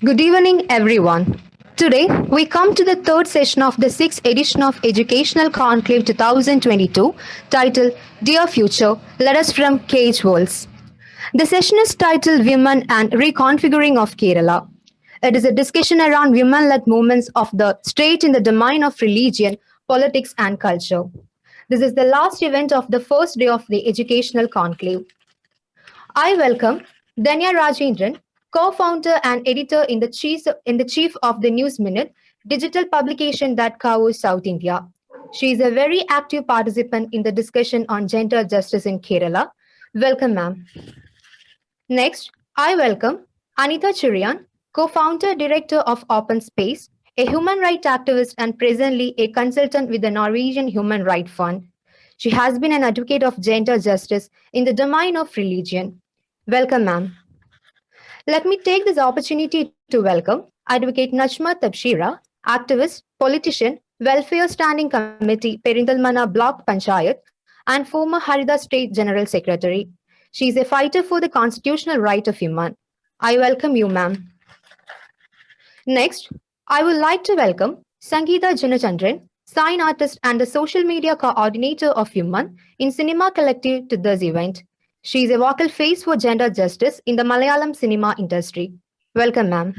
Good evening, everyone. Today, we come to the third session of the sixth edition of Educational Conclave 2022, titled Dear Future, Let Us from Cage Worlds. The session is titled Women and Reconfiguring of Kerala. It is a discussion around women led movements of the state in the domain of religion, politics, and culture. This is the last event of the first day of the Educational Conclave. I welcome Danya Rajendran, co-founder and editor in the chief of the News Minute, digital publication that covers South India. She is a very active participant in the discussion on gender justice in Kerala. Welcome, ma'am. Next, I welcome Anita Chirian, co-founder director of Open Space, a human rights activist and presently a consultant with the Norwegian Human Rights Fund. She has been an advocate of gender justice in the domain of religion. Welcome, ma'am. Let me take this opportunity to welcome Advocate Najma Tabshira, activist, politician, Welfare Standing Committee, Perindalmana Block Panchayat, and former Harida State General Secretary. She is a fighter for the constitutional right of women. I welcome you, ma'am. Next, I would like to welcome Sangeeta Junachandran, sign artist and the social media coordinator of Women in Cinema Collective to this event. She is a vocal face for gender justice in the Malayalam cinema industry. Welcome, ma'am.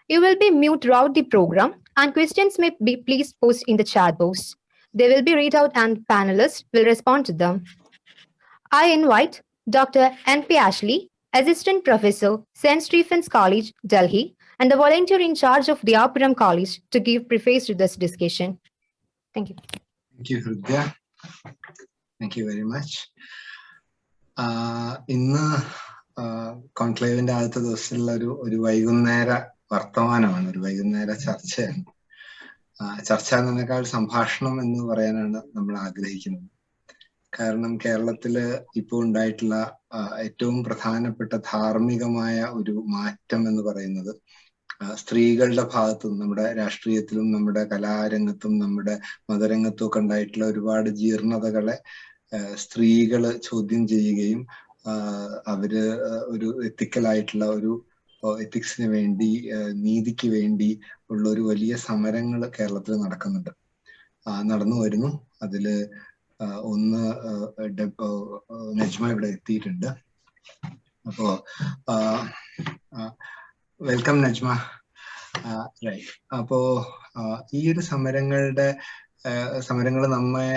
You will be mute throughout the program, and questions may be please post in the chat box. They will be read out and panelists will respond to them. I invite Dr. N.P. Ashley, Assistant Professor, St. Stephen's College, Delhi, and the volunteer in charge of Diyapuram College to give preface to this discussion. Thank you. Thank you, Hridya. Thank you very much. ഇന്ന് കോൺക്ലേവിന്റെ ആദ്യത്തെ ദിവസമുള്ള ഒരു വൈകുന്നേര വർത്തമാനമാണ്, ഒരു വൈകുന്നേര ചർച്ചയാണ്. ചർച്ച എന്നതിനേക്കാൾ സംഭാഷണം എന്ന് പറയാനാണ് നമ്മൾ ആഗ്രഹിക്കുന്നത്. കാരണം കേരളത്തില് ഇപ്പോൾ ഉണ്ടായിട്ടുള്ള ഏറ്റവും പ്രധാനപ്പെട്ട ധാർമ്മികമായ ഒരു മാറ്റം എന്ന് പറയുന്നത് സ്ത്രീകളുടെ ഭാഗത്തും നമ്മുടെ രാഷ്ട്രീയത്തിലും നമ്മുടെ കലാരംഗത്തും നമ്മുടെ മതരംഗത്തും ഒക്കെ ഉണ്ടായിട്ടുള്ള ഒരുപാട് ജീർണതകളെ സ്ത്രീകള് ചോദ്യം ചെയ്യുകയും അവര് ഒരു എത്തിക്കലായിട്ടുള്ള ഒരു എത്തിക്സിന് വേണ്ടി, നീതിക്ക് വേണ്ടി ഉള്ള ഒരു വലിയ സമരങ്ങൾ കേരളത്തിൽ നടന്നു വരുന്നു. അതില് ഒന്ന് നജ്മ ഇവിടെ എത്തിയിട്ടുണ്ട്. അപ്പോ വെൽക്കം നജ്മ. റൈറ്റ്. അപ്പോ ഈ ഒരു സമരങ്ങൾ നമ്മെ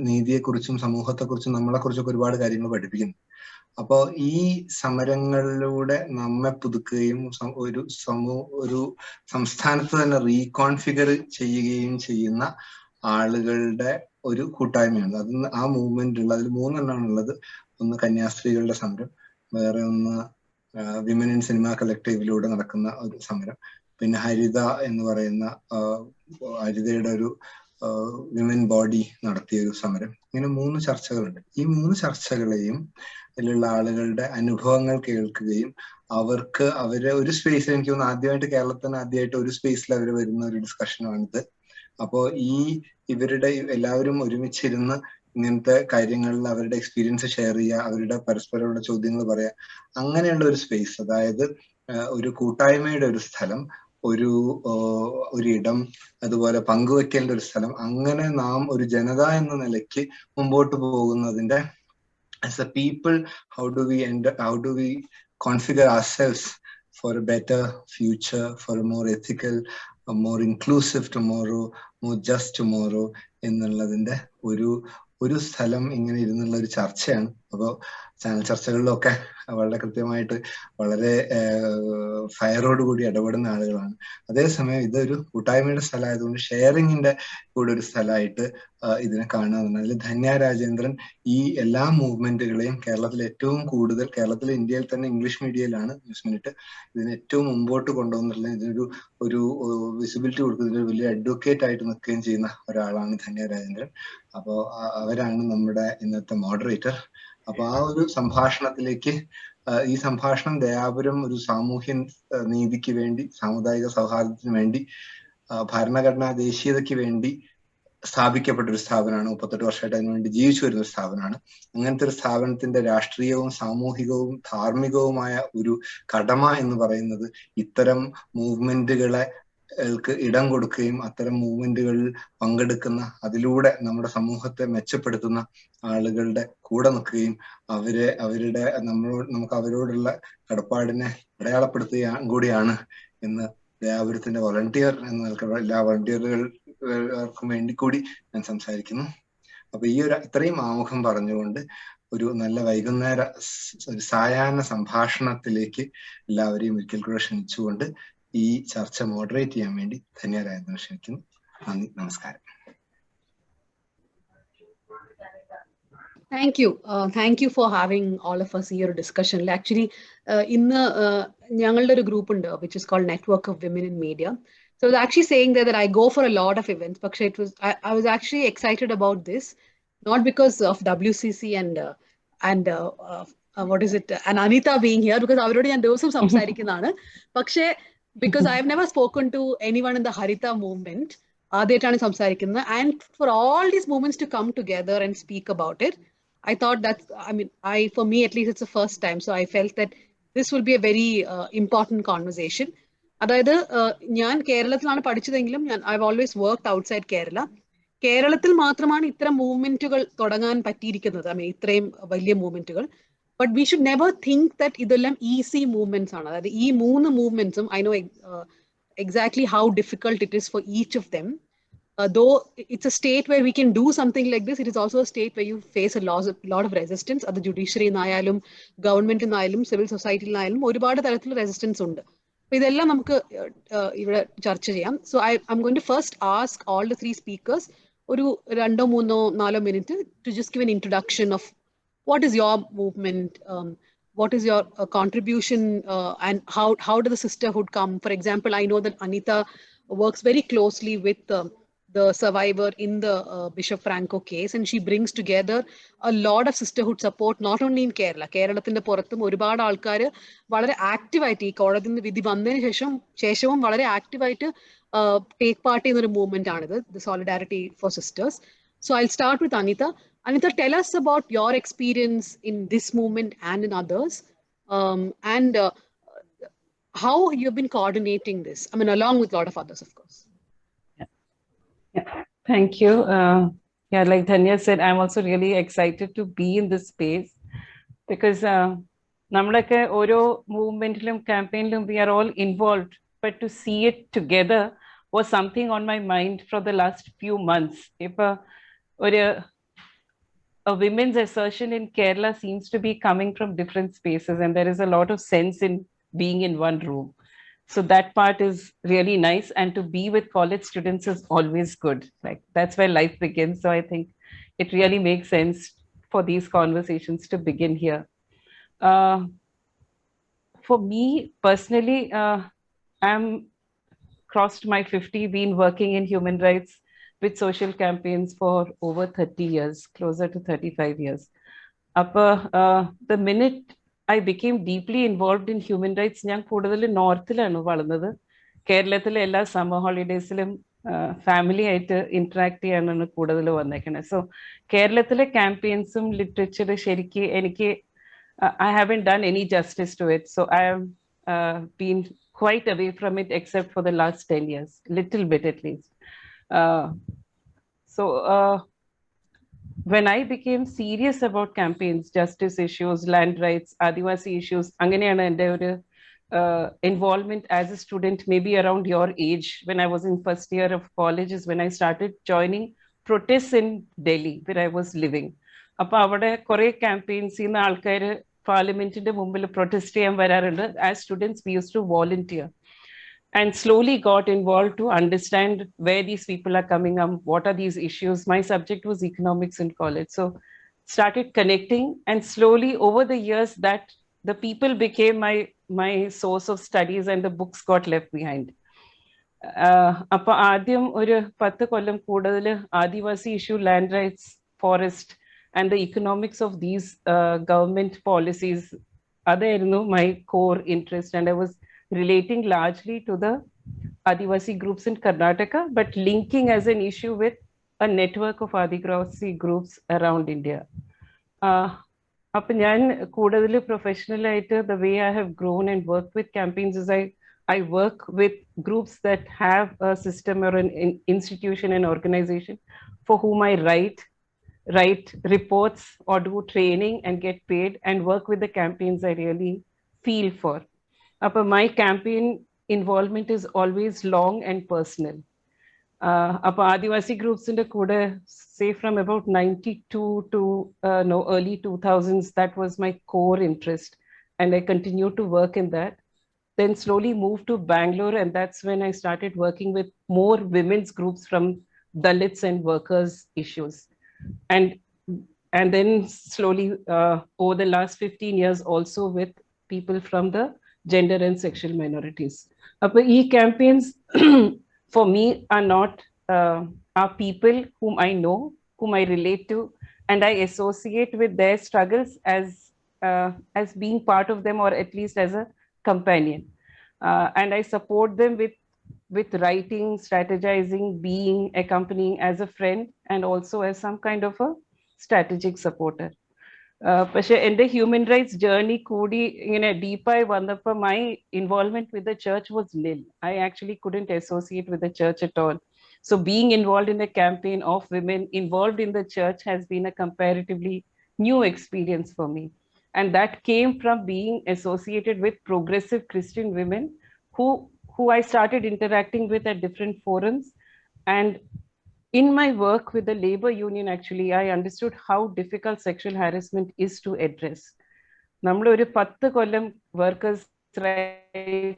നീതിയെക്കുറിച്ചും സമൂഹത്തെക്കുറിച്ചും നമ്മളെക്കുറിച്ചൊക്കെ ഒരുപാട് കാര്യങ്ങൾ പഠിപ്പിക്കുന്നു. അപ്പോ ഈ സമരങ്ങളിലൂടെ നമ്മെ പുതുക്കുകയും ഒരു സംസ്ഥാനത്ത് തന്നെ റീകോൺഫിഗർ ചെയ്യുകയും ചെയ്യുന്ന ആളുകളുടെ ഒരു കൂട്ടായ്മയാണ്. അതിന് ആ മൂവ്മെന്റ് ഉള്ളത്, അതിൽ 3 എണ്ണമാണുള്ളത്. ഒന്ന് കന്യാസ്ത്രീകളുടെ സമരം, വേറെ ഒന്ന് വിമൻ ഇൻ സിനിമ കളക്ടീവിലൂടെ നടക്കുന്ന ഒരു സമരം, പിന്നെ ഹരിത എന്ന് പറയുന്ന ഹരിതയുടെ ഒരു വിമൻ ബോഡി നടത്തിയ ഒരു സമരം. ഇങ്ങനെ 3 ചർച്ചകളുണ്ട്. ഈ 3 ചർച്ചകളെയും അതിലുള്ള ആളുകളുടെ അനുഭവങ്ങൾ കേൾക്കുകയും അവരെ ഒരു സ്പേസിൽ, എനിക്ക് തോന്നുന്നു കേരളത്തിന് ആദ്യമായിട്ട് ഒരു സ്പേസിൽ അവർ വരുന്ന ഒരു ഡിസ്കഷനാണിത്. അപ്പോ ഇവരുടെ എല്ലാവരും ഒരുമിച്ചിരുന്ന് ഇങ്ങനത്തെ കാര്യങ്ങളിൽ അവരുടെ എക്സ്പീരിയൻസ് ഷെയർ ചെയ്യുക, അവരുടെ പരസ്പരമുള്ള ചോദ്യങ്ങൾ പറയാ, അങ്ങനെയുള്ള ഒരു സ്പേസ്, അതായത് ഒരു കൂട്ടായ്മയുടെ ഒരു സ്ഥലം, ഒരു ഇടം, അതുപോലെ പങ്കുവെക്കലിന്റെ ഒരു സ്ഥലം. അങ്ങനെ നാം ഒരു ജനത എന്ന നിലയ്ക്ക് മുമ്പോട്ട് പോകുന്നതിന്റെ as A people, how do we configure ourselves for a better future, for a more ethical, a more inclusive tomorrow, more just tomorrow എന്നുള്ളതിന്റെ ഒരു സ്ഥലം ഇങ്ങനെ ഇരുന്നുള്ള ഒരു ചർച്ചയാണ്. അപ്പോൾ ചാനൽ ചർച്ചകളിലൊക്കെ വളരെ കൃത്യമായിട്ട് വളരെ ഫയറോടുകൂടി ഇടപെടുന്ന ആളുകളാണ്. അതേസമയം ഇതൊരു കൂട്ടായ്മയുടെ സ്ഥലമായതുകൊണ്ട് ഷെയറിങ്ങിന്റെ കൂടെ ഒരു സ്ഥലമായിട്ട് ഇതിനെ കാണുക. അതിൽ ധന്യ രാജേന്ദ്രൻ ഈ എല്ലാ മൂവ്മെന്റുകളെയും കേരളത്തിൽ ഇന്ത്യയിൽ തന്നെ ഇംഗ്ലീഷ് മീഡിയയിലാണ് ന്യൂസ് മിനിറ്റ് ഇതിന് ഏറ്റവും മുമ്പോട്ട് കൊണ്ടുവന്നിട്ടുള്ള, ഇതിനൊരു വിസിബിലിറ്റി കൊടുക്കുന്നതിന് വലിയ അഡ്വക്കേറ്റ് ആയിട്ട് നിൽക്കുകയും ചെയ്യുന്ന ഒരാളാണ് ധന്യ രാജേന്ദ്രൻ. അപ്പോ അവരാണ് നമ്മുടെ ഇന്നത്തെ മോഡറേറ്റർ. അപ്പൊ ആ ഒരു സംഭാഷണത്തിലേക്ക്, ഈ സംഭാഷണം ദയാപുരം ഒരു സാമൂഹ്യ നീതിക്ക് വേണ്ടി, സാമുദായിക സൗഹാർദ്ദത്തിന് വേണ്ടി, ഭരണഘടനാ ദേശീയതയ്ക്ക് വേണ്ടി സ്ഥാപിക്കപ്പെട്ട ഒരു സ്ഥാപനമാണ്. 38 വർഷമായിട്ട് അതിനുവേണ്ടി ജീവിച്ചു വരുന്ന ഒരു സ്ഥാപനമാണ്. അങ്ങനത്തെ ഒരു സ്ഥാപനത്തിന്റെ രാഷ്ട്രീയവും സാമൂഹികവും ധാർമ്മികവുമായ ഒരു കടമ എന്ന് പറയുന്നത് ഇത്തരം മൂവ്മെന്റുകളെ ഇടം കൊടുക്കുകയും അത്തരം മൂവ്മെന്റുകളിൽ പങ്കെടുക്കുന്ന, അതിലൂടെ നമ്മുടെ സമൂഹത്തെ മെച്ചപ്പെടുത്തുന്ന ആളുകളുടെ കൂടെ നിൽക്കുകയും അവരുടെ നമുക്ക് അവരോടുള്ള കടപ്പാടിനെ അടയാളപ്പെടുത്തുക കൂടിയാണ് എന്ന് ദയാപുരത്തിന്റെ വോളണ്ടിയർ എന്ന നിലയ്ക്ക് എല്ലാ വോളണ്ടിയറുകൾക്കും വേണ്ടി കൂടി ഞാൻ സംസാരിക്കുന്നു. അപ്പൊ ഈ ഇത്രയും ആമുഖം പറഞ്ഞുകൊണ്ട് ഒരു നല്ല വൈകുന്നേര ഒരു സായാഹ്ന സംഭാഷണത്തിലേക്ക് എല്ലാവരെയും ഒരിക്കൽ കൂടെ ക്ഷണിച്ചുകൊണ്ട് ഈ ചർച്ച മോഡറേറ്റ് ചെയ്യാൻ വേണ്ടി ധന്യരായെന്ന് ക്ഷണിക്കുന്നു. നന്ദി, നമസ്കാരം. Thank you for having all of us here discussion. Actually, ഇന്ന് ഞങ്ങളുടെ ഒരു ഗ്രൂപ്പ് ഉണ്ട് which is called Network of Women in Media. So I was actually saying that I go for a lot of events, but I was actually excited about this, not because of WCC and what is it, and Anita being here, because അവരോട് ഞാൻ ദിവസം സംസാരിക്കുന്നതാണ്. പക്ഷേ because I have never spoken to anyone in the Harita movement, ആദ്യമായിട്ടാണ് സംസാരിക്കുന്നത്. And for all these movements to come together and speak about it, I thought that, for me at least, it's the first time. So I felt that this will be a very important conversation. അതായത് ഞാൻ കേരളത്തിലാണ് പഠിച്ചതെങ്കിലും I've always worked outside Kerala. കേരളത്തിൽ മാത്രമാണ് ഇത്തരം മൂവ്മെന്റുകൾ തുടങ്ങാൻ പറ്റിയിരിക്കുന്നത്, ഇത്രയും വലിയ മൂവ്മെന്റുകൾ. But we should never think that ഇതെല്ലാം easy movements ആണ്. അതായത് ഈ 3 movementsഉം I know exactly how difficult it is for each of them. Though it's a state where we can do something like this, it is also a state where you face a lot of resistance. At the judiciary നായാലും government നായാലും civil സൊസൈറ്റിയിൽ നായാലും ഒരുപാട് തരത്തിലുള്ള resistance ഉണ്ട്. അപ്പൊ ഇതെല്ലാം നമുക്ക് ഇവിടെ ചർച്ച ചെയ്യാം. So I'm going to first ask all the 3 speakers ഒരു 2, 3, 4 minutes to just give an introduction of what is your movement, what is your contribution, and how does the sisterhood come? For example, I know that Anita works very closely with the survivor in the Bishop Franco case, and she brings together a lot of sisterhood support, not only in Kerala. കേരളത്തിന്റെ പുറത്തും ഒരുപാട് ആൾക്കാർ വളരെ ആക്റ്റീവായിട്ട് ഈ കോടതിയിൽ നിന്ന് വിധി വന്നതിന് ശേഷവും വളരെ ആക്റ്റീവായിട്ട് ടേക്ക് പാർട്ട് ചെയ്യുന്ന ഒരു മൂവ്മെന്റ് ആണിത്, the Solidarity for Sisters. So I'll start with Anita. Anita, tell us about your experience in this movement and in others, and how you've been coordinating this. Along with a lot of others, of course. Yeah. Thank you. Like Dhanya said, I'm also really excited to be in this space because നമ്മളൊക്കെ ഓരോ മൂവ്മെന്റിലും ക്യാമ്പയിനിലും we are all involved, but to see it together was something on my mind for the last few months. A women's assertion in Kerala seems to be coming from different spaces, and there is a lot of sense in being in one room. So that part is really nice, and to be with college students is always good. Like that's where life begins. So I think it really makes sense for these conversations to begin here. For me personally, I'm crossed my 50, been working in human rights with social campaigns for over 30 years, closer to 35 years. The minute I became deeply involved in human rights, ഞാൻ കൂടുതൽ നോർത്തിലാണ് വളർന്നത്. കേരളത്തിലെ എല്ലാ summer ഹോളിഡേയ്സിലും family ആയിട്ട് interact ചെയ്യാനാണ് കൂടുതൽ വന്നേക്കണത്. So കേരളത്തിലെ ക്യാമ്പയിൻസും literature ശരിക്ക് എനിക്ക് I haven't done any justice to it. So I have been quite away from it except for the last 10 years, little bit at least. When I became serious about campaigns, justice issues, land rights, Adivasi issues, anganeyana ende oru involvement as a student, maybe around your age, when I was in first year of college, is when I started joining protests in Delhi, where I was living. Appo avade kore campaigns inna aalkar parliament inde mumbile protest cheyan vararundu. As students we used to volunteer and slowly got involved to understand where these people are coming up, what are these issues. My subject was economics in college, so started connecting, and slowly over the years that the people became my source of studies and the books got left behind. Appa ആദ്യം ഒരു 10 കൊല്ലം കൂടുതൽ Adivasi issue, land rights, forest and the economics of these government policies, അതായിരുന്നു my core interest, and I was relating largely to the Adivasi groups in Karnataka, but linking as an issue with a network of Adigrasi groups around India. Up professional the way I have grown and worked with campaigns is I work with groups that have a system or an institution and organization for whom I write reports or do training and get paid and work with the campaigns I really feel for. My campaign involvement is always long and personal. Adivasi groups in the Kuda, say from about 92 to early 2000s, that was my core interest. And I continued to work in that. Then slowly moved to Bangalore, and that's when I started working with more women's groups from Dalits and workers issues. And then slowly over the last 15 years also with people from the gender and sexual minorities. E-campaigns for me are not are people whom I know, whom I relate to, and I associate with their struggles as being part of them, or at least as a companion. And I support them with writing, strategizing, being, accompanying as a friend, and also as some kind of a strategic supporter. In the human rights journey, deepai vandappa, my involvement with the church was nil. I actually couldn't associate with the church at all. So being involved in a campaign of women involved in the church has been a comparatively new experience for me. And that came from being associated with progressive Christian women who I started interacting with at different forums. And in my work with the labor union, actually, I understood how difficult sexual harassment is to address. Nammal oru 10 kollam workers' rights,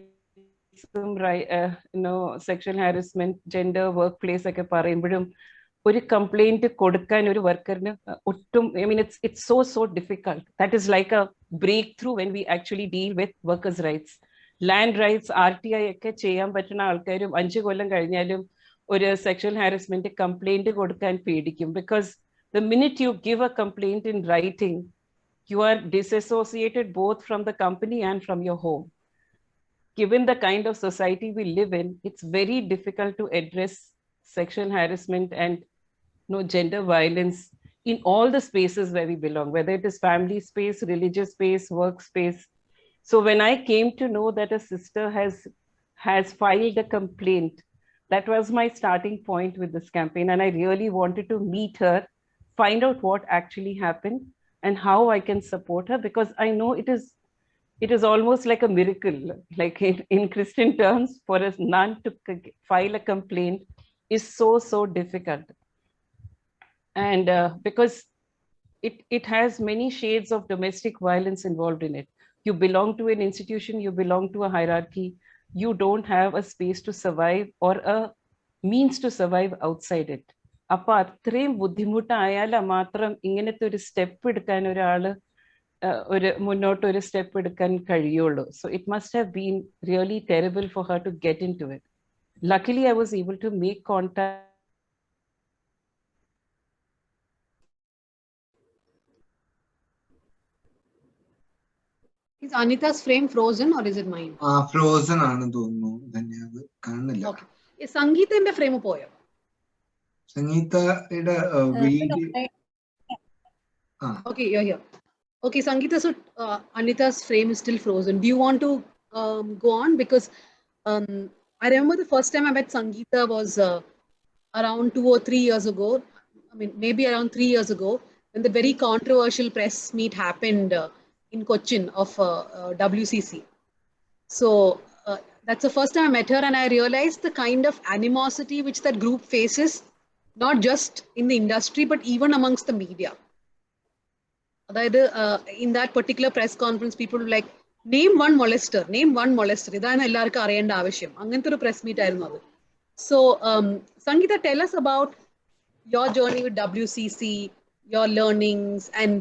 sexual harassment, gender, workplace ഒക്കെ പറയുമ്പോഴും ഒരു complaint കൊടുക്കാൻ ഒരു വർക്കറിന് ഒട്ടും it's so difficult. That is like a breakthrough when we actually deal with workers' rights. Land rights, RTI ഒക്കെ ചെയ്യാൻ പറ്റുന്ന ആൾക്കാരും 5 കൊല്ലം കഴിഞ്ഞാലും ഒരു sexual harassment complaint കൊടുക്കാൻ പേടിക്കും, because the minute you give a complaint in writing, you are disassociated both from the company and from your home. Given the kind of society we live in, it's very difficult to address sexual harassment and gender violence in all the spaces where we belong, whether it is family space, religious space, workspace. So when I came to know that a sister has filed a complaint, that was my starting point with this campaign. And I really wanted to meet her, find out what actually happened and how I can support her, because I know it is almost like a miracle. Like in Christian terms, for a nun to file a complaint is so difficult. And because it has many shades of domestic violence involved in it. You belong to an institution, you belong to a hierarchy, you don't have a space to survive or a means to survive outside it. Appa athreyum buddhimuttayala matram inganethe oru step edukkan oralu oru munnottu oru step edukkan kazhiyullu. So it must have been really terrible for her to get into it. Luckily I was able to make contact. Is Anita's frame frozen or is it mine? Frozen ആണെന്ന് തോന്നുന്നു. ധന്യവാദ് കാണുന്നില്ല. Okay. സംഗീതന്റെ frame പോയോ? സംഗീതയുടെ video. Okay, you're here. Okay, Sangeeta, so Anita's frame is still frozen. Do you want to go on? Because I remember the first time I met Sangeeta was around 2 or 3 years ago. I mean, maybe around 3 years ago, when the very controversial press meet happened in Cochin of WCC. So that's the first time I met her, and I realized the kind of animosity which that group faces, not just in the industry, but even amongst the media. In that particular press conference, people were like, name one molester. ഇതാണ് എല്ലാവർക്കും അറിയേണ്ട ആവശ്യം. അങ്ങനത്തെ ഒരു press meet ആയിരുന്നു അത്. So, Sangeeta, tell us about your journey with WCC, your learnings, and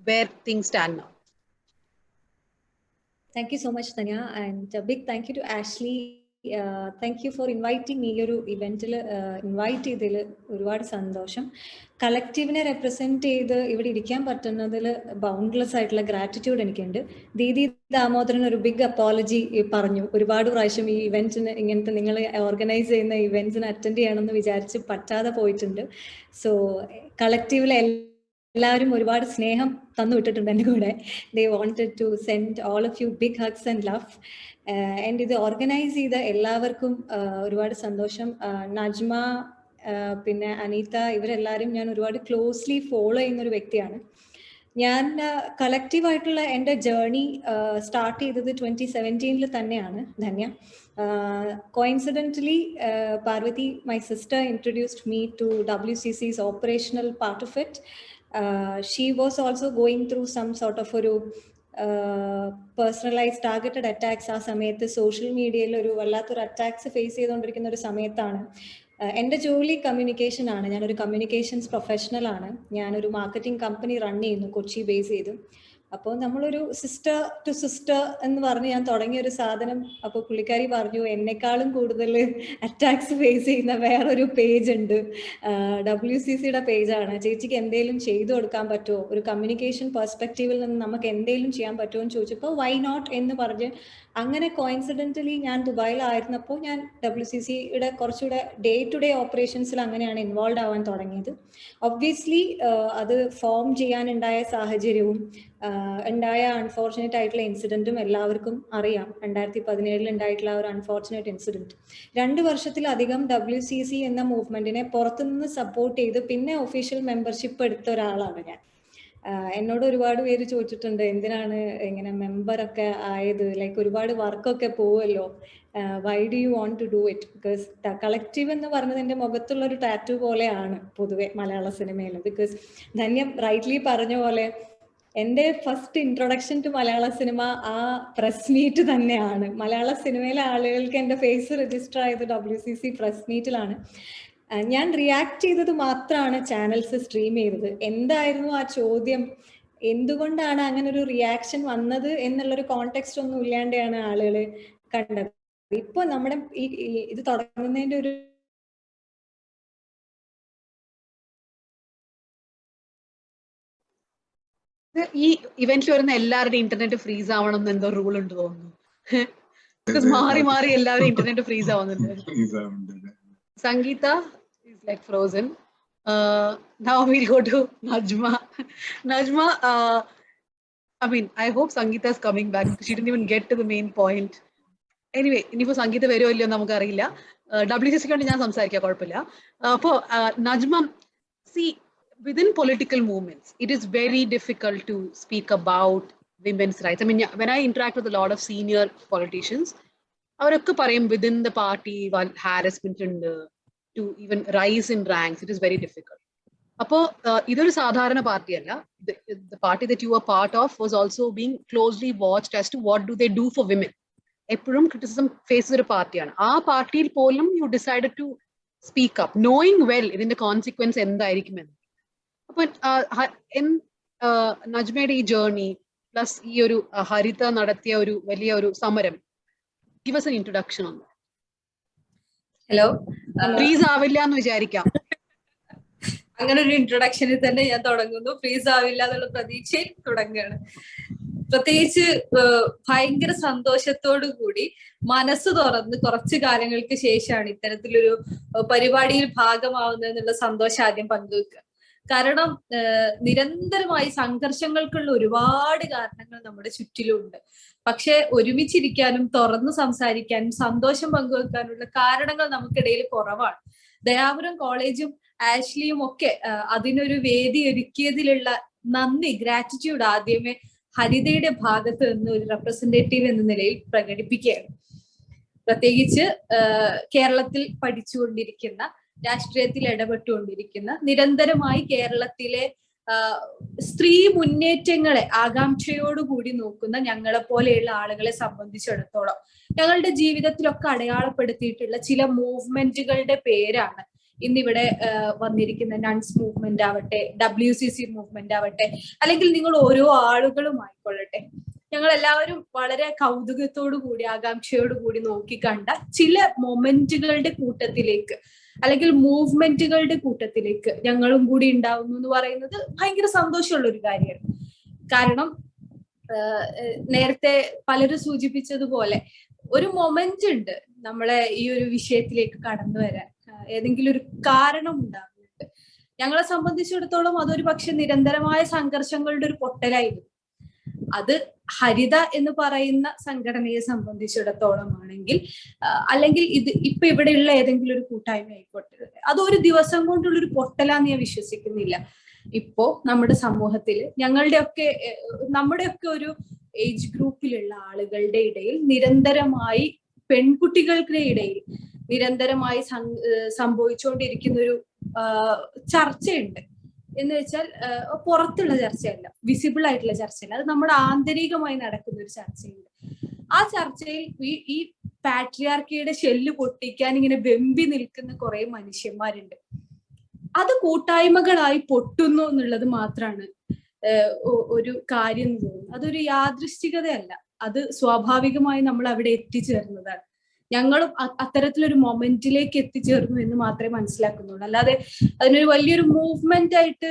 where things stand now. Thank you so much, Tanya, and a big thank you to Ashley thank you for inviting ഈ ഒരു ഇവൻറ്റിൽ invite ചെയ്തതിൽ ഒരുപാട് സന്തോഷം. കളക്റ്റീവിനെ represent ചെയ്ത് ഇവിടെ ഇരിക്കാൻ പറ്റുന്നതിൽ boundless ആയിട്ടുള്ള gratitude എനിക്കുണ്ട്. ദീദി ദാമോദരൻ ഒരു ബിഗ് അപ്പോളജി പറഞ്ഞു. ഒരുപാട് പ്രാവശ്യം ഈ ഇവൻറ്റിന് ഇങ്ങനത്തെ നിങ്ങൾ ഓർഗനൈസ് ചെയ്യുന്ന ഇവൻറ്റ്സിന് അറ്റൻഡ് ചെയ്യണമെന്ന് വിചാരിച്ച് പറ്റാതെ പോയിട്ടുണ്ട്. സോ കളക്റ്റീവിലെ എല്ലാവരും ഒരുപാട് സ്നേഹം തന്നു വിട്ടിട്ടുണ്ട് എൻ്റെ കൂടെ. They wanted to send all of you big hugs and love. And ഇത് ഓർഗനൈസ് ചെയ്ത എല്ലാവർക്കും ഒരുപാട് സന്തോഷം. നജ്മ, പിന്നെ അനീത, ഇവരെല്ലാവരും ഞാൻ ഒരുപാട് ക്ലോസ്ലി ഫോളോ ചെയ്യുന്ന ഒരു വ്യക്തിയാണ്. ഞാൻ കളക്റ്റീവായിട്ടുള്ള എൻ്റെ ജേർണി സ്റ്റാർട്ട് ചെയ്തത് 2017 തന്നെയാണ് Dhanya. Coincidentally, Parvati, my sister, introduced me to WCC's operational part of it. She was also going through some sort of ഒരു പേഴ്സണലൈസ് ടാർഗറ്റഡ് അറ്റാക്സ്. ആ സമയത്ത് സോഷ്യൽ മീഡിയയിൽ ഒരു വല്ലാത്തൊരു അറ്റാക്സ് ഫേസ് ചെയ്തുകൊണ്ടിരിക്കുന്ന ഒരു സമയത്താണ്. എൻ്റെ ജോലി കമ്മ്യൂണിക്കേഷൻ ആണ്. ഞാനൊരു കമ്മ്യൂണിക്കേഷൻസ് പ്രൊഫഷണൽ ആണ്. ഞാനൊരു മാർക്കറ്റിംഗ് കമ്പനി റൺ ചെയ്യുന്നു, കൊച്ചി ബേസ് ചെയ്തു. അപ്പോൾ നമ്മളൊരു സിസ്റ്റർ ടു സിസ്റ്റർ എന്ന് പറഞ്ഞ് ഞാൻ തുടങ്ങിയ ഒരു സാധനം. അപ്പോൾ പുള്ളിക്കാരി പറഞ്ഞു, എന്നെക്കാളും കൂടുതൽ അറ്റാക്സ് ഫേസ് ചെയ്യുന്ന വേറൊരു പേജ് ഉണ്ട്, WCCയുടെ പേജാണ്, ചേച്ചിക്ക് എന്തെങ്കിലും ചെയ്തു കൊടുക്കാൻ പറ്റുമോ, ഒരു കമ്മ്യൂണിക്കേഷൻ പെർസ്പെക്റ്റീവിൽ നിന്ന് നമുക്ക് എന്തെങ്കിലും ചെയ്യാൻ പറ്റുമോ എന്ന് ചോദിച്ചപ്പോൾ വൈ നോട്ട് എന്ന് പറഞ്ഞ് അങ്ങനെ കോയിൻസിഡൻ്റലി ഞാൻ ദുബായിലായിരുന്നപ്പോൾ ഞാൻ WCCയുടെ കുറച്ചുകൂടെ ഡേ ടു ഡേ ഓപ്പറേഷൻസിൽ അങ്ങനെയാണ് ഇൻവോൾവ് ആവാൻ തുടങ്ങിയത്. ഒബ്വിയസ്ലി അത് ഫോം ചെയ്യാനുണ്ടായ സാഹചര്യവും ഉണ്ടായ അൺഫോർച്ചുനേറ്റ് ആയിട്ടുള്ള ഇൻസിഡൻറ്റും എല്ലാവർക്കും അറിയാം. 2017 ഉണ്ടായിട്ടുള്ള ഒരു അൺഫോർച്ചുനേറ്റ് ഇൻസിഡൻറ്റ്. 2 വർഷത്തിലധികം WCC എന്ന മൂവ്മെൻറ്റിനെ പുറത്തുനിന്ന് സപ്പോർട്ട് ചെയ്ത് പിന്നെ ഒഫീഷ്യൽ മെമ്പർഷിപ്പ് എടുത്ത ഒരാളാണ് ഞാൻ. എന്നോട് ഒരുപാട് പേര് ചോദിച്ചിട്ടുണ്ട്, എന്തിനാണ് ഇങ്ങനെ മെമ്പറൊക്കെ ആയത്, ലൈക്ക് ഒരുപാട് വർക്കൊക്കെ പോവുമല്ലോ, why do you want to do it? Because collective എന്ന് പറഞ്ഞത് എൻ്റെ മുഖത്തുള്ള ഒരു ടാറ്റു പോലെയാണ് പൊതുവെ മലയാള സിനിമയിൽ. ബിക്കോസ് ധന്യം റൈറ്റ്ലി പറഞ്ഞ പോലെ എൻ്റെ first introduction to Malayala cinema ആ പ്രസ് മീറ്റ് തന്നെയാണ്. മലയാള സിനിമയിലെ ആളുകൾക്ക് എൻ്റെ ഫേസ് രജിസ്റ്റർ ആയത് WCC പ്രസ് മീറ്റിലാണ്. ഞാൻ റിയാക്ട് ചെയ്തത് മാത്രമാണ് ചാനൽസ് സ്ട്രീം ചെയ്തത്. എന്തായിരുന്നു ആ ചോദ്യം, എന്തുകൊണ്ടാണ് അങ്ങനെ ഒരു റിയാക്ഷൻ വന്നത് എന്നുള്ളൊരു കോണ്ടെക്സ്റ്റ് ഒന്നും ഇല്ലാണ്ടാണ് ആളുകൾ കണ്ടത്. ഇപ്പൊ നമ്മുടെ ഇത് തുടങ്ങുന്നതിന്റെ ഒരു ഈ ഇവന്റിൽ വരുന്ന എല്ലാവരുടെയും ഇന്റർനെറ്റ് ഫ്രീസ് ആവണം എന്ന് എന്തോ റൂൾ ഉണ്ട് തോന്നുന്നു. മാറി മാറി എല്ലാവരും ഇന്റർനെറ്റ് ഫ്രീസ് ആവുന്നുണ്ട്. സംഗീത is like frozen. Now we'll go to Najma. Najma, I mean, I hope Sangeeta is coming back. She didn't even get to the main point. Anyway, ഇനിയിപ്പോ സംഗീത വരുമോ ഇല്ലയോ നമുക്കറിയില്ല. WCC കൊണ്ട് ഞാൻ സംസാരിക്കാം, കുഴപ്പമില്ല. അപ്പോൾ Najma, see, within political movements, it is very difficult to speak about women's rights. I mean, when I interact with a lot of senior politicians, അവരൊക്കെ പറയും within the party harassment ഉണ്ട്, to even rise in ranks, it is very difficult. അപ്പോൾ ഇതൊരു സാധാരണ പാർട്ടിയല്ല. The party that you were part of was also being closely watched as to what do they do for women. എപ്പോഴും criticism face ചെയ്തൊരു പാർട്ടിയാണ്. ആ പാർട്ടിയിൽ പോലും you decided to speak up, knowing well ഇതിന്റെ കോൺസിക്വൻസ് എന്തായിരിക്കുമെന്ന്. അപ്പൊ നജ്മയുടെ ഈ ജേർണി പ്ലസ് ഈ ഒരു ഹരിത നടത്തിയ ഒരു വലിയ ഒരു സമരം, give us an introduction on that. Hello, freeze ആവില്ല എന്ന് വിചാരിക്കാം. അങ്ങനെ ഒരു ഇൻട്രൊഡക്ഷനിൽ തന്നെ ഞാൻ തുടങ്ങുന്നു. ഫ്രീസ് ആവില്ല എന്നുള്ള പ്രതീക്ഷയിൽ തുടങ്ങുകയാണ്. പ്രത്യേകിച്ച് ഭയങ്കര സന്തോഷത്തോടു കൂടി മനസ്സ് തുറന്ന് കുറച്ചു കാലങ്ങൾക്ക് ശേഷമാണ് ഇത്തരത്തിലൊരു പരിപാടിയിൽ ഭാഗമാവുന്നതെന്നുള്ള സന്തോഷം ആദ്യം പങ്കുവെക്കുക. കാരണം നിരന്തരമായി സംഘർഷങ്ങൾക്കുള്ള ഒരുപാട് കാരണങ്ങൾ നമ്മുടെ ചുറ്റിലുണ്ട്. പക്ഷെ ഒരുമിച്ചിരിക്കാനും തുറന്നു സംസാരിക്കാനും സന്തോഷം പങ്കുവെക്കാനുള്ള കാരണങ്ങൾ നമുക്കിടയിൽ കുറവാണ്. ദയാപുരം കോളേജും ആഷ്ലിയും ഒക്കെ അതിനൊരു വേദി ഒരുക്കിയതിലുള്ള നന്ദി, ഗ്രാറ്റിറ്റ്യൂഡ് ആദ്യമേ ഹരിതയുടെ ഭാഗത്ത് നിന്ന് ഒരു റെപ്രസെന്റേറ്റീവ് എന്ന നിലയിൽ പ്രകടിപ്പിക്കുകയാണ്. പ്രത്യേകിച്ച് കേരളത്തിൽ പഠിച്ചുകൊണ്ടിരിക്കുന്ന, രാഷ്ട്രീയത്തിൽ ഇടപെട്ടുകൊണ്ടിരിക്കുന്ന, നിരന്തരമായി കേരളത്തിലെ സ്ത്രീ മുന്നേറ്റങ്ങളെ ആകാംക്ഷയോടുകൂടി നോക്കുന്ന ഞങ്ങളെ പോലെയുള്ള ആളുകളെ സംബന്ധിച്ചിടത്തോളം ഞങ്ങളുടെ ജീവിതത്തിലൊക്കെ അടയാളപ്പെടുത്തിയിട്ടുള്ള ചില മൂവ്മെന്റുകളുടെ പേരാണ് ഇന്നിവിടെ വന്നിരിക്കുന്ന നൺസ് മൂവ്മെന്റ് ആവട്ടെ, WCC മൂവ്മെന്റ് ആവട്ടെ, അല്ലെങ്കിൽ നിങ്ങൾ ഓരോ ആളുകളും ആയിക്കൊള്ളട്ടെ. ഞങ്ങൾ എല്ലാവരും വളരെ കൗതുകത്തോടു കൂടി ആകാംക്ഷയോടു കൂടി നോക്കിക്കണ്ട ചില മൊമെന്റുകളുടെ കൂട്ടത്തിലേക്ക് അല്ലെങ്കിൽ മൂവ്മെന്റുകളുടെ കൂട്ടത്തിലേക്ക് ഞങ്ങളും കൂടി ഉണ്ടാവുന്നു എന്ന് പറയുന്നത് ഭയങ്കര സന്തോഷമുള്ള ഒരു കാര്യമാണ്. കാരണം നേരത്തെ പലരും സൂചിപ്പിച്ചതുപോലെ ഒരു മൊമെന്റ് ഉണ്ട് നമ്മളെ ഈ ഒരു വിഷയത്തിലേക്ക് കടന്നു വരാൻ, ഏതെങ്കിലും ഒരു കാരണം ഉണ്ടാകുന്നുണ്ട്. ഞങ്ങളെ സംബന്ധിച്ചിടത്തോളം അതൊരു പക്ഷെ നിരന്തരമായ സംഘർഷങ്ങളുടെ ഒരു പൊട്ടലായിരുന്നു. അത് ഹരിത എന്ന് പറയുന്ന സംഘടനയെ സംബന്ധിച്ചിടത്തോളം ആണെങ്കിൽ, അല്ലെങ്കിൽ ഇത് ഇപ്പൊ ഇവിടെയുള്ള ഏതെങ്കിലും ഒരു കൂട്ടായ്മ ആയിക്കോട്ടെ, അതൊരു ദിവസം കൊണ്ടുള്ള ഒരു പൊട്ടലാന്ന് ഞാൻ വിശ്വസിക്കുന്നില്ല. ഇപ്പോ നമ്മുടെ സമൂഹത്തിൽ നമ്മുടെയൊക്കെ ഒരു ഏജ് ഗ്രൂപ്പിലുള്ള ആളുകളുടെ ഇടയിൽ നിരന്തരമായി, പെൺകുട്ടികളുടെ ഇടയിൽ നിരന്തരമായി സംഭവിച്ചുകൊണ്ടിരിക്കുന്ന ഒരു ചർച്ചയുണ്ട്. എന്ന് വെച്ചാൽ പുറത്തുള്ള ചർച്ചയല്ല, വിസിബിൾ ആയിട്ടുള്ള ചർച്ചയല്ല, അത് നമ്മുടെ ആന്തരികമായി നടക്കുന്ന ഒരു ചർച്ചയുണ്ട്. ആ ചർച്ചയിൽ ഈ പാട്രിയാർക്കിയുടെ ഷെല്ല് പൊട്ടിക്കാൻ ഇങ്ങനെ വെമ്പി നിൽക്കുന്ന കുറെ മനുഷ്യന്മാരുണ്ട്. അത് കൂട്ടായ്മകളായി പൊട്ടുന്നു എന്നുള്ളത് മാത്രമാണ് ഒരു കാര്യം എന്ന് തോന്നുന്നു. അതൊരു യാദൃശ്ചികതയല്ല, അത് സ്വാഭാവികമായി നമ്മൾ അവിടെ എത്തിച്ചേർന്നതാണ്. ഞങ്ങളും അത്തരത്തിലൊരു മൊമെന്റിലേക്ക് എത്തിച്ചേർന്നു എന്ന് മാത്രമേ മനസ്സിലാക്കുന്നുള്ളൂ. അല്ലാതെ അതിനൊരു വലിയൊരു മൂവ്മെന്റ് ആയിട്ട്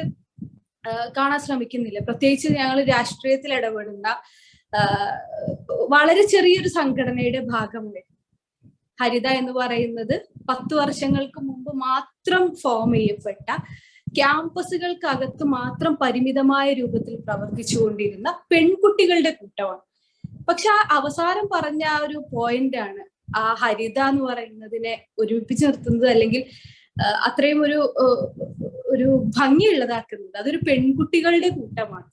കാണാൻ ശ്രമിക്കുന്നില്ല. പ്രത്യേകിച്ച് ഞങ്ങൾ രാഷ്ട്രീയത്തിൽ ഇടപെടുന്ന വളരെ ചെറിയൊരു സംഘടനയുടെ ഭാഗമായി. ഹരിത എന്ന് പറയുന്നത് 10 വർഷങ്ങൾക്ക് മുമ്പ് മാത്രം ഫോം ചെയ്യപ്പെട്ട, ക്യാമ്പസുകൾക്കകത്ത് മാത്രം പരിമിതമായ രൂപത്തിൽ പ്രവർത്തിച്ചുകൊണ്ടിരുന്ന പെൺകുട്ടികളുടെ കൂട്ടമാണ്. പക്ഷെ ആ അവസാനം പറഞ്ഞ ആ ഒരു പോയിന്റ് ആണ് ആ ഹരിത എന്ന് പറയുന്നതിനെ ഒരുമിപ്പിച്ച് നിർത്തുന്നത്, അല്ലെങ്കിൽ അത്രയും ഒരു ഭംഗിയുള്ളതാക്കുന്നത്. അതൊരു പെൺകുട്ടികളുടെ കൂട്ടമാണ്.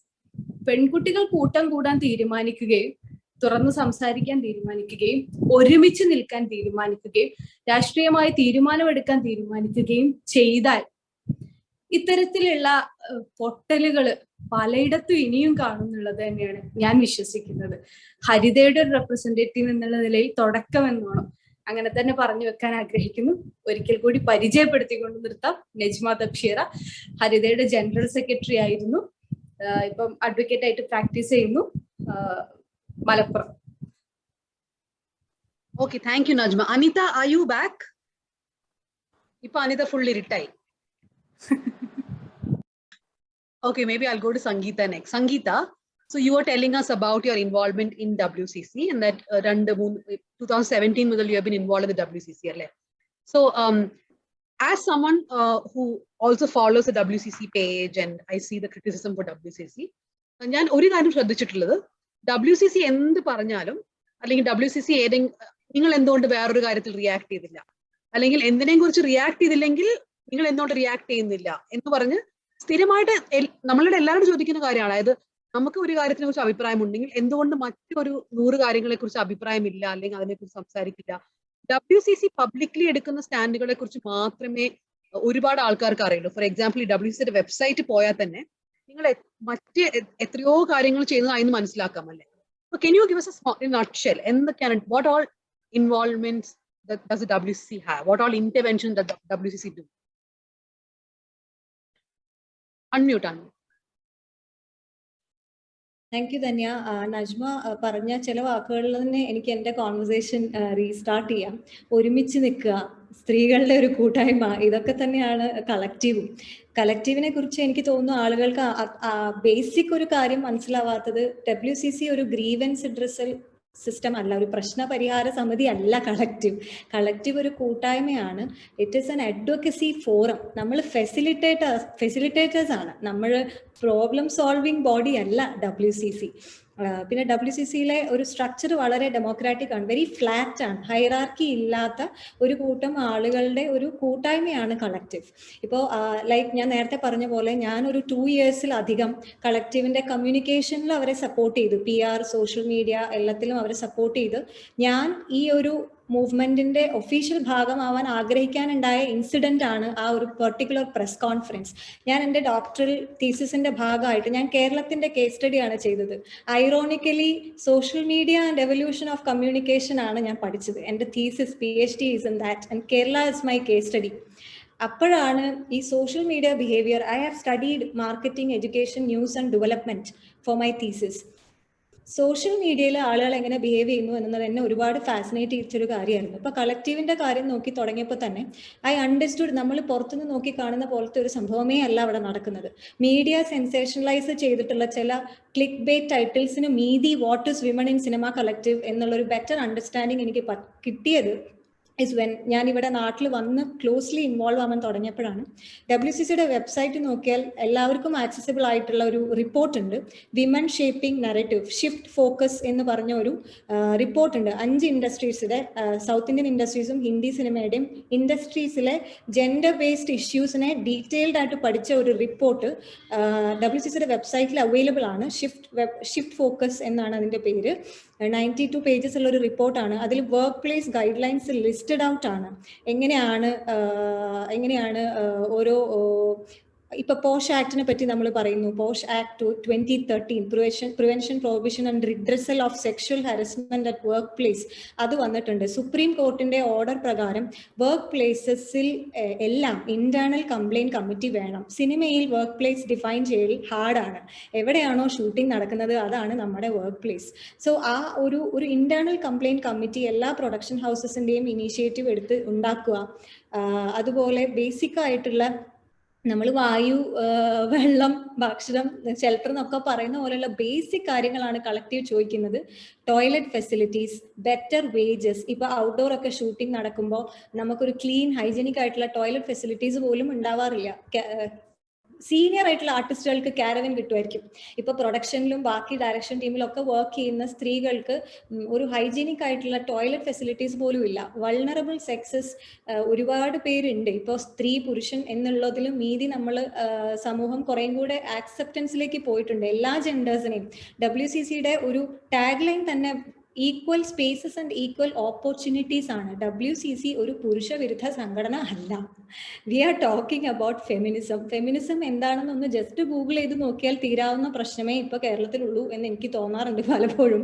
പെൺകുട്ടികൾ കൂട്ടം കൂടാൻ തീരുമാനിക്കുകയും തുറന്നു സംസാരിക്കാൻ തീരുമാനിക്കുകയും ഒരുമിച്ച് നിൽക്കാൻ തീരുമാനിക്കുകയും രാഷ്ട്രീയമായി തീരുമാനമെടുക്കാൻ തീരുമാനിക്കുകയും ചെയ്താൽ ഇത്തരത്തിലുള്ള പൊട്ടലുകൾ പലയിടത്തും ഇനിയും കാണുന്നുള്ളത് തന്നെയാണ് ഞാൻ വിശ്വസിക്കുന്നത്. ഹരിതയുടെ ഒരു റെപ്രസെന്റേറ്റീവ് എന്നുള്ള നിലയിൽ തുടക്കം എന്നോണം അങ്ങനെ തന്നെ പറഞ്ഞു വെക്കാൻ ആഗ്രഹിക്കുന്നു. ഒരിക്കൽ കൂടി പരിചയപ്പെടുത്തിക്കൊണ്ട് നിർത്താം. നജ്മ തബ്ഷീറ, ഹരിതയുടെ ജനറൽ സെക്രട്ടറി ആയിരുന്നു, ഇപ്പം അഡ്വക്കേറ്റ് ആയിട്ട് പ്രാക്ടീസ് ചെയ്യുന്നു, Malappuram. Okay, thank you, Najma. Anita, are you back? Ipa Anita full irritai. Okay, maybe I'll go to Sangeeta next. Sangeeta, so you were telling us about your involvement in WCC and that 2017 മുതൽ you have been involved in the WCC. So as someone who also follows the WCC page and I see the criticism for WCC, ഞാൻ ഒരു കാര്യം ശ്രദ്ധിച്ചിട്ടുള്ളത്, WCC എന്ത് പറഞ്ഞാലും അല്ലെങ്കിൽ WCC നിങ്ങൾ എന്തുകൊണ്ട് വേറൊരു കാര്യത്തിൽ റിയാക്ട് ചെയ്തില്ല, അല്ലെങ്കിൽ എന്തിനേയും കുറിച്ച് റിയാക്ട് ചെയ്തില്ലെങ്കിൽ നിങ്ങൾ എന്തുകൊണ്ട് റിയാക്ട് ചെയ്യുന്നില്ല എന്ന് പറഞ്ഞ് സ്ഥിരമായിട്ട് നമ്മളുടെ എല്ലാവരും ചോദിക്കുന്ന കാര്യമാണ്. അതായത് നമുക്ക് ഒരു കാര്യത്തിനെ കുറിച്ച് അഭിപ്രായം ഉണ്ടെങ്കിൽ എന്തുകൊണ്ട് മറ്റൊരു 100 കാര്യങ്ങളെ കുറിച്ച് അഭിപ്രായമില്ല, അല്ലെങ്കിൽ അതിനെക്കുറിച്ച് സംസാരിക്കില്ല. WCC പബ്ലിക്ലി എടുക്കുന്ന സ്റ്റാൻഡുകളെ കുറിച്ച് മാത്രമേ ഒരുപാട് ആൾക്കാർക്ക് അറിയുള്ളൂ. ഫോർ എക്സാമ്പിൾ, ഈ WCCയുടെ വെബ്സൈറ്റ് പോയാൽ തന്നെ നിങ്ങൾ മറ്റ് എത്രയോ കാര്യങ്ങൾ ചെയ്യുന്നതായി മനസ്സിലാക്കാം അല്ലേ. So can you give us a nutshell? What all involvements does the WCC have? What all interventions does the WCC do? Unmute. Thank you Dhanya. Najma പറഞ്ഞ ചില വാക്കുകളിൽ തന്നെ എനിക്ക് എൻ്റെ കോൺവെർസേഷൻ റീസ്റ്റാർട്ട് ചെയ്യാം. ഒരുമിച്ച് നിൽക്കുക, സ്ത്രീകളുടെ ഒരു കൂട്ടായ്മ, ഇതൊക്കെ തന്നെയാണ് കളക്റ്റീവിനെ കുറിച്ച് എനിക്ക് തോന്നുന്നു ആളുകൾക്ക് ബേസിക് ഒരു കാര്യം മനസ്സിലാവാത്തത്, WCC ഒരു ഗ്രീവൻസ് അഡ്രസൽ സിസ്റ്റം അല്ല, ഒരു പ്രശ്ന പരിഹാര സമിതി അല്ല കളക്റ്റീവ് ഒരു കൂട്ടായ്മയാണ്. It is an advocacy forum. നമ്മൾ ഫെസിലിറ്റേറ്റേഴ്സ് ആണ്, നമ്മൾ പ്രോബ്ലം സോൾവിങ് ബോഡി അല്ല WCC. പിന്നെ WCCയിലെ ഒരു സ്ട്രക്ചർ വളരെ ഡെമോക്രാറ്റിക് ആണ്, വെരി ഫ്ലാറ്റ് ആണ്, ഹൈറാർക്കി ഇല്ലാത്ത ഒരു കൂട്ടം ആളുകളുടെ ഒരു കൂട്ടായ്മയാണ് കളക്റ്റീവ്. ഇപ്പോൾ ലൈക്ക് ഞാൻ നേരത്തെ പറഞ്ഞ പോലെ ഞാനൊരു 2 ഇയേഴ്സിലധികം കളക്റ്റീവിൻ്റെ കമ്മ്യൂണിക്കേഷനിൽ അവരെ സപ്പോർട്ട് ചെയ്തു, PR, സോഷ്യൽ മീഡിയ എല്ലാത്തിലും അവരെ സപ്പോർട്ട് ചെയ്ത് ഞാൻ ഈ ഒരു മൂവ്മെന്റിന്റെ ഒഫീഷ്യൽ ഭാഗമാവാൻ ആഗ്രഹിക്കാനുണ്ടായ ഇൻസിഡന്റ് ആണ് ആ ഒരു പെർട്ടിക്കുലർ പ്രസ് കോൺഫറൻസ്. ഞാൻ എൻ്റെ ഡോക്ടറൽ തീസിസിന്റെ ഭാഗമായിട്ട് ഞാൻ കേരളത്തിന്റെ കേസ് സ്റ്റഡിയാണ് ചെയ്തത്. ഐറോണിക്കലി social media and evolution of communication ആണ് ഞാൻ പഠിച്ചത്. എൻ്റെ thesis PhD is in that and Kerala is my case study. അപ്പോഴാണ് ഈ social media behaviour, I have studied marketing, education, news and development for my thesis. Social മീഡിയയിൽ ആളുകൾ എങ്ങനെ behave ചെയ്യുന്നു എന്നത് എന്നെ ഒരുപാട് ഫാസിനേറ്റ് ചെയ്യിച്ചൊരു കാര്യമായിരുന്നു. ഇപ്പോൾ കളക്റ്റീവിൻ്റെ കാര്യം നോക്കി തുടങ്ങിയപ്പോൾ തന്നെ ഐ അണ്ടർസ്റ്റുഡ് നമ്മൾ പുറത്തുനിന്ന് നോക്കി കാണുന്ന പോലത്തെ ഒരു സംഭവമേ അല്ല അവിടെ നടക്കുന്നത്. മീഡിയ സെൻസേഷണലൈസ് ചെയ്തിട്ടുള്ള ചില ക്ലിക്ക് ബേറ്റ് ടൈറ്റിൽസിന് മീതി what is women in cinema collective എന്നുള്ളൊരു ബെറ്റർ അണ്ടർസ്റ്റാൻഡിങ് എനിക്ക് കിട്ടിയത് ഇസ് വെൻ ഞാൻ ഇവിടെ നാട്ടിൽ വന്ന് ക്ലോസ്ലി ഇൻവോൾവ് ആവാൻ തുടങ്ങിയപ്പോഴാണ്. WCCയുടെ വെബ്സൈറ്റ് നോക്കിയാൽ എല്ലാവർക്കും ആക്സസിബിൾ ആയിട്ടുള്ള ഒരു റിപ്പോർട്ട് ഉണ്ട്, women shaping narrative shift focus എന്ന് പറഞ്ഞ ഒരു റിപ്പോർട്ടുണ്ട്. 5 ഇൻഡസ്ട്രീസിലെ സൗത്ത് ഇന്ത്യൻ ഇൻഡസ്ട്രീസും ഹിന്ദി സിനിമയുടെയും ഇൻഡസ്ട്രീസിലെ ജെൻഡർ ബേസ്ഡ് ഇഷ്യൂസിനെ ഡീറ്റെയിൽഡ് ആയിട്ട് പഠിച്ച ഒരു റിപ്പോർട്ട് WCCയുടെ വെബ്സൈറ്റിൽ അവൈലബിൾ ആണ്. ഷിഫ്റ്റ് ഫോക്കസ് എന്നാണ് അതിൻ്റെ പേര്. 92 പേജസ് ഉള്ള ഒരു റിപ്പോർട്ടാണ്. അതിൽ work place guide lines listed out ആണ്. എങ്ങനെയാണ് ഓരോ ഇപ്പൊ പോഷ് ആക്ടിനെ പറ്റി നമ്മൾ പറയുന്നു. Posh act 2013 prevention prohibition and redressal of sexual harassment at work place അത് വന്നിട്ടുണ്ട്. സുപ്രീം കോർട്ടിന്റെ ഓർഡർ പ്രകാരം വർക്ക് പ്ലേസസിൽ എല്ലാം ഇന്റേണൽ കംപ്ലൈന്റ് കമ്മിറ്റി വേണം. സിനിമയിൽ വർക്ക് പ്ലേസ് ഡിഫൈൻ ചെയ്യൽ ഹാർഡാണ്. എവിടെയാണോ ഷൂട്ടിംഗ് നടക്കുന്നത് അതാണ് നമ്മുടെ വർക്ക് പ്ലേസ്. സോ ആ ഒരു ഇന്റേണൽ കംപ്ലൈന്റ് കമ്മിറ്റി എല്ലാ പ്രൊഡക്ഷൻ ഹൗസസിന്റെയും ഇനീഷ്യേറ്റീവ് എടുത്ത് ഉണ്ടാക്കുക. അതുപോലെ ബേസിക് ആയിട്ടുള്ള നമ്മൾ വായു, വെള്ളം, ഭക്ഷണം, ഷെൽട്ടർ എന്നൊക്കെ പറയുന്ന പോലെയുള്ള ബേസിക് കാര്യങ്ങളാണ് കളക്റ്റീവ് ചോദിക്കുന്നത്. Toilet facilities, better wages. ഇപ്പൊ ഔട്ട്ഡോർ ഒക്കെ ഷൂട്ടിംഗ് നടക്കുമ്പോൾ നമുക്കൊരു ക്ലീൻ ഹൈജീനിക് ആയിട്ടുള്ള ടോയ്ലറ്റ് ഫെസിലിറ്റീസ് പോലും ഉണ്ടാവാറില്ല. സീനിയർ ആയിട്ടുള്ള ആർട്ടിസ്റ്റുകൾക്ക് കാരവൻ കിട്ടുമായിരിക്കും. ഇപ്പൊ പ്രൊഡക്ഷനിലും ബാക്കി ഡയറക്ഷൻ ടീമിലും ഒക്കെ വർക്ക് ചെയ്യുന്ന സ്ത്രീകൾക്ക് ഒരു ഹൈജീനിക് ആയിട്ടുള്ള ടോയ്ലറ്റ് ഫെസിലിറ്റീസ് പോലും ഇല്ല. വൾണറബിൾ സെക്സസ് ഒരുപാട് പേരുണ്ട്. ഇപ്പോൾ സ്ത്രീ പുരുഷൻ എന്നുള്ളതിലും മീതി നമ്മൾ സമൂഹം കുറേം കൂടെ ആക്സെപ്റ്റൻസിലേക്ക് പോയിട്ടുണ്ട്. എല്ലാ ജെൻഡേഴ്സിനെയും WCCയുടെ ഒരു ടാഗ് ലൈൻ തന്നെ equal spaces and equal opportunities ആണ്. WCC ഒരു പുരുഷ വിരുദ്ധ സംഘടന അല്ല. We are talking about feminism. Feminism എന്താണെന്നൊന്ന് ജസ്റ്റ് ഗൂഗിൾ ചെയ്ത് നോക്കിയാൽ തീരാവുന്ന പ്രശ്നമേ ഇപ്പോൾ കേരളത്തിലുള്ളൂ എന്ന് എനിക്ക് തോന്നാറുണ്ട് പലപ്പോഴും.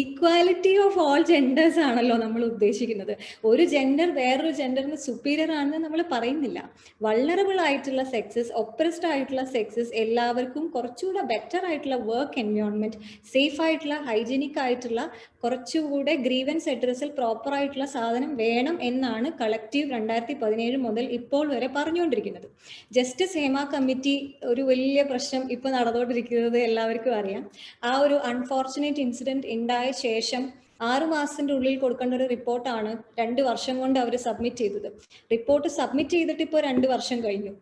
ഈക്വാലിറ്റി ഓഫ് ഓൾ ജെൻഡേഴ്സ് ആണല്ലോ നമ്മൾ ഉദ്ദേശിക്കുന്നത്. ഒരു ജെൻഡർ വേറൊരു ജെൻഡറിന് സുപ്പീരിയർ ആണെന്ന് നമ്മൾ പറയുന്നില്ല. വൾണറബിൾ ആയിട്ടുള്ള സെക്സസ്, ഒപ്രസ്ഡ് ആയിട്ടുള്ള സെക്സസ് എല്ലാവർക്കും കുറച്ചുകൂടെ ബെറ്റർ ആയിട്ടുള്ള വർക്ക് എൻവയോൺമെന്റ്, സേഫ് ആയിട്ടുള്ള ഹൈജീനിക് ആയിട്ടുള്ള കുറച്ചുകൂടെ ഗ്രീവൻസ് അഡ്രസ്സിൽ പ്രോപ്പർ ആയിട്ടുള്ള സാധനം വേണം എന്നാണ് കളക്റ്റീവ് 2017 മുതൽ ഇപ്പോൾ വരെ പറഞ്ഞുകൊണ്ടിരിക്കുന്നത്. ജസ്റ്റിസ് ഹേമ കമ്മിറ്റി ഒരു വലിയ പ്രശ്നം ഇപ്പൊ നടന്നുകൊണ്ടിരിക്കുന്നത് എല്ലാവർക്കും അറിയാം. ആ ഒരു അൺഫോർച്ചുനേറ്റ് ഇൻസിഡന്റ് ഉണ്ടായ ശേഷം 6 മാസത്തിന്റെ ഉള്ളിൽ കൊടുക്കേണ്ട ഒരു റിപ്പോർട്ടാണ് 2 വർഷം കൊണ്ട് അവർ സബ്മിറ്റ് ചെയ്തത്. റിപ്പോർട്ട് സബ്മിറ്റ് ചെയ്തിട്ട് ഇപ്പോൾ 2 വർഷം കഴിഞ്ഞു.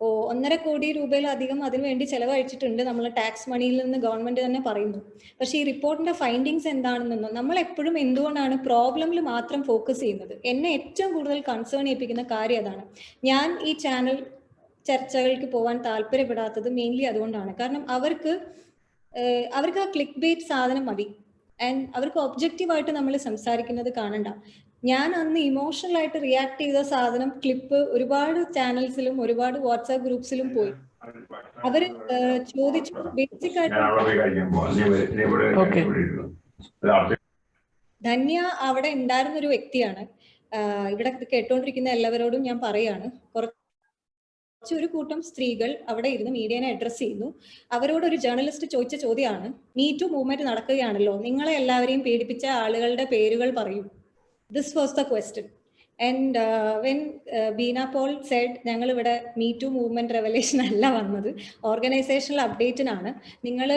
1.5 കോടി രൂപയിലധികം അതിനുവേണ്ടി ചെലവഴിച്ചിട്ടുണ്ട് നമ്മൾ ടാക്സ് മണിയിൽ നിന്ന് ഗവൺമെന്റ് തന്നെ പറയുന്നു. പക്ഷേ ഈ റിപ്പോർട്ടിന്റെ ഫൈൻഡിങ്സ് എന്താണെന്നോ, നമ്മൾ എപ്പോഴും എന്തുകൊണ്ടാണ് പ്രോബ്ലമിൽ മാത്രം ഫോക്കസ് ചെയ്യുന്നത്? എന്നെ ഏറ്റവും കൂടുതൽ കൺസേൺ ചെയ്യിപ്പിക്കുന്ന കാര്യം അതാണ്. ഞാൻ ഈ ചാനൽ ചർച്ചകൾക്ക് പോകാൻ താല്പര്യപ്പെടാത്തത് മെയിൻലി അതുകൊണ്ടാണ്. കാരണം അവർക്ക് ആ ക്ലിക്ക് ബേറ്റ് സാധനം മതി. ആൻഡ് അവർക്ക് ഒബ്ജക്റ്റീവായിട്ട് നമ്മൾ സംസാരിക്കുന്നത് കാണണ്ട. ഞാൻ അന്ന് ഇമോഷണൽ ആയിട്ട് റിയാക്ട് ചെയ്ത സാധനം ക്ലിപ്പ് ഒരുപാട് ചാനൽസിലും ഒരുപാട് വാട്സാപ്പ് ഗ്രൂപ്പ്സിലും പോയി. അവര് ചോദിച്ചു ബേസിക് ആയിട്ട് ധന്യ അവിടെ ഉണ്ടായിരുന്ന ഒരു വ്യക്തിയാണ്. ഇവിടെ കേട്ടോണ്ടിരിക്കുന്ന എല്ലാവരോടും ഞാൻ പറയാണ്, ഒരു കൂട്ടം സ്ത്രീകൾ അവിടെ ഇരുന്ന് മീഡിയനെ അഡ്രസ് ചെയ്യുന്നു. അവരോട് ഒരു ജേർണലിസ്റ്റ് ചോദിച്ച ചോദ്യമാണ്, മീ ടു മൂവ്മെന്റ് നടക്കുകയാണല്ലോ, നിങ്ങളെ എല്ലാവരെയും പീഡിപ്പിച്ച ആളുകളുടെ പേരുകൾ പറയൂ. This was the question. And when Beena Paul said, ഞങ്ങൾ ഇവിടെ മീ ടു മൂവ്മെന്റ് റെവലേഷൻ അല്ല വന്നത്, ഓർഗനൈസേഷണൽ അപ്ഡേറ്റിനാണ്, നിങ്ങൾ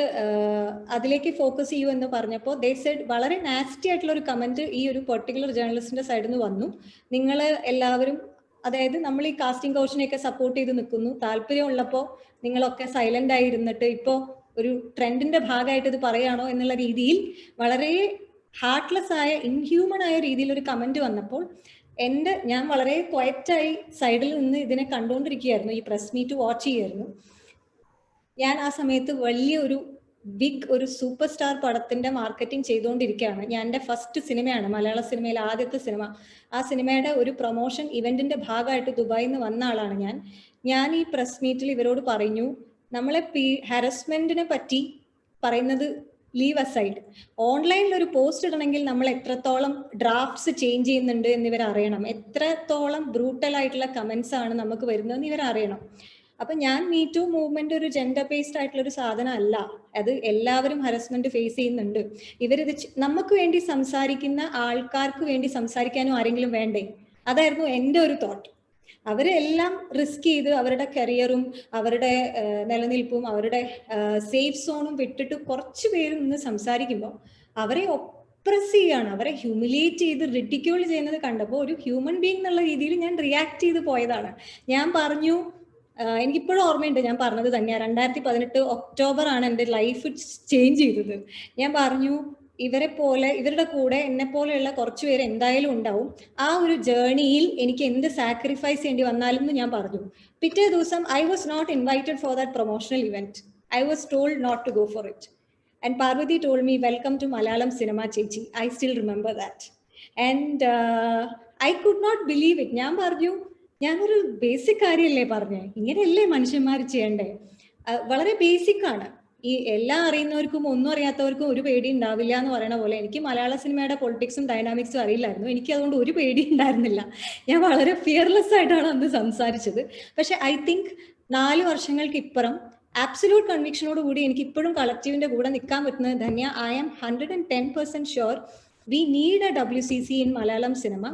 അതിലേക്ക് ഫോക്കസ് ചെയ്യൂ എന്ന് പറഞ്ഞപ്പോൾ they said, വളരെ നാസ്റ്റി ആയിട്ടുള്ള ഒരു കമന്റ് ഈ ഒരു പെർട്ടിക്കുലർ ജേർണലിസ്റ്റിന്റെ സൈഡിൽ നിന്ന് വന്നു. നിങ്ങൾ എല്ലാവരും, അതായത് നമ്മൾ ഈ കാസ്റ്റിംഗ് കൗച്ചിനെയൊക്കെ സപ്പോർട്ട് ചെയ്ത് നിൽക്കുന്നു, താല്പര്യമുള്ളപ്പോൾ നിങ്ങളൊക്കെ സൈലന്റ് ആയി ഇരുന്നിട്ട് ഇപ്പോൾ ഒരു ട്രെൻഡിന്റെ ഭാഗമായിട്ട് ഇത് പറയാണോ എന്നുള്ള രീതിയിൽ വളരെ ഹാർട്ട്ലെസ് ആയ ഇൻഹ്യൂമൻ ആയ രീതിയിൽ ഒരു കമന്റ് വന്നപ്പോൾ ഞാൻ വളരെ ക്വയറ്റായി സൈഡിൽ നിന്ന് ഇതിനെ കണ്ടുകൊണ്ടിരിക്കുകയായിരുന്നു. ഈ പ്രസ് മീറ്റ് വാച്ച് ചെയ്യായിരുന്നു. ഞാൻ ആ സമയത്ത് വലിയൊരു ഒരു സൂപ്പർ സ്റ്റാർ പടത്തിന്റെ മാർക്കറ്റിംഗ് ചെയ്തുകൊണ്ടിരിക്കുകയാണ്. ഞാൻ എൻ്റെ ഫസ്റ്റ് സിനിമയാണ്, മലയാള സിനിമയിലെ ആദ്യത്തെ സിനിമ. ആ സിനിമയുടെ ഒരു പ്രൊമോഷൻ ഇവന്റിന്റെ ഭാഗമായിട്ട് ദുബായിൽ നിന്ന് വന്ന ആളാണ് ഞാൻ ഈ പ്രസ് മീറ്റിൽ ഇവരോട് പറഞ്ഞു, നമ്മളെ ഹാരസ്മെന്റിനെ പറ്റി പറയുന്നത് ലീവ് അസൈഡ്, ഓൺലൈനിൽ ഒരു പോസ്റ്റ് ഇടണമെങ്കിൽ നമ്മൾ എത്രത്തോളം ഡ്രാഫ്റ്റ്സ് ചേഞ്ച് ചെയ്യുന്നുണ്ട് എന്നിവർ അറിയണം, എത്രത്തോളം ബ്രൂട്ടൽ ആയിട്ടുള്ള കമന്റ്സ് ആണ് നമുക്ക് വരുന്നതെന്ന് ഇവർ അറിയണം. അപ്പൊ ഞാൻ മീ ടു മൂവ്മെന്റ് ഒരു ജെൻഡർ ബേസ്ഡ് ആയിട്ടുള്ള ഒരു സാധനം അല്ല. അത് എല്ലാവരും ഹരസ്മെന്റ് ഫേസ് ചെയ്യുന്നുണ്ട്. ഇവരിത് നമുക്ക് വേണ്ടി സംസാരിക്കുന്ന ആൾക്കാർക്ക് വേണ്ടി സംസാരിക്കാനും ആരെങ്കിലും വേണ്ടേ? അതായിരുന്നു എൻ്റെ ഒരു തോട്ട്. അവരെല്ലാം റിസ്ക് ചെയ്ത് അവരുടെ കരിയറും അവരുടെ നിലനിൽപ്പും അവരുടെ സേഫ് സോണും വിട്ടിട്ട് കുറച്ച് പേര് നിന്ന് സംസാരിക്കുമ്പോൾ അവരെ ഒപ്രസ് ചെയ്യാണ്, അവരെ ഹ്യൂമിലിയേറ്റ് ചെയ്ത് റിഡിക്യൂൾ ചെയ്യുന്നത് കണ്ടപ്പോൾ ഒരു ഹ്യൂമൻ ബീങ് എന്നുള്ള രീതിയിൽ ഞാൻ റിയാക്ട് ചെയ്ത് പോയതാണ്. ഞാൻ പറഞ്ഞു, എനിക്കിപ്പോഴും ഓർമ്മയുണ്ട് ഞാൻ പറഞ്ഞത് തന്നെയാണ്. 2018 ഒക്ടോബർ ആണ് എൻ്റെ ലൈഫ് ചേഞ്ച് ചെയ്തത്. ഞാൻ പറഞ്ഞു, ഇവരുടെ കൂടെ എന്നെ പോലെയുള്ള കുറച്ച് പേര് എന്തായാലും ഉണ്ടാവും. ആ ഒരു ജേർണിയിൽ എനിക്ക് എന്ത് സാക്രിഫൈസ് ചെയ്യേണ്ടി വന്നാലും എന്ന് ഞാൻ പറഞ്ഞു. പിറ്റേ ദിവസം I was not invited for that promotional event. I was told not to go for it. And Parvati told me, welcome to Malayalam cinema, Chechi. I still remember that. And I could not believe it. ഞാൻ പറഞ്ഞു, ഞാനൊരു basic കാര്യമല്ലേ പറഞ്ഞേ, ഇങ്ങനെയല്ലേ മനുഷ്യന്മാർ ചെയ്യണ്ടേ? വളരെ basic ആണ്. ഈ എല്ലാം അറിയുന്നവർക്കും ഒന്നും അറിയാത്തവർക്കും ഒരു പേടി ഉണ്ടാവില്ല എന്ന് പറയണ പോലെ എനിക്ക് മലയാള സിനിമയുടെ പൊളിറ്റിക്സും ഡൈനാമിക്സും അറിയില്ലായിരുന്നു. എനിക്ക് അതുകൊണ്ട് ഒരു പേടി ഉണ്ടായിരുന്നില്ല. ഞാൻ വളരെ ഫിയർലെസ് ആയിട്ടാണ് അന്ന് സംസാരിച്ചത്. പക്ഷെ ഐ തിങ്ക് 4 വർഷങ്ങൾക്ക് ഇപ്പുറം ആബ്സല്യൂട്ട് കൺവിക്ഷനോട് കൂടി എനിക്ക് ഇപ്പോഴും കളക്റ്റീവിന്റെ കൂടെ നിൽക്കാൻ പറ്റുന്നത് Dhanya. I am 110% sure we need a WCC in Malayalam cinema.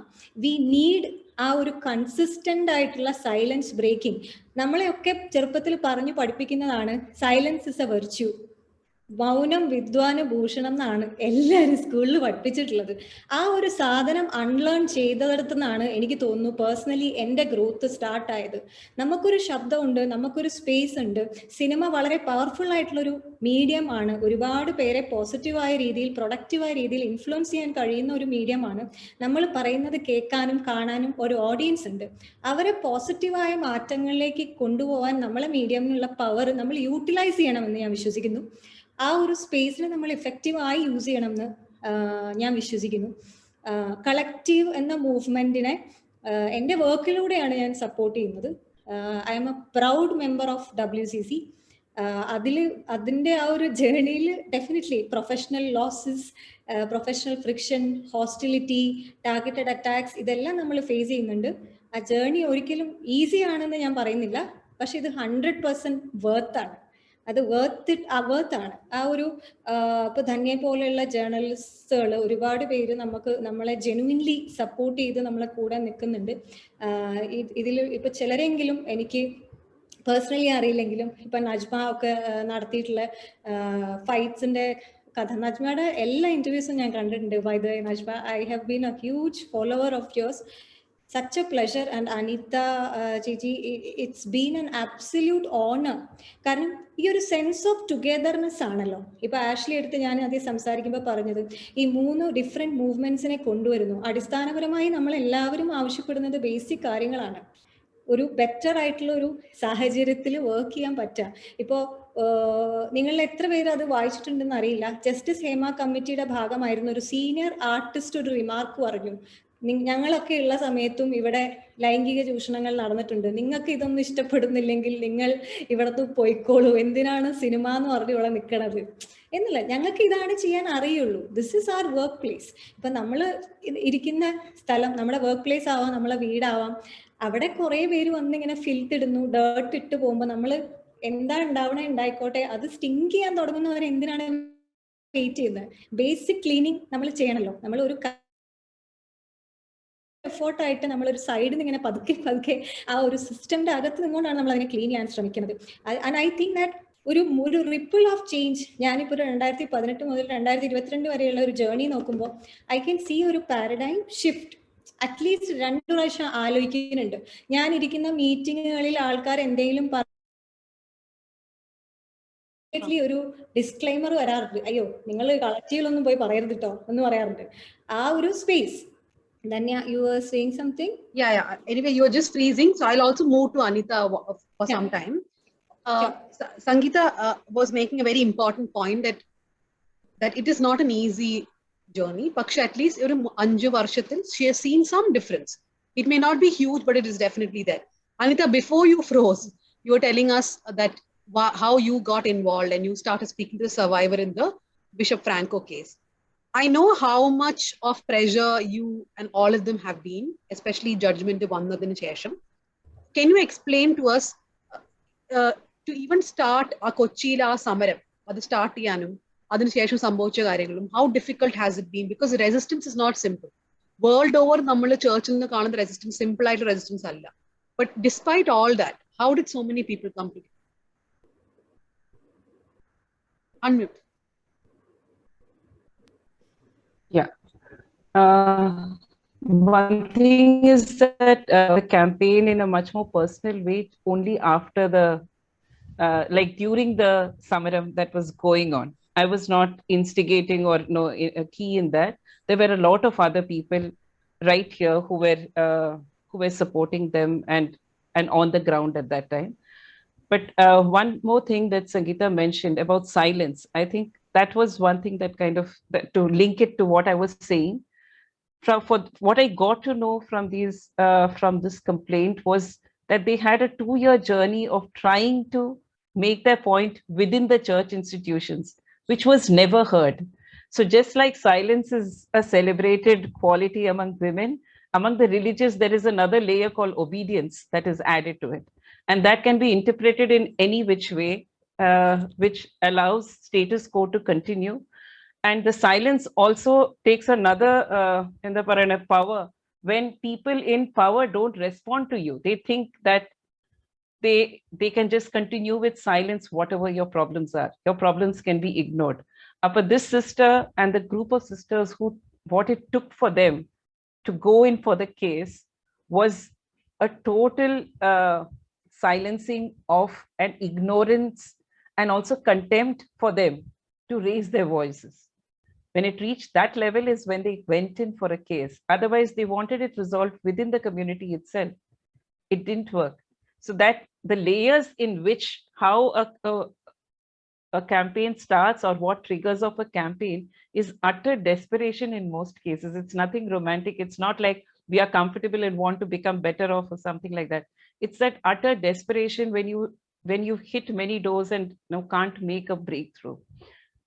We need ആ ഒരു കൺസിസ്റ്റന്റ് ആയിട്ടുള്ള സൈലൻസ് ബ്രേക്കിംഗ്. നമ്മളെയൊക്കെ ചെറുപ്പത്തിൽ പറഞ്ഞു പഠിപ്പിക്കുന്നതാണ് സൈലൻസ് ഇസ് എ വെർച്യൂ. മൗനം വിദ്വാന് ഭൂഷണം എന്നാണ് എല്ലാവരും സ്കൂളിൽ പഠിപ്പിച്ചിട്ടുള്ളത്. ആ ഒരു സാധനം അൺലേൺ ചെയ്തെടുത്തുനിന്നാണ് എനിക്ക് തോന്നുന്നു പേഴ്സണലി എൻ്റെ ഗ്രോത്ത് സ്റ്റാർട്ടായത്. നമുക്കൊരു ശബ്ദമുണ്ട്, നമുക്കൊരു സ്പേസ് ഉണ്ട്. സിനിമ വളരെ പവർഫുൾ ആയിട്ടുള്ളൊരു മീഡിയം ആണ്. ഒരുപാട് പേരെ പോസിറ്റീവായ രീതിയിൽ പ്രൊഡക്റ്റീവായ രീതിയിൽ ഇൻഫ്ലുവൻസ് ചെയ്യാൻ കഴിയുന്ന ഒരു മീഡിയമാണ്. നമ്മൾ പറയുന്നത് കേൾക്കാനും കാണാനും ഒരു ഓഡിയൻസ് ഉണ്ട്. അവരെ പോസിറ്റീവായ മാറ്റങ്ങളിലേക്ക് കൊണ്ടുപോകാൻ നമ്മളെ മീഡിയമിനുള്ള പവർ നമ്മൾ യൂട്ടിലൈസ് ചെയ്യണമെന്ന് ഞാൻ വിശ്വസിക്കുന്നു. ആ ഒരു സ്പേസിനെ നമ്മൾ എഫക്റ്റീവായി യൂസ് ചെയ്യണമെന്ന് ഞാൻ വിശ്വസിക്കുന്നു. കളക്റ്റീവ് എന്ന മൂവ്മെന്റിനെ എൻ്റെ വർക്കിലൂടെയാണ് ഞാൻ സപ്പോർട്ട് ചെയ്യുന്നത്. I M a proud member of WCC. അതിൻ്റെ ആ ഒരു ജേർണിയിൽ definitely professional losses, professional friction, hostility, targeted attacks ഇതെല്ലാം നമ്മൾ ഫേസ് ചെയ്യുന്നുണ്ട്. ആ ജേർണി ഒരിക്കലും ഈസി ആണെന്ന് ഞാൻ പറയുന്നില്ല, പക്ഷെ ഇത് 100% വേർത്താണ്. അത് വേർത്താണ്. ആ ഒരു ഇപ്പൊ ധന്യെ പോലെയുള്ള ജേർണലിസ്റ്റുകൾ ഒരുപാട് പേര് നമ്മളെ ജെനുവിൻലി സപ്പോർട്ട് ചെയ്ത് നമ്മളെ കൂടെ നിൽക്കുന്നുണ്ട്. ഇതിൽ ഇപ്പൊ ചിലരെങ്കിലും എനിക്ക് പേഴ്സണലി അറിയില്ലെങ്കിലും ഇപ്പൊ നജ്മ ഒക്കെ നടത്തിയിട്ടുള്ള ഫൈറ്റ്സിന്റെ കഥ, നജ്മയുടെ എല്ലാ ഇന്റർവ്യൂസും ഞാൻ കണ്ടിട്ടുണ്ട്. By the way Najma, I have been a huge follower of yours. Such a pleasure. And Anita, Gigi, it's been an absolute honor. കാരണം ഈ ഒരു സെൻസ് ഓഫ് ടുഗെദർനെസ് ആണല്ലോ. ഇപ്പൊ ആഷ്ലി എടുത്ത് ഞാൻ ആദ്യം സംസാരിക്കുമ്പോൾ പറഞ്ഞത് ഈ 3 ഡിഫറെന്റ് മൂവ്മെന്റ്സിനെ കൊണ്ടുവരുന്നു. അടിസ്ഥാനപരമായി നമ്മൾ എല്ലാവരും ആവശ്യപ്പെടുന്നത് ബേസിക് കാര്യങ്ങളാണ്. ഒരു ബെറ്റർ ആയിട്ടുള്ള ഒരു സാഹചര്യത്തിൽ വർക്ക് ചെയ്യാൻ പറ്റുക. ഇപ്പോൾ നിങ്ങൾ എത്ര പേര് അത് വായിച്ചിട്ടുണ്ടെന്ന് അറിയില്ല. ജസ്റ്റിസ് ഹേമ കമ്മിറ്റിയുടെ ഭാഗമായിരുന്ന ഒരു സീനിയർ ആർട്ടിസ്റ്റ് ഒരു റിമാർക്ക് പറഞ്ഞു, ഞങ്ങളൊക്കെ ഉള്ള സമയത്തും ഇവിടെ ലൈംഗിക ചൂഷണങ്ങൾ നടന്നിട്ടുണ്ട്. നിങ്ങൾക്ക് ഇതൊന്നും ഇഷ്ടപ്പെടുന്നില്ലെങ്കിൽ നിങ്ങൾ ഇവിടത്ത് പോയിക്കോളൂ, എന്തിനാണ് സിനിമ എന്ന് പറഞ്ഞ് ഇവിടെ നിൽക്കണത് എന്നല്ല. ഞങ്ങൾക്ക് ഇതാണ് ചെയ്യാൻ അറിയുള്ളൂ. This is our work place. ഇപ്പൊ നമ്മൾ ഇരിക്കുന്ന സ്ഥലം നമ്മുടെ വർക്ക് പ്ലേസ് ആവാം, നമ്മളെ വീടാവാം. അവിടെ കുറെ പേര് വന്നിങ്ങനെ ഫിൽത്ത് ഇടുന്നു, ഡേർട്ട് ഇട്ട് പോകുമ്പോൾ നമ്മൾ എന്താ ഉണ്ടാവണേ ഉണ്ടായിക്കോട്ടെ, അത് സ്റ്റിങ്ക് ചെയ്യാൻ തുടങ്ങുന്നവരെ എന്തിനാണ് വെയിറ്റ് ചെയ്യുന്നത്? ബേസിക് ക്ലീനിങ് നമ്മൾ ചെയ്യണമല്ലോ. നമ്മൾ ഒരു എഫേർട്ടായിട്ട് നമ്മളൊരു സൈഡിൽ നിന്ന് ഇങ്ങനെ പതുക്കെ ആ ഒരു സിസ്റ്റമിന്റെ അകത്ത് നിന്നുകൊണ്ടാണ് നമ്മൾ അതിനെ ക്ലീൻ ചെയ്യാൻ ശ്രമിക്കുന്നത്. ആൻഡ് ഐ തിങ്ക് ദാറ്റ് ഒരു റിപ്പിൾ ഓഫ് ചേഞ്ച്, ഞാനിപ്പോൾ 2018 മുതൽ 2022 വരെയുള്ള ഒരു ജേർണി നോക്കുമ്പോൾ ഐ ക്യാൻ സീ ഒരു പാരഡൈം ഷിഫ്റ്റ്. അറ്റ്ലീസ്റ്റ് 2 പ്രാവശ്യം ആലോചിക്കുന്നുണ്ട്. ഞാൻ ഇരിക്കുന്ന മീറ്റിങ്ങുകളിൽ ആൾക്കാർ എന്തെങ്കിലും ഒരു ഡിസ്ക്ലൈമർ വരാറുണ്ട്, അയ്യോ നിങ്ങൾ കളക്റ്റീവിലൊന്നും പോയി പറയരുത് കേട്ടോ എന്ന് പറയാറുണ്ട്. ആ ഒരു space. Danya, you were saying something? Yeah. Anyway, you're just freezing. So I'll also move to Anita for some time. Sangeeta was making a very important point that it is not an easy journey. But at least 5 varshathil she has seen some difference. It may not be huge, but it is definitely there. Anita, before you froze, you were telling us that how you got involved and you started speaking to the survivor in the Bishop Franco case. I know how much of pressure you and all of them have been, especially judgment vannadinu shesham. Can you explain to us to even start a Kochila Samaram, or the start Yanum, അതിനുശേഷം സംഭവിച്ച കാര്യങ്ങളും how difficult has it been, because resistance is not simple. World over നമ്മൾ ചർച്ചിൽ നിന്ന് കാണുന്ന resistance simple ആയിട്ടുള്ള resistance അല്ല. But despite all that, how did so many people come together? Unmute. Yeah. One thing is that the campaign in a much more personal way only after the like during the samaram that was going on. I was not instigating or a key in that. There were a lot of other people right here who were supporting them and on the ground at that time. But one more thing that Sangeeta mentioned about silence, I think that was one thing that kind of, to link it to what I was saying. For what I got to know from this complaint was that they had a 2-year journey of trying to make their point within the church institutions, which was never heard. So just like silence is a celebrated quality among women, among the religious, there is another layer called obedience that is added to it. And that can be interpreted in any which way, which allows status quo to continue. And the silence also takes another power. When people in power don't respond to you, they think that they can just continue with silence whatever your problems are. Your problems can be ignored. But this sister and the group of sisters who, what it took for them to go in for the case was a total silencing of an ignorance and also contempt for them to raise their voices. When it reached that level is when they went in for a case. Otherwise, they wanted it resolved within the community itself. It didn't work. So that the layers in which how a campaign starts or what triggers of a campaign is utter desperation in most cases. It's nothing romantic. It's not like we are comfortable and want to become better off or something like that. It's that utter desperation when you hit many doors and can't make a breakthrough.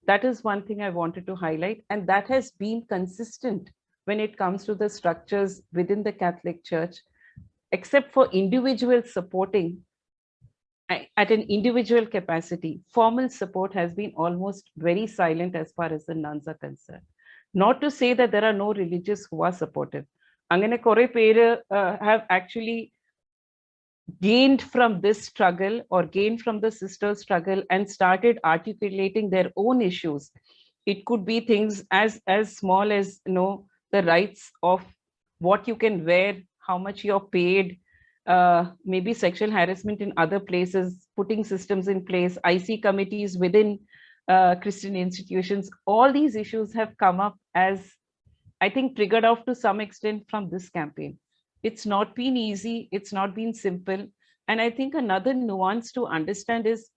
That is one thing I wanted to highlight, and that has been consistent when it comes to the structures within the Catholic Church, except for individuals supporting at an individual capacity. Formal support has been almost very silent as far as the nuns are concerned. Not to say that there are no religious who are supportive. Angane kore pere have actually gained from this struggle or gained from the sisters' struggle and started articulating their own issues. It could be things as small as the rights of what you can wear, how much you're paid, maybe sexual harassment in other places, putting systems in place, IC committees within Christian institutions. All these issues have come up as, I think, triggered off to some extent from this campaign. It's not been easy. It's not been simple. And I think another nuance to understand is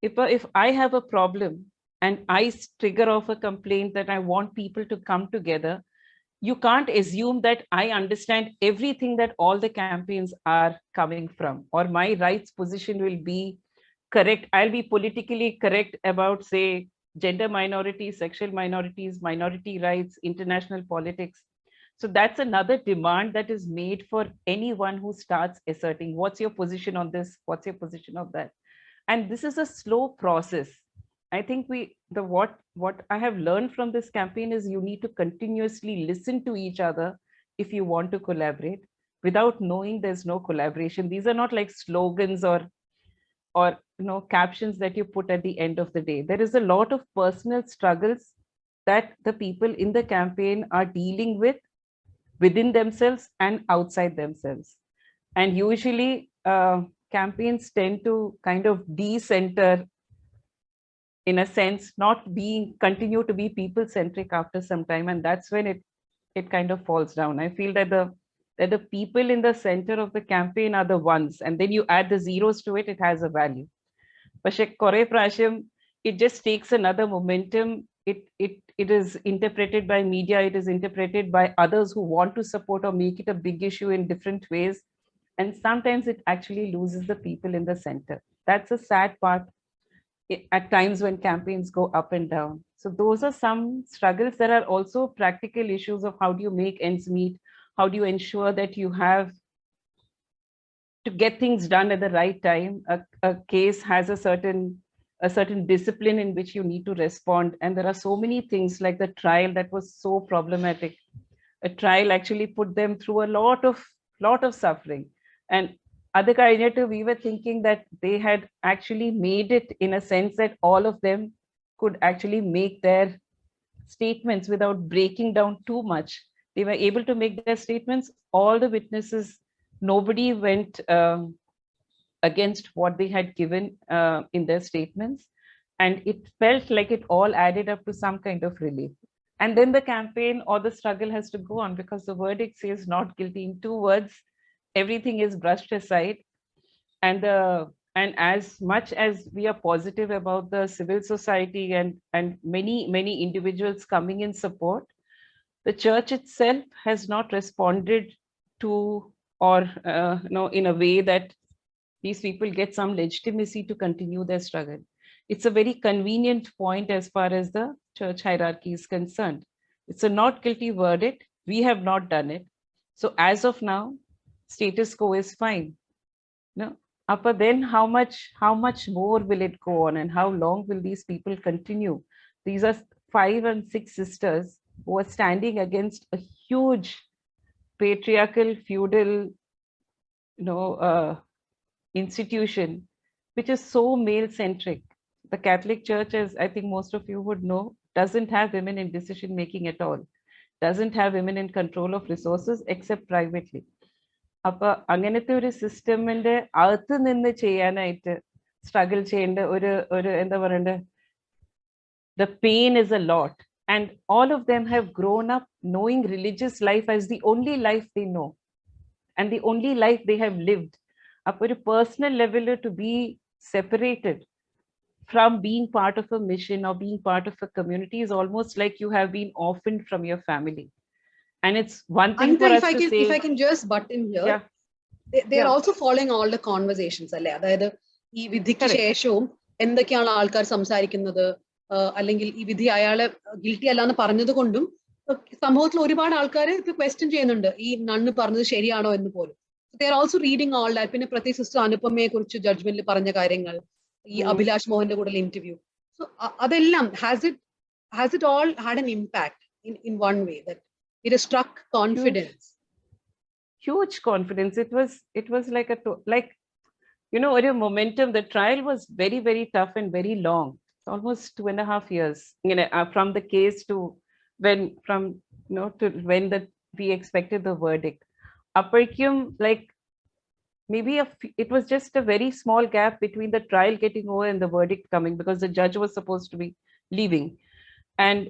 if I have a problem and I trigger off a complaint that I want people to come together, you can't assume that I understand everything that all the campaigns are coming from, or my rights position will be correct. I'll be politically correct about, say, gender minorities, sexual minorities, minority rights, international politics. So that's another demand that is made for anyone who starts asserting, what's your position on this? What's your position of that? And this is a slow process. I think what I have learned from this campaign is you need to continuously listen to each other if you want to collaborate. Without knowing, there's no collaboration. These are not like slogans or captions that you put at the end of the day. There is a lot of personal struggles that the people in the campaign are dealing with within themselves and outside themselves. And usually campaigns tend to kind of decenter, in a sense, not continue to be people-centric after some time. And that's when it kind of falls down. I feel that the people in the center of the campaign are the ones, and then you add the zeros to it, it has a value. But kore prasham, it just takes another momentum. It is interpreted by media, it is interpreted by others who want to support or make it a big issue in different ways. And sometimes it actually loses the people in the center. That's a sad part at times when campaigns go up and down. So those are some struggles. There are also practical issues of how do you make ends meet? How do you ensure that you have to get things done at the right time. A case has a certain discipline in which you need to respond, and there are so many things like the trial that was so problematic. A trial actually put them through a lot of suffering, and other coordinator, we were thinking that they had actually made it in a sense that all of them could actually make their statements without breaking down too much. They were able to make their statements. All the witnesses, nobody went against what they had given in their statements. And it felt like it all added up to some kind of relief. And then the campaign or the struggle has to go on, because the verdict says not guilty. In 2 words, everything is brushed aside. And as much as we are positive about the civil society and many individuals coming in support, the church itself has not responded to, or in a way that these people get some legitimacy to continue their struggle. It's a very convenient point as far as the church hierarchy is concerned. It's a not guilty verdict. We have not done it. So as of now, status quo is fine. No, but then how much more will it go on, and how long will these people continue? These are 5 and 6 sisters who are standing against a huge patriarchal, feudal, institution, which is so male-centric. The Catholic Church, as I think most of you would know, doesn't have women in decision-making at all. Doesn't have women in control of resources except privately. അപ്പൊ അങ്ങനത്തെ ഒരു സിസ്റ്റമിന്റെ അകത്ത് നിന്ന് ചെയ്യാനായിട്ട് struggle ചെയ്യേണ്ട ഒരു എന്താ പറയണ്ടേ, the pain is a lot, and all of them have grown up knowing religious life as the only life they know and the only life they have lived. Up at a personal level, to be separated from being part of a mission or being part of a community is almost like you have been orphaned from your family. And it's one thing for us to say. If I can just butt in here, yeah. They are also following all the conversations. അതായത് ഈ വിധിക്ക് ശേഷവും എന്തൊക്കെയാണ് ആൾക്കാർ സംസാരിക്കുന്നത്, അല്ലെങ്കിൽ ഈ വിധി അയാളെ ഗിൽറ്റി അല്ലാന്ന് പറഞ്ഞത് കൊണ്ടും സമൂഹത്തിൽ ഒരുപാട് ആൾക്കാർ ഇപ്പൊ ക്വസ്റ്റ്യൻ ചെയ്യുന്നുണ്ട് ഈ നണ്ണ് പറഞ്ഞത് ശരിയാണോ എന്ന് പോലും. They are also reading all that. പിന്നെ പ്രത്യേകിച്ച് സിസ്റ്റർ അനുപമയെ കുറിച്ച് ജഡ്ജ്മെന്റിൽ പറഞ്ഞ കാര്യങ്ങൾ, ഈ അഭിലാഷ് മോഹന്റെ കൂടെ ഇന്റർവ്യൂ, സോ അതെല്ലാം has it all had an impact in one way that it has struck confidence? Huge confidence. It was like a momentum. The trial was very, very tough and very long. It's almost 2.5 years, from the case to when we expected the verdict. Apparkyum, like maybe it was just a very small gap between the trial getting over and the verdict coming, because the judge was supposed to be leaving. And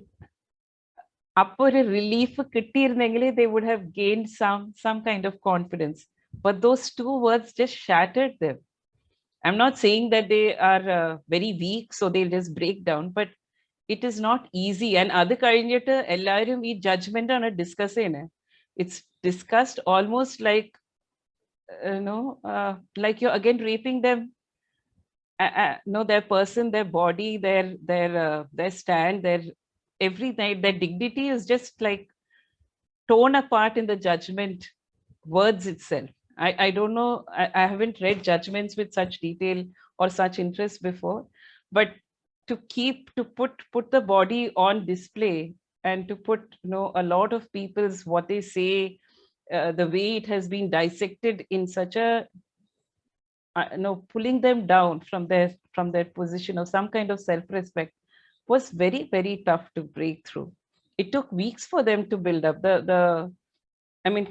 upper relief kittirnengile, they would have gained some kind of confidence, but those 2 words just shattered them. I'm not saying that they are very weak, so they'll just break down, but it is not easy. And adu kazhinjittu ellarum ee judgment aanu discuss cheyne. It's discussed almost like like you're again raping them, their person, their body, their stand, their every night. Their dignity is just like torn apart in the judgment words itself. I don't know, I haven't read judgments with such detail or such interest before, but to put the body on display and to put a lot of people's what they say, the way it has been dissected in such a pulling them down from their position of some kind of self-respect was very, very tough to break through. It took weeks for them to build up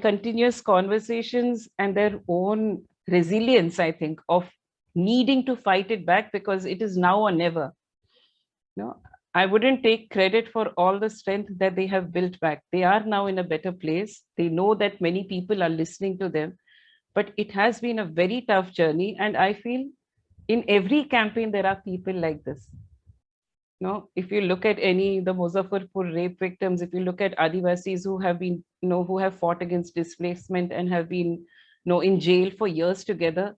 continuous conversations and their own resilience, I think, of needing to fight it back, because it is now or never. I wouldn't take credit for all the strength that they have built back. They are now in a better place. They know that many people are listening to them, but it has been a very tough journey. And I feel in every campaign, there are people like this. If you look at the Muzaffarpur rape victims, if you look at Adivasis who have been, who have fought against displacement and have been, in jail for years together,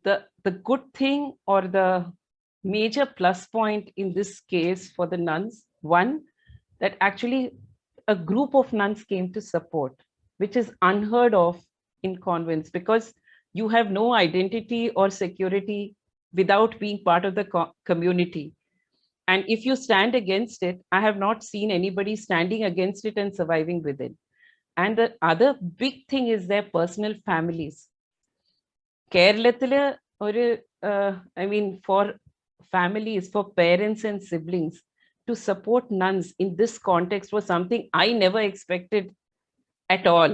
the good thing or the major plus point in this case for the nuns, one, that actually a group of nuns came to support, which is unheard of in convents, because You have no identity or security without being part of the community. And if you stand against it, I have not seen anybody standing against it and surviving with it. And the other big thing is their personal families. Keralathile oru, I mean, for families, for parents and siblings to support nuns in this context was something I never expected at all.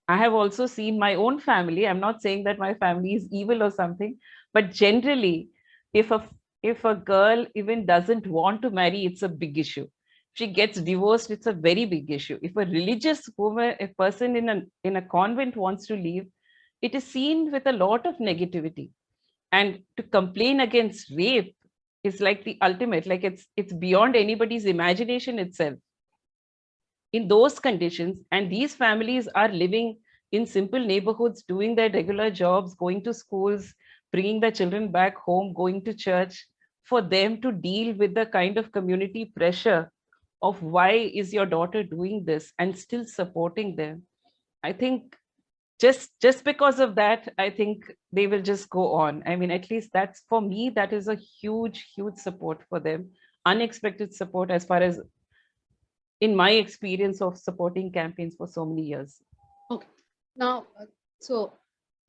I have also seen my own family. I'm not saying that my family is evil or something, but generally, if a girl even doesn't want to marry, it's a big issue. If she gets divorced, it's a very big issue. If a religious woman, a person in a convent wants to leave, it is seen with a lot of negativity. And to complain against rape is like the ultimate, like it's beyond anybody's imagination itself. In those conditions, and these families are living in simple neighborhoods, doing their regular jobs, going to schools, bringing their children back home, going to church, for them to deal with the kind of community pressure of why is your daughter doing this and still supporting them, I think just because of that, I think they will just go on. I mean, at least that's, for me, that is a huge support for them, unexpected support as far as in my experience of supporting campaigns for so many years. Okay. Now, so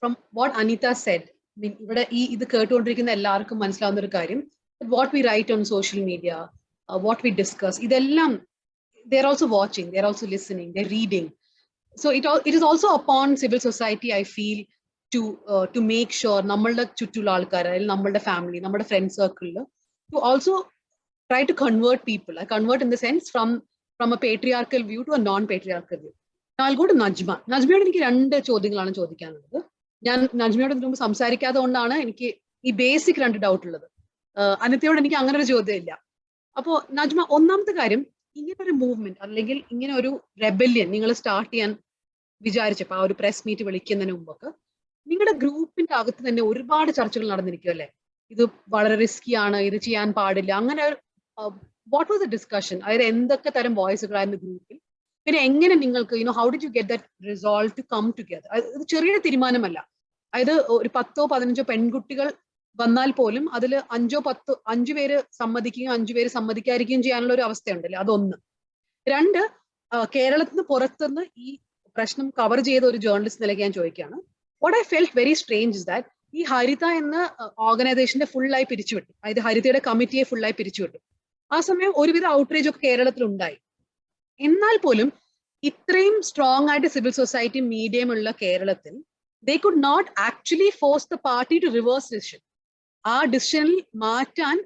from what Anita said, I mean, ഇത് കേട്ടുകൊണ്ടിരിക്കുന്ന എല്ലാവർക്കും മനസ്സിലാവുന്ന ഒരു കാര്യം, what we write on social media, what we discuss, ഇതെല്ലാം they're also watching, they're also listening, they're reading. So it is also upon civil society, I feel, to make sure നമ്മളുടെ ചുറ്റുള്ള ആൾക്കാർ, അല്ലെങ്കിൽ നമ്മളുടെ ഫാമിലി, നമ്മുടെ ഫ്രണ്ട് സർക്കിളിൽ, to also try to convert people. I convert in the sense from a patriarchal view to a non-patriarchal view. Now I'll go to Najma. നജ്മയോട് എനിക്ക് 2 ചോദ്യങ്ങളാണ് ചോദിക്കാനുള്ളത്. ഞാൻ നജ്മയോട് ഇതിനു മുമ്പ് സംസാരിക്കാതെ കൊണ്ടാണ് എനിക്ക് ഈ ബേസിക് 2 ഡൗട്ട് ഉള്ളത്. അനിതയോട് എനിക്ക് അങ്ങനെ ഒരു ചോദ്യം ഇല്ല. അപ്പോ നജ്മ, ഒന്നാമത്തെ കാര്യം, ഇങ്ങനെ ഒരു മൂവ്മെന്റ് അല്ലെങ്കിൽ ഇങ്ങനെ ഒരു റെബല്യൻ നിങ്ങൾ സ്റ്റാർട്ട് ചെയ്യാൻ വിചാരിച്ചപ്പോൾ, ആ ഒരു പ്രസ് മീറ്റ് വിളിക്കുന്നതിന് മുമ്പൊക്കെ നിങ്ങളുടെ ഗ്രൂപ്പിന്റെ അകത്ത് തന്നെ ഒരുപാട് ചർച്ചകൾ നടന്നിരിക്കും അല്ലെ? ഇത് വളരെ റിസ്കി ആണ്, ഇത് ചെയ്യാൻ പാടില്ല, അങ്ങനെ വാട്ട് വാസ് ദ ഡിസ്കഷൻ? അതായത് എന്തൊക്കെ തരം വോയിസുകളായിരുന്നു ഗ്രൂപ്പിൽ? പിന്നെ എങ്ങനെ നിങ്ങൾക്ക് how did you get that resolve to come together? ഇത് ചെറിയ തീരുമാനമല്ല. അതായത് ഒരു 10-15 പെൺകുട്ടികൾ വന്നാൽ പോലും അതിൽ 5 പേര് സമ്മതിക്കുകയും 5 പേര് സമ്മതിക്കാതിരിക്കുകയും ചെയ്യാനുള്ള ഒരു അവസ്ഥയുണ്ടല്ലേ? അതൊന്ന്. 2, കേരളത്തിന് പുറത്തുനിന്ന് ഈ പ്രശ്നം കവർ ചെയ്ത ഒരു ജേർണലിസ്റ്റ് നിലയ്ക്ക് ഞാൻ ചോദിക്കുകയാണ്, what I felt very strange is that ഈ ഹരിത എന്ന ഓർഗനൈസേഷന്റെ ഫുള്ളായി പിരിച്ചുവിട്ടു. അതായത് ഹരിതയുടെ കമ്മിറ്റിയെ ഫുള്ളായി പിരിച്ചുവിട്ടു. ആ സമയം ഒരുവിധ ഔട്ട്റേജ് ഒക്കെ കേരളത്തിൽ ഉണ്ടായി. എന്നാൽ പോലും ഇത്രയും സ്ട്രോങ് ആയിട്ട് സിവിൽ സൊസൈറ്റി മീഡിയം ഉള്ള കേരളത്തിൽ they could not actually force the party to reverse decision. ആ ഡിസിഷനിൽ മാറ്റാൻ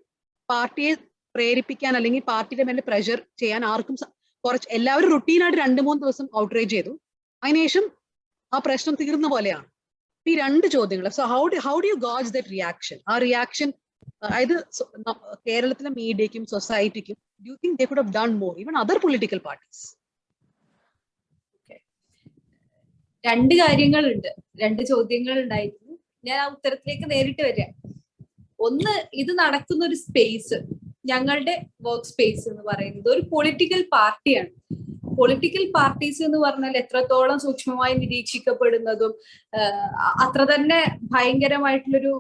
പാർട്ടിയെ പ്രേരിപ്പിക്കാൻ അല്ലെങ്കിൽ പാർട്ടിയുടെ മേലെ പ്രഷർ ചെയ്യാൻ ആർക്കും എല്ലാവരും റുട്ടീനായിട്ട് 2-3 ദിവസം ഔട്ട്റേജ് ചെയ്തു. അതിനുശേഷം ആ പ്രശ്നം തീർന്ന പോലെയാണ്. ഈ 2 ചോദ്യങ്ങൾ. So how do you gauge that reaction? ആ റിയാക്ഷൻ, അതായത് കേരളത്തിലെ മീഡിയക്കും സൊസൈറ്റിക്കും, do you think they could have done more, even other political parties? 2 കാര്യങ്ങളുണ്ട്, 2 ചോദ്യങ്ങൾ ഉണ്ടായിരുന്നു. ഞാൻ ആ ഉത്തരത്തിലേക്ക് നേരിട്ട് വരാം. ഒന്ന്, ഇത് നടക്കുന്ന ഒരു സ്പേസ്, ഞങ്ങളുടെ വർക്ക് സ്പേസ് എന്ന് പറയുന്നത് ഒരു പൊളിറ്റിക്കൽ പാർട്ടിയാണ്. പൊളിറ്റിക്കൽ പാർട്ടീസ് എന്ന് പറഞ്ഞാൽ എത്രത്തോളം സൂക്ഷ്മമായി നിരീക്ഷിക്കപ്പെടുന്നതും അത്ര തന്നെ ഭയങ്കരമായിട്ടുള്ളൊരു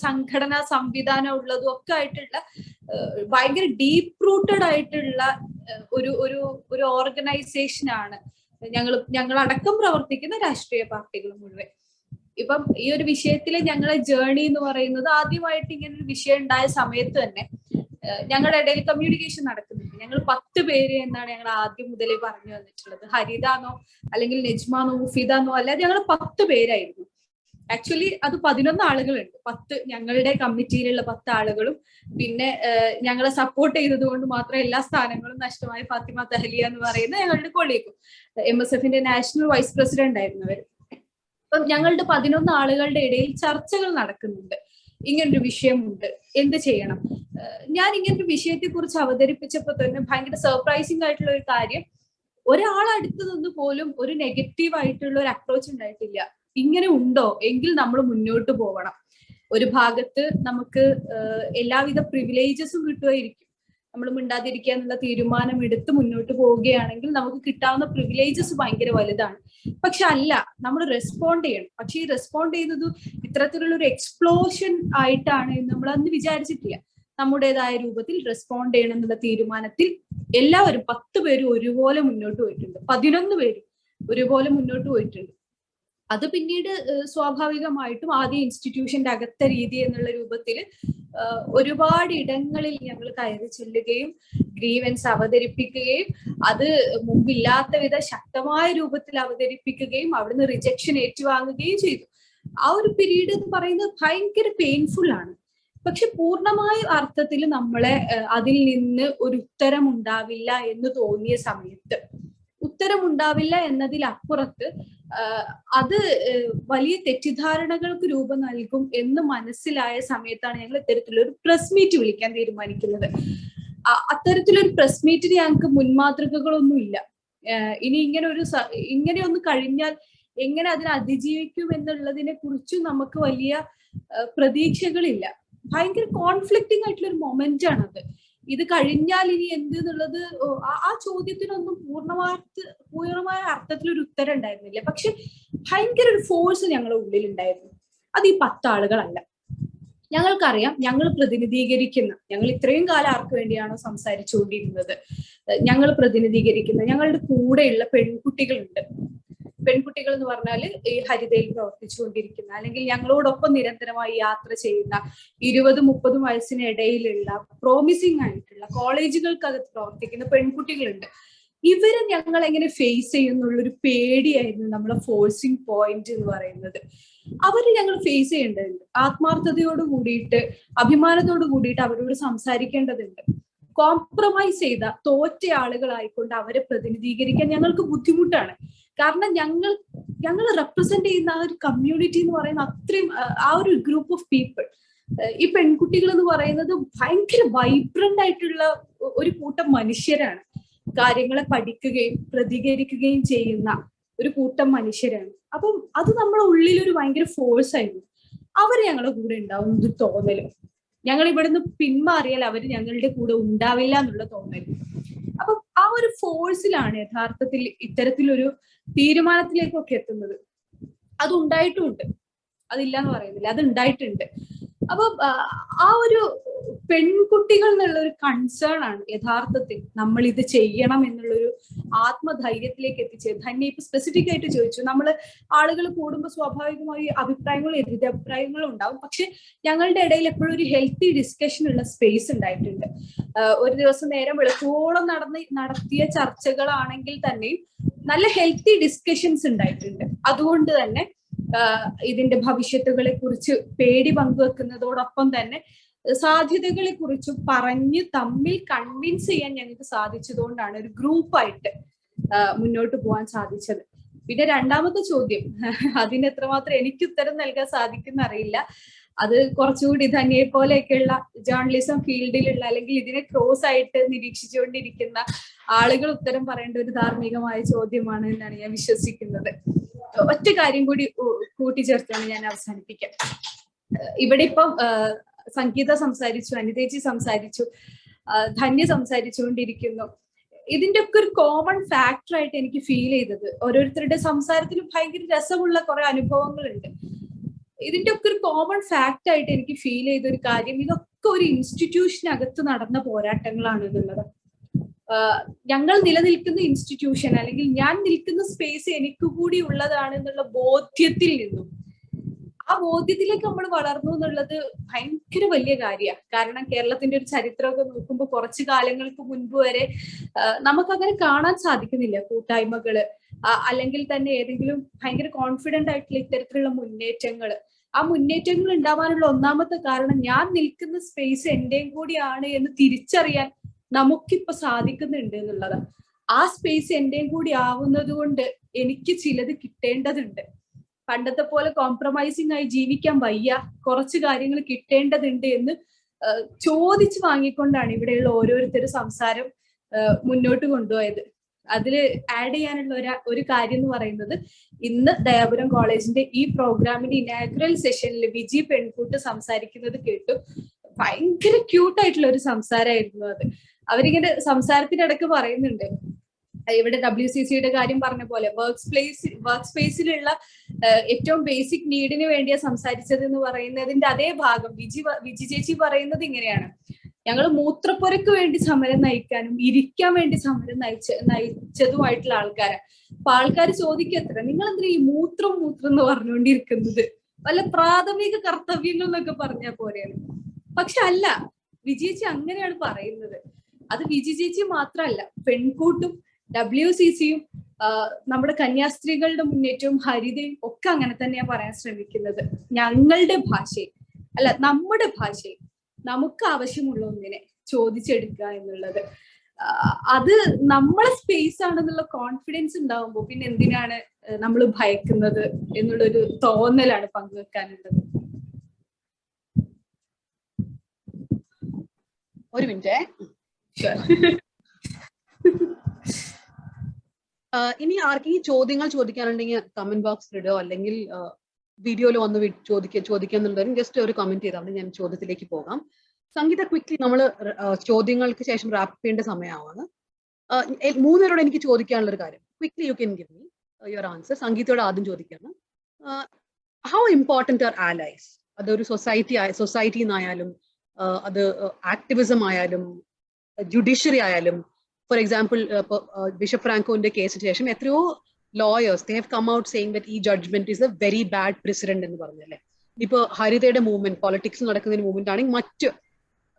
സംഘടനാ സംവിധാനം ഉള്ളതും ഒക്കെ ആയിട്ടുള്ള ഭയങ്കര ഡീപ്പ് റൂട്ടഡ് ആയിട്ടുള്ള ഒരു ഓർഗനൈസേഷൻ ആണ് ഞങ്ങൾ അടക്കം പ്രവർത്തിക്കുന്ന രാഷ്ട്രീയ പാർട്ടികൾ മുഴുവൻ. ഇപ്പം ഈ ഒരു വിഷയത്തിലെ ഞങ്ങളെ ജേർണി എന്ന് പറയുന്നത്, ആദ്യമായിട്ട് ഇങ്ങനെ ഒരു വിഷയം ഉണ്ടായ സമയത്ത് തന്നെ ഞങ്ങളുടെ ഇടയിൽ കമ്മ്യൂണിക്കേഷൻ നടക്കുന്നുണ്ട്. ഞങ്ങൾ 10 പേര് എന്നാണ് ഞങ്ങൾ ആദ്യം മുതലേ പറഞ്ഞു വന്നിട്ടുള്ളത്. ഹരിതാന്നോ അല്ലെങ്കിൽ നെജ്മാന്നോ മുഫീദാന്നോ അല്ലാതെ ഞങ്ങൾ 10 പേരായിരുന്നു. ആക്ച്വലി അത് 11 ആളുകളുണ്ട്. 10 ഞങ്ങളുടെ കമ്മിറ്റിയിലുള്ള 10 ആളുകളും പിന്നെ ഞങ്ങളെ സപ്പോർട്ട് ചെയ്തത് കൊണ്ട് മാത്രം എല്ലാ സ്ഥാനങ്ങളും നഷ്ടമായ ഫാത്തിമ തഹലിയ എന്ന് പറയുന്ന ഞങ്ങളുടെ കൊളീഗും MSFന്റെ നാഷണൽ വൈസ് പ്രസിഡന്റ് ആയിരുന്നു അവർ. അപ്പം ഞങ്ങളുടെ 11 ആളുകളുടെ ഇടയിൽ ചർച്ചകൾ നടക്കുന്നുണ്ട്. ഇങ്ങനൊരു വിഷയമുണ്ട്, എന്ത് ചെയ്യണം? ഞാൻ ഇങ്ങനൊരു വിഷയത്തെ കുറിച്ച് അവതരിപ്പിച്ചപ്പോൾ തന്നെ ഭയങ്കര സർപ്രൈസിംഗ് ആയിട്ടുള്ള ഒരു കാര്യം, ഒരാൾ അടുത്ത് നിന്ന് പോലും ഒരു നെഗറ്റീവ് ആയിട്ടുള്ള ഒരു അപ്രോച്ച് ഉണ്ടായിട്ടില്ല. ഇങ്ങനെ ഉണ്ടോ എങ്കിൽ നമ്മൾ മുന്നോട്ട് പോകണം. ഒരു ഭാഗത്ത് നമുക്ക് എല്ലാവിധ പ്രിവിലേജസും കിട്ടുമായിരിക്കും. നമ്മൾ മിണ്ടാതിരിക്കുക എന്നുള്ള തീരുമാനം എടുത്ത് മുന്നോട്ട് പോവുകയാണെങ്കിൽ നമുക്ക് കിട്ടാവുന്ന പ്രിവിലേജസ് ഭയങ്കര വലുതാണ്. പക്ഷെ അല്ല, നമ്മൾ റെസ്പോണ്ട് ചെയ്യണം. പക്ഷെ ഈ റെസ്പോണ്ട് ചെയ്യുന്നത് ഇത്തരത്തിലുള്ള ഒരു എക്സ്പ്ലോഷൻ ആയിട്ടാണ് നമ്മൾ അന്ന് വിചാരിച്ചിട്ടില്ല. നമ്മുടേതായ രൂപത്തിൽ റെസ്പോണ്ട് ചെയ്യണം എന്നുള്ള തീരുമാനത്തിൽ എല്ലാവരും 10 പേരും ഒരുപോലെ മുന്നോട്ട് പോയിട്ടുണ്ട്, 11 പേരും ഒരുപോലെ മുന്നോട്ട് പോയിട്ടുണ്ട്. അത് പിന്നീട് സ്വാഭാവികമായിട്ടും ആദ്യ ഇൻസ്റ്റിറ്റ്യൂഷന്റെ അകത്തെ രീതി എന്നുള്ള രൂപത്തിൽ ഒരുപാട് ഇടങ്ങളിൽ ഞങ്ങൾ കയറി ചെല്ലുകയും ഗ്രീവൻസ് അവതരിപ്പിക്കുകയും അത് മുമ്പില്ലാത്ത വിധ ശക്തമായ രൂപത്തിൽ അവതരിപ്പിക്കുകയും അവിടുന്ന് റിജക്ഷൻ ഏറ്റുവാങ്ങുകയും ചെയ്തു. ആ ഒരു പീരീഡ് എന്ന് പറയുന്നത് ഭയങ്കര പെയിൻഫുൾ ആണ്. പക്ഷെ പൂർണ്ണമായ അർത്ഥത്തിൽ നമ്മളെ അതിൽ നിന്ന് ഒരു ഉത്തരം ഉണ്ടാവില്ല എന്ന് തോന്നിയ സമയത്ത്, ഉത്തരം ഉണ്ടാവില്ല എന്നതിലപ്പുറത്ത് അത് വലിയ തെറ്റിദ്ധാരണകൾക്ക് രൂപം നൽകും എന്ന് മനസ്സിലായ സമയത്താണ് ഞങ്ങൾ ഇത്തരത്തിലുള്ള ഒരു പ്രസ് മീറ്റ് വിളിക്കാൻ തീരുമാനിക്കുന്നത്. അത്തരത്തിലൊരു പ്രസ് മീറ്റിന് ഞങ്ങൾക്ക് മുൻമാതൃകകളൊന്നും ഇല്ല. ഇനി ഇങ്ങനെ ഒന്ന് കഴിഞ്ഞാൽ എങ്ങനെ അതിനെ അതിജീവിക്കും എന്നുള്ളതിനെ കുറിച്ചും നമുക്ക് വലിയ പ്രതീക്ഷകളില്ല. ഭയങ്കര കോൺഫ്ലിക്റ്റിംഗ് ആയിട്ടുള്ള ഒരു മൊമെന്റ് ആണത്. ഇത് കഴിഞ്ഞാൽ ഇനി എന്ത് എന്നുള്ളത് ആ ചോദ്യത്തിനൊന്നും പൂർണ്ണമായ അർത്ഥത്തിൽ ഒരു ഉത്തരം ഉണ്ടായിരുന്നില്ല. പക്ഷെ ഭയങ്കര ഒരു ഫോഴ്സ് ഞങ്ങളുടെ ഉള്ളിൽ ഉണ്ടായിരുന്നു. അത് ഈ 10 ആളുകളല്ല. ഞങ്ങൾക്കറിയാം ഞങ്ങൾ പ്രതിനിധീകരിക്കുന്ന, ഞങ്ങൾ ഇത്രയും കാലം ആർക്ക് വേണ്ടിയാണോ സംസാരിച്ചുകൊണ്ടിരുന്നത്, ഞങ്ങൾ പ്രതിനിധീകരിക്കുന്ന ഞങ്ങളുടെ കൂടെയുള്ള പെൺകുട്ടികളുണ്ട്. പെൺകുട്ടികൾ എന്ന് പറഞ്ഞാൽ ഈ ഹരിതയിൽ പ്രവർത്തിച്ചുകൊണ്ടിരിക്കുന്ന, അല്ലെങ്കിൽ ഞങ്ങളോടൊപ്പം നിരന്തരമായി യാത്ര ചെയ്യുന്ന 20-30 വയസ്സിനിടയിലുള്ള പ്രോമിസിംഗ് ആയിട്ടുള്ള കോളേജുകൾക്കകത്ത് പ്രവർത്തിക്കുന്ന പെൺകുട്ടികളുണ്ട്. ഇവരെ ഞങ്ങൾ എങ്ങനെ ഫേസ് ചെയ്യുന്നുള്ളൊരു പേടിയായിരുന്നു നമ്മളെ ഫോഴ്സിങ് പോയിന്റ് എന്ന് പറയുന്നത്. അവര് ഞങ്ങൾ ഫേസ് ചെയ്യേണ്ടതുണ്ട്. ആത്മാർത്ഥതയോട് കൂടിയിട്ട്, അഭിമാനത്തോട് കൂടിയിട്ട് അവരോട് സംസാരിക്കേണ്ടതുണ്ട്. കോംപ്രമൈസ് ചെയ്ത തോറ്റ ആളുകളായിക്കൊണ്ട് അവരെ പ്രതിനിധീകരിക്കാൻ ഞങ്ങൾക്ക് ബുദ്ധിമുട്ടാണ്. കാരണം ഞങ്ങൾ റെപ്രസെന്റ് ചെയ്യുന്ന ആ ഒരു കമ്മ്യൂണിറ്റി എന്ന് പറയുന്ന അത്രയും ആ ഒരു ഗ്രൂപ്പ് ഓഫ് പീപ്പിൾ, ഈ പെൺകുട്ടികൾ എന്ന് പറയുന്നത് ഭയങ്കര വൈബ്രന്റ് ആയിട്ടുള്ള ഒരു കൂട്ടം മനുഷ്യരാണ്. കാര്യങ്ങളെ പഠിക്കുകയും പ്രതികരിക്കുകയും ചെയ്യുന്ന ഒരു കൂട്ടം മനുഷ്യരാണ്. അപ്പം അത് നമ്മുടെ ഉള്ളിലൊരു ഭയങ്കര ഫോഴ്സ് ആയിരുന്നു. അവർ ഞങ്ങളുടെ കൂടെ ഉണ്ടാവും എന്നൊരു തോന്നലും, ഞങ്ങൾ ഇവിടുന്ന് പിന്മാറിയാൽ അവർ ഞങ്ങളുടെ കൂടെ ഉണ്ടാവില്ല എന്നുള്ള തോന്നലും. അപ്പൊ ആ ഒരു ഫോഴ്സിലാണ് യഥാർത്ഥത്തിൽ ഇത്തരത്തിലൊരു തീരുമാനത്തിലേക്കൊക്കെ എത്തുന്നത്. അത് ഉണ്ടായിട്ടുമുണ്ട്, അതില്ല എന്ന് പറയുന്നില്ല, അത് ഉണ്ടായിട്ടുണ്ട്. അപ്പൊ ആ ഒരു പെൺകുട്ടികൾ എന്നുള്ള ഒരു കൺസേൺ ആണ് യഥാർത്ഥത്തിൽ നമ്മൾ ഇത് ചെയ്യണം എന്നുള്ളൊരു ആത്മധൈര്യത്തിലേക്ക് എത്തിച്ചത്. ധന്യ ഇപ്പൊ സ്പെസിഫിക് ആയിട്ട് ചോദിച്ചു, നമ്മൾ ആളുകൾ കൂടുമ്പോൾ സ്വാഭാവികമായി അഭിപ്രായങ്ങളും എതിരഭിപ്രായങ്ങളും ഉണ്ടാവും. പക്ഷെ ഞങ്ങളുടെ ഇടയിൽ എപ്പോഴും ഒരു ഹെൽത്തി ഡിസ്കഷൻ ഉള്ള സ്പേസ് ഉണ്ടായിട്ടുണ്ട്. ഒരു ദിവസം നേരം വെളുപ്പോളം നടത്തിയ ചർച്ചകളാണെങ്കിൽ തന്നെയും നല്ല ഹെൽത്തി ഡിസ്കഷൻസ് ഉണ്ടായിട്ടുണ്ട്. അതുകൊണ്ട് തന്നെ ഇതിന്റെ ഭവിഷ്യത്തുകളെ കുറിച്ച് പേടി പങ്കുവെക്കുന്നതോടൊപ്പം തന്നെ സാധ്യതകളെ കുറിച്ചും പറഞ്ഞ് തമ്മിൽ കൺവിൻസ് ചെയ്യാൻ ഞങ്ങൾക്ക് സാധിച്ചതുകൊണ്ടാണ് ഒരു ഗ്രൂപ്പായിട്ട് മുന്നോട്ട് പോകാൻ സാധിച്ചത്. പിന്നെ രണ്ടാമത്തെ ചോദ്യം, അതിന് എത്രമാത്രം എനിക്ക് ഉത്തരം നൽകാൻ സാധിക്കുന്ന അറിയില്ല. അത് കുറച്ചുകൂടി ധന്യയെ പോലെയൊക്കെയുള്ള ജേർണലിസം ഫീൽഡിലുള്ള, അല്ലെങ്കിൽ ഇതിനെ ക്രോസ് ആയിട്ട് നിരീക്ഷിച്ചുകൊണ്ടിരിക്കുന്ന ആളുകൾ ഉത്തരം പറയേണ്ട ഒരു ധാർമ്മികമായ ചോദ്യമാണ് എന്നാണ് ഞാൻ വിശ്വസിക്കുന്നത്. ഒറ്റ കാര്യം കൂടി കൂട്ടിച്ചേർത്താണ് ഞാൻ അവസാനിപ്പിക്കാം. ഇവിടെ ഇപ്പം സംഗീത സംസാരിച്ചു, അനിതേച്ചി സംസാരിച്ചു, ധന്യ സംസാരിച്ചുകൊണ്ടിരിക്കുന്നു. ഇതിന്റെ ഒക്കെ ഒരു കോമൺ ഫാക്ടർ ആയിട്ട് എനിക്ക് ഫീൽ ചെയ്തത്, ഓരോരുത്തരുടെ സംസാരത്തിലും ഭയങ്കര രസമുള്ള കുറെ അനുഭവങ്ങളുണ്ട്. ഇതിന്റെ ഒക്കെ ഒരു കോമൺ ഫാക്ട് ആയിട്ട് എനിക്ക് ഫീൽ ചെയ്ത ഒരു കാര്യം, ഇതൊക്കെ ഒരു ഇൻസ്റ്റിറ്റ്യൂഷനകത്ത് നടന്ന പോരാട്ടങ്ങളാണ് എന്നുള്ളത്. ഞങ്ങൾ നിലനിൽക്കുന്ന ഇൻസ്റ്റിറ്റ്യൂഷൻ, അല്ലെങ്കിൽ ഞാൻ നിൽക്കുന്ന സ്പേസ് എനിക്ക് കൂടി ഉള്ളതാണ് എന്നുള്ള ബോധ്യത്തിൽ നിന്നും ആ ബോധ്യത്തിലേക്ക് നമ്മൾ വളർന്നു എന്നുള്ളത് ഭയങ്കര വലിയ കാര്യമാണ്. കാരണം കേരളത്തിന്റെ ഒരു ചരിത്രമൊക്കെ നോക്കുമ്പോൾ കുറച്ചു കാലങ്ങൾക്ക് മുൻപ് വരെ നമുക്കങ്ങനെ കാണാൻ സാധിക്കുന്നില്ല കൂട്ടായ്മകള്, അല്ലെങ്കിൽ തന്നെ ഏതെങ്കിലും ഭയങ്കര കോൺഫിഡന്റ് ആയിട്ടുള്ള ഇത്തരത്തിലുള്ള മുന്നേറ്റങ്ങൾ. ആ മുന്നേറ്റങ്ങൾ ഉണ്ടാവാനുള്ള ഒന്നാമത്തെ കാരണം ഞാൻ നിൽക്കുന്ന സ്പേസ് എന്റെയും കൂടിയാണ് എന്ന് തിരിച്ചറിയാൻ നമുക്കിപ്പൊ സാധിക്കുന്നുണ്ട് എന്നുള്ളതാണ്. ആ സ്പേസ് എന്റെയും കൂടി ആവുന്നത് കൊണ്ട് എനിക്ക് ചിലത് കിട്ടേണ്ടതുണ്ട്. പണ്ടത്തെ പോലെ കോംപ്രമൈസിംഗ് ആയി ജീവിക്കാൻ വയ്യ, കുറച്ച് കാര്യങ്ങൾ കിട്ടേണ്ടതുണ്ട് എന്ന് ചോദിച്ചു വാങ്ങിക്കൊണ്ടാണ് ഇവിടെയുള്ള ഓരോരുത്തരും സംസാരം മുന്നോട്ട് കൊണ്ടുപോയത്. അതില് ആഡ് ചെയ്യാനുള്ള ഒരു കാര്യം എന്ന് പറയുന്നത്, ഇന്ന് ദയാപുരം കോളേജിന്റെ ഈ പ്രോഗ്രാമിന്റെ ഇനാഗുറൽ സെഷനിൽ വിജി പെൺകൂട്ട് സംസാരിക്കുന്നത് കേട്ടു. ഭയങ്കര ക്യൂട്ടായിട്ടുള്ള ഒരു സംസാരമായിരുന്നു അത്. അവരിങ്ങനെ സംസാരത്തിനിടക്ക് പറയുന്നുണ്ട്, ഇവിടെ WCCയുടെ കാര്യം പറഞ്ഞ പോലെ വർക്ക് സ്പേസിലുള്ള ഏറ്റവും ബേസിക് നീഡിന് വേണ്ടിയാ സംസാരിച്ചത് എന്ന് പറയുന്നതിന്റെ അതേ ഭാഗം വിജി ചേച്ചി പറയുന്നത് ഇങ്ങനെയാണ്: ഞങ്ങൾ മൂത്രപ്പുരക്ക് വേണ്ടി സമരം നയിക്കാനും ഇരിക്കാൻ വേണ്ടി സമരം നയിച്ചതുമായിട്ടുള്ള ആൾക്കാരാണ്. അപ്പൊ ആൾക്കാർ ചോദിക്കത്ര, നിങ്ങൾ എന്തിനാ ഈ മൂത്രം എന്ന് പറഞ്ഞുകൊണ്ടിരിക്കുന്നത്, വല്ല പ്രാഥമിക കർത്തവ്യങ്ങൾ എന്നൊക്കെ പറഞ്ഞാൽ പോലെയാണ്. പക്ഷെ അല്ല, വിജയേച്ചി അങ്ങനെയാണ് പറയുന്നത്. അത് വിജി ചേച്ചി മാത്രമല്ല, പെൺകൂട്ടും WCCയും നമ്മുടെ കന്യാസ്ത്രീകളുടെ മുന്നേറ്റവും ഹരിതയും ഒക്കെ അങ്ങനെ തന്നെയാണ് പറയാൻ ശ്രമിക്കുന്നത്. ഞങ്ങളുടെ ഭാഷയിൽ അല്ല, നമ്മുടെ ഭാഷയിൽ നമുക്ക് ആവശ്യമുള്ള ഒന്നിനെ ചോദിച്ചെടുക്കുക എന്നുള്ളത്, അത് നമ്മളെ സ്പേസ് ആണെന്നുള്ള കോൺഫിഡൻസ് ഉണ്ടാവുമ്പോൾ പിന്നെ എന്തിനാണ് നമ്മൾ ഭയക്കുന്നത് എന്നുള്ളൊരു തോന്നലാണ് പങ്കുവെക്കാനുള്ളത്. ഒരു മിനിറ്റ്. ഇനി ആർക്കെങ്കിലും ചോദ്യങ്ങൾ ചോദിക്കാനുണ്ടെങ്കിൽ കമന്റ് ബോക്സിൽ ഇടുക, അല്ലെങ്കിൽ വീഡിയോയിൽ വന്ന് ചോദിക്കാന്നുള്ളവരും ജസ്റ്റ് ഒരു കമന്റ് ചെയ്താൽ മതി. ഞാൻ ചോദ്യത്തിലേക്ക് പോകാം. സംഗീത, ക്വിക്ലി നമ്മൾ ചോദ്യങ്ങൾക്ക് ശേഷം റാപ്പ് ചെയ്യേണ്ട സമയമാണ്. മൂന്നുപേരോട് എനിക്ക് ചോദിക്കാനുള്ള ഒരു കാര്യം, quickly you can give me your answer. സംഗീതയോട് ആദ്യം ചോദിക്കാണ്, ഹൗ ഇമ്പോർട്ടന്റ് ആർ ആലൈസ്? അതൊരു സൊസൈറ്റി എന്നായാലും, അത് ആക്ടിവിസം ആയാലും, ജുഡീഷ്യറി ആയാലും. ഫോർ എക്സാമ്പിൾ, ബിഷപ്പ് ഫ്രാങ്കോന്റെ കേസിന് ശേഷം എത്രയോ lawyers, they have come out saying that ഈ judgement is a very bad precedent എന്ന് പറഞ്ഞല്ലേ. ഇപ്പൊ ഹരിതയുടെ മൂവ്മെന്റ്, പൊളിറ്റിക്സ് നടക്കുന്ന മൂവ്മെന്റ് ആണെങ്കിൽ മറ്റ്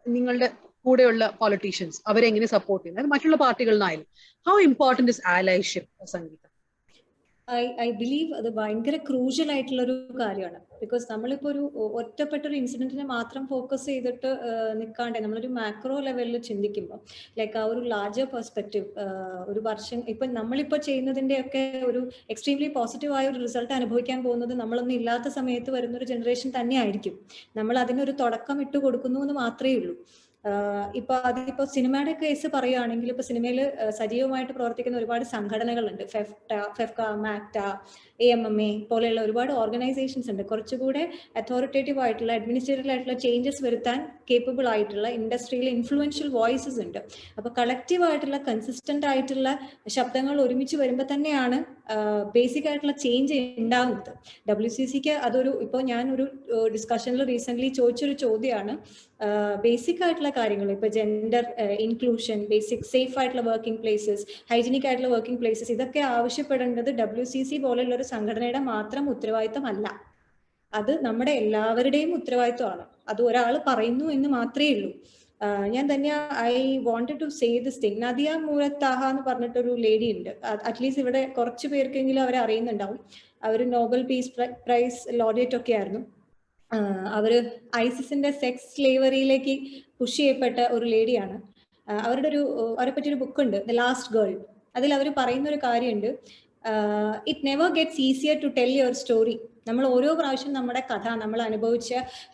നിങ്ങളുടെ കൂടെയുള്ള പൊളിറ്റീഷ്യൻസ് അവരെങ്ങനെ സപ്പോർട്ട് ചെയ്യുന്നത്, മറ്റുള്ള പാർട്ടികളിലായാലും. ഹൗ ഇമ്പോർട്ടന്റ് ഇസ് ആലൈഷിപ്പ്, സംഗീത? ഐ ബിലീവ് അത് ഭയങ്കര ക്രൂഷ്യൽ ആയിട്ടുള്ള ഒരു കാര്യമാണ്. ബിക്കോസ് നമ്മളിപ്പോ ഒരു ഒറ്റപ്പെട്ട ഒരു ഇൻസിഡന്റിനെ മാത്രം ഫോക്കസ് ചെയ്തിട്ട് നിൽക്കാണ്ടേ നമ്മളൊരു മാക്രോ ലെവലിൽ ചിന്തിക്കുമ്പോൾ, ലൈക്ക് ആ ഒരു ലാർജർ പെർസ്പെക്റ്റീവ്, ഒരു വർഷം ഇപ്പൊ നമ്മളിപ്പോ ചെയ്യുന്നതിന്റെ ഒക്കെ ഒരു എക്സ്ട്രീംലി പോസിറ്റീവ് ആയ ഒരു റിസൾട്ട് അനുഭവിക്കാൻ പോകുന്നത് നമ്മളൊന്നും ഇല്ലാത്ത സമയത്ത് വരുന്ന ഒരു ജനറേഷൻ തന്നെയായിരിക്കും. നമ്മൾ അതിനൊരു തുടക്കം ഇട്ട് കൊടുക്കുന്നു എന്ന് മാത്രമേ ഉള്ളൂ. അതിപ്പോ സിനിമയുടെ കേസ് പറയുകയാണെങ്കിൽ, ഇപ്പൊ സിനിമയിൽ സജീവമായിട്ട് പ്രവർത്തിക്കുന്ന ഒരുപാട് സംഘടനകളുണ്ട്. ഫെഫ്ക, മാക്ട, AMMA പോലെയുള്ള ഒരുപാട് ഓർഗനൈസേഷൻസ് ഉണ്ട്. കുറച്ചുകൂടെ അതോറിറ്റേറ്റീവ് ആയിട്ടുള്ള, അഡ്മിനിസ്ട്രേറ്റീവ് ആയിട്ടുള്ള ചേഞ്ചസ് വരുത്താൻ കേപ്പബിൾ ആയിട്ടുള്ള ഇൻഡസ്ട്രിയിൽ ഇൻഫ്ലുവൻഷ്യൽ വോയിസസ് ഉണ്ട്. അപ്പൊ കളക്റ്റീവ് ആയിട്ടുള്ള കൺസിസ്റ്റന്റ് ആയിട്ടുള്ള ശബ്ദങ്ങൾ ഒരുമിച്ച് വരുമ്പോൾ തന്നെയാണ് ബേസിക് ആയിട്ടുള്ള ചേഞ്ച് ഉണ്ടാകുന്നത്. WCCക്ക് അതൊരു, ഇപ്പോൾ ഞാനൊരു ഡിസ്കഷനിൽ റീസെന്റ് ചോദിച്ചൊരു ചോദ്യമാണ്, ബേസിക് ആയിട്ടുള്ള കാര്യങ്ങൾ, ഇപ്പൊ ജെൻഡർ ഇൻക്ലൂഷൻ, ബേസിക് സേഫ് ആയിട്ടുള്ള വർക്കിംഗ് പ്ലേസസ്, ഹൈജീനിക് ആയിട്ടുള്ള വർക്കിംഗ് പ്ലേസസ്, ഇതൊക്കെ ആവശ്യപ്പെടേണ്ടത് WCC പോലെയുള്ള ഒരു സംഘടനയുടെ മാത്രം ഉത്തരവാദിത്തമല്ല. അത് നമ്മുടെ എല്ലാവരുടെയും ഉത്തരവാദിത്വമാണ്. അത് ഒരാൾ പറയുന്നു എന്ന് മാത്രമേ ഉള്ളൂ. ഞാൻ തന്നെ I wanted to say this thing. Nadia മൂരത്താഹ എന്ന് പറഞ്ഞിട്ടൊരു ലേഡി ഉണ്ട്. അറ്റ്ലീസ്റ്റ് ഇവിടെ കുറച്ച് പേർക്കെങ്കിലും അവരെ അറിയുന്നുണ്ടാവും. അവർ നോബൽ പീസ് പ്രൈസ് ലോറിയേറ്റ് ഒക്കെ ആയിരുന്നു. അവര് ഐസിസിന്റെ സെക്സ് സ്ലേവറിയിലേക്ക് പുഷ് ചെയ്യപ്പെട്ട ഒരു ലേഡിയാണ്. അവരെ പറ്റിയൊരു ബുക്കുണ്ട്, ദ ലാസ്റ്റ് ഗേൾ. അതിൽ അവർ പറയുന്ന ഒരു കാര്യമുണ്ട്, it never gets easier to tell your story. നമ്മൾ ഓരോ പ്രാവശ്യം നമ്മുടെ കഥ, നമ്മൾ അനുഭവിച്ച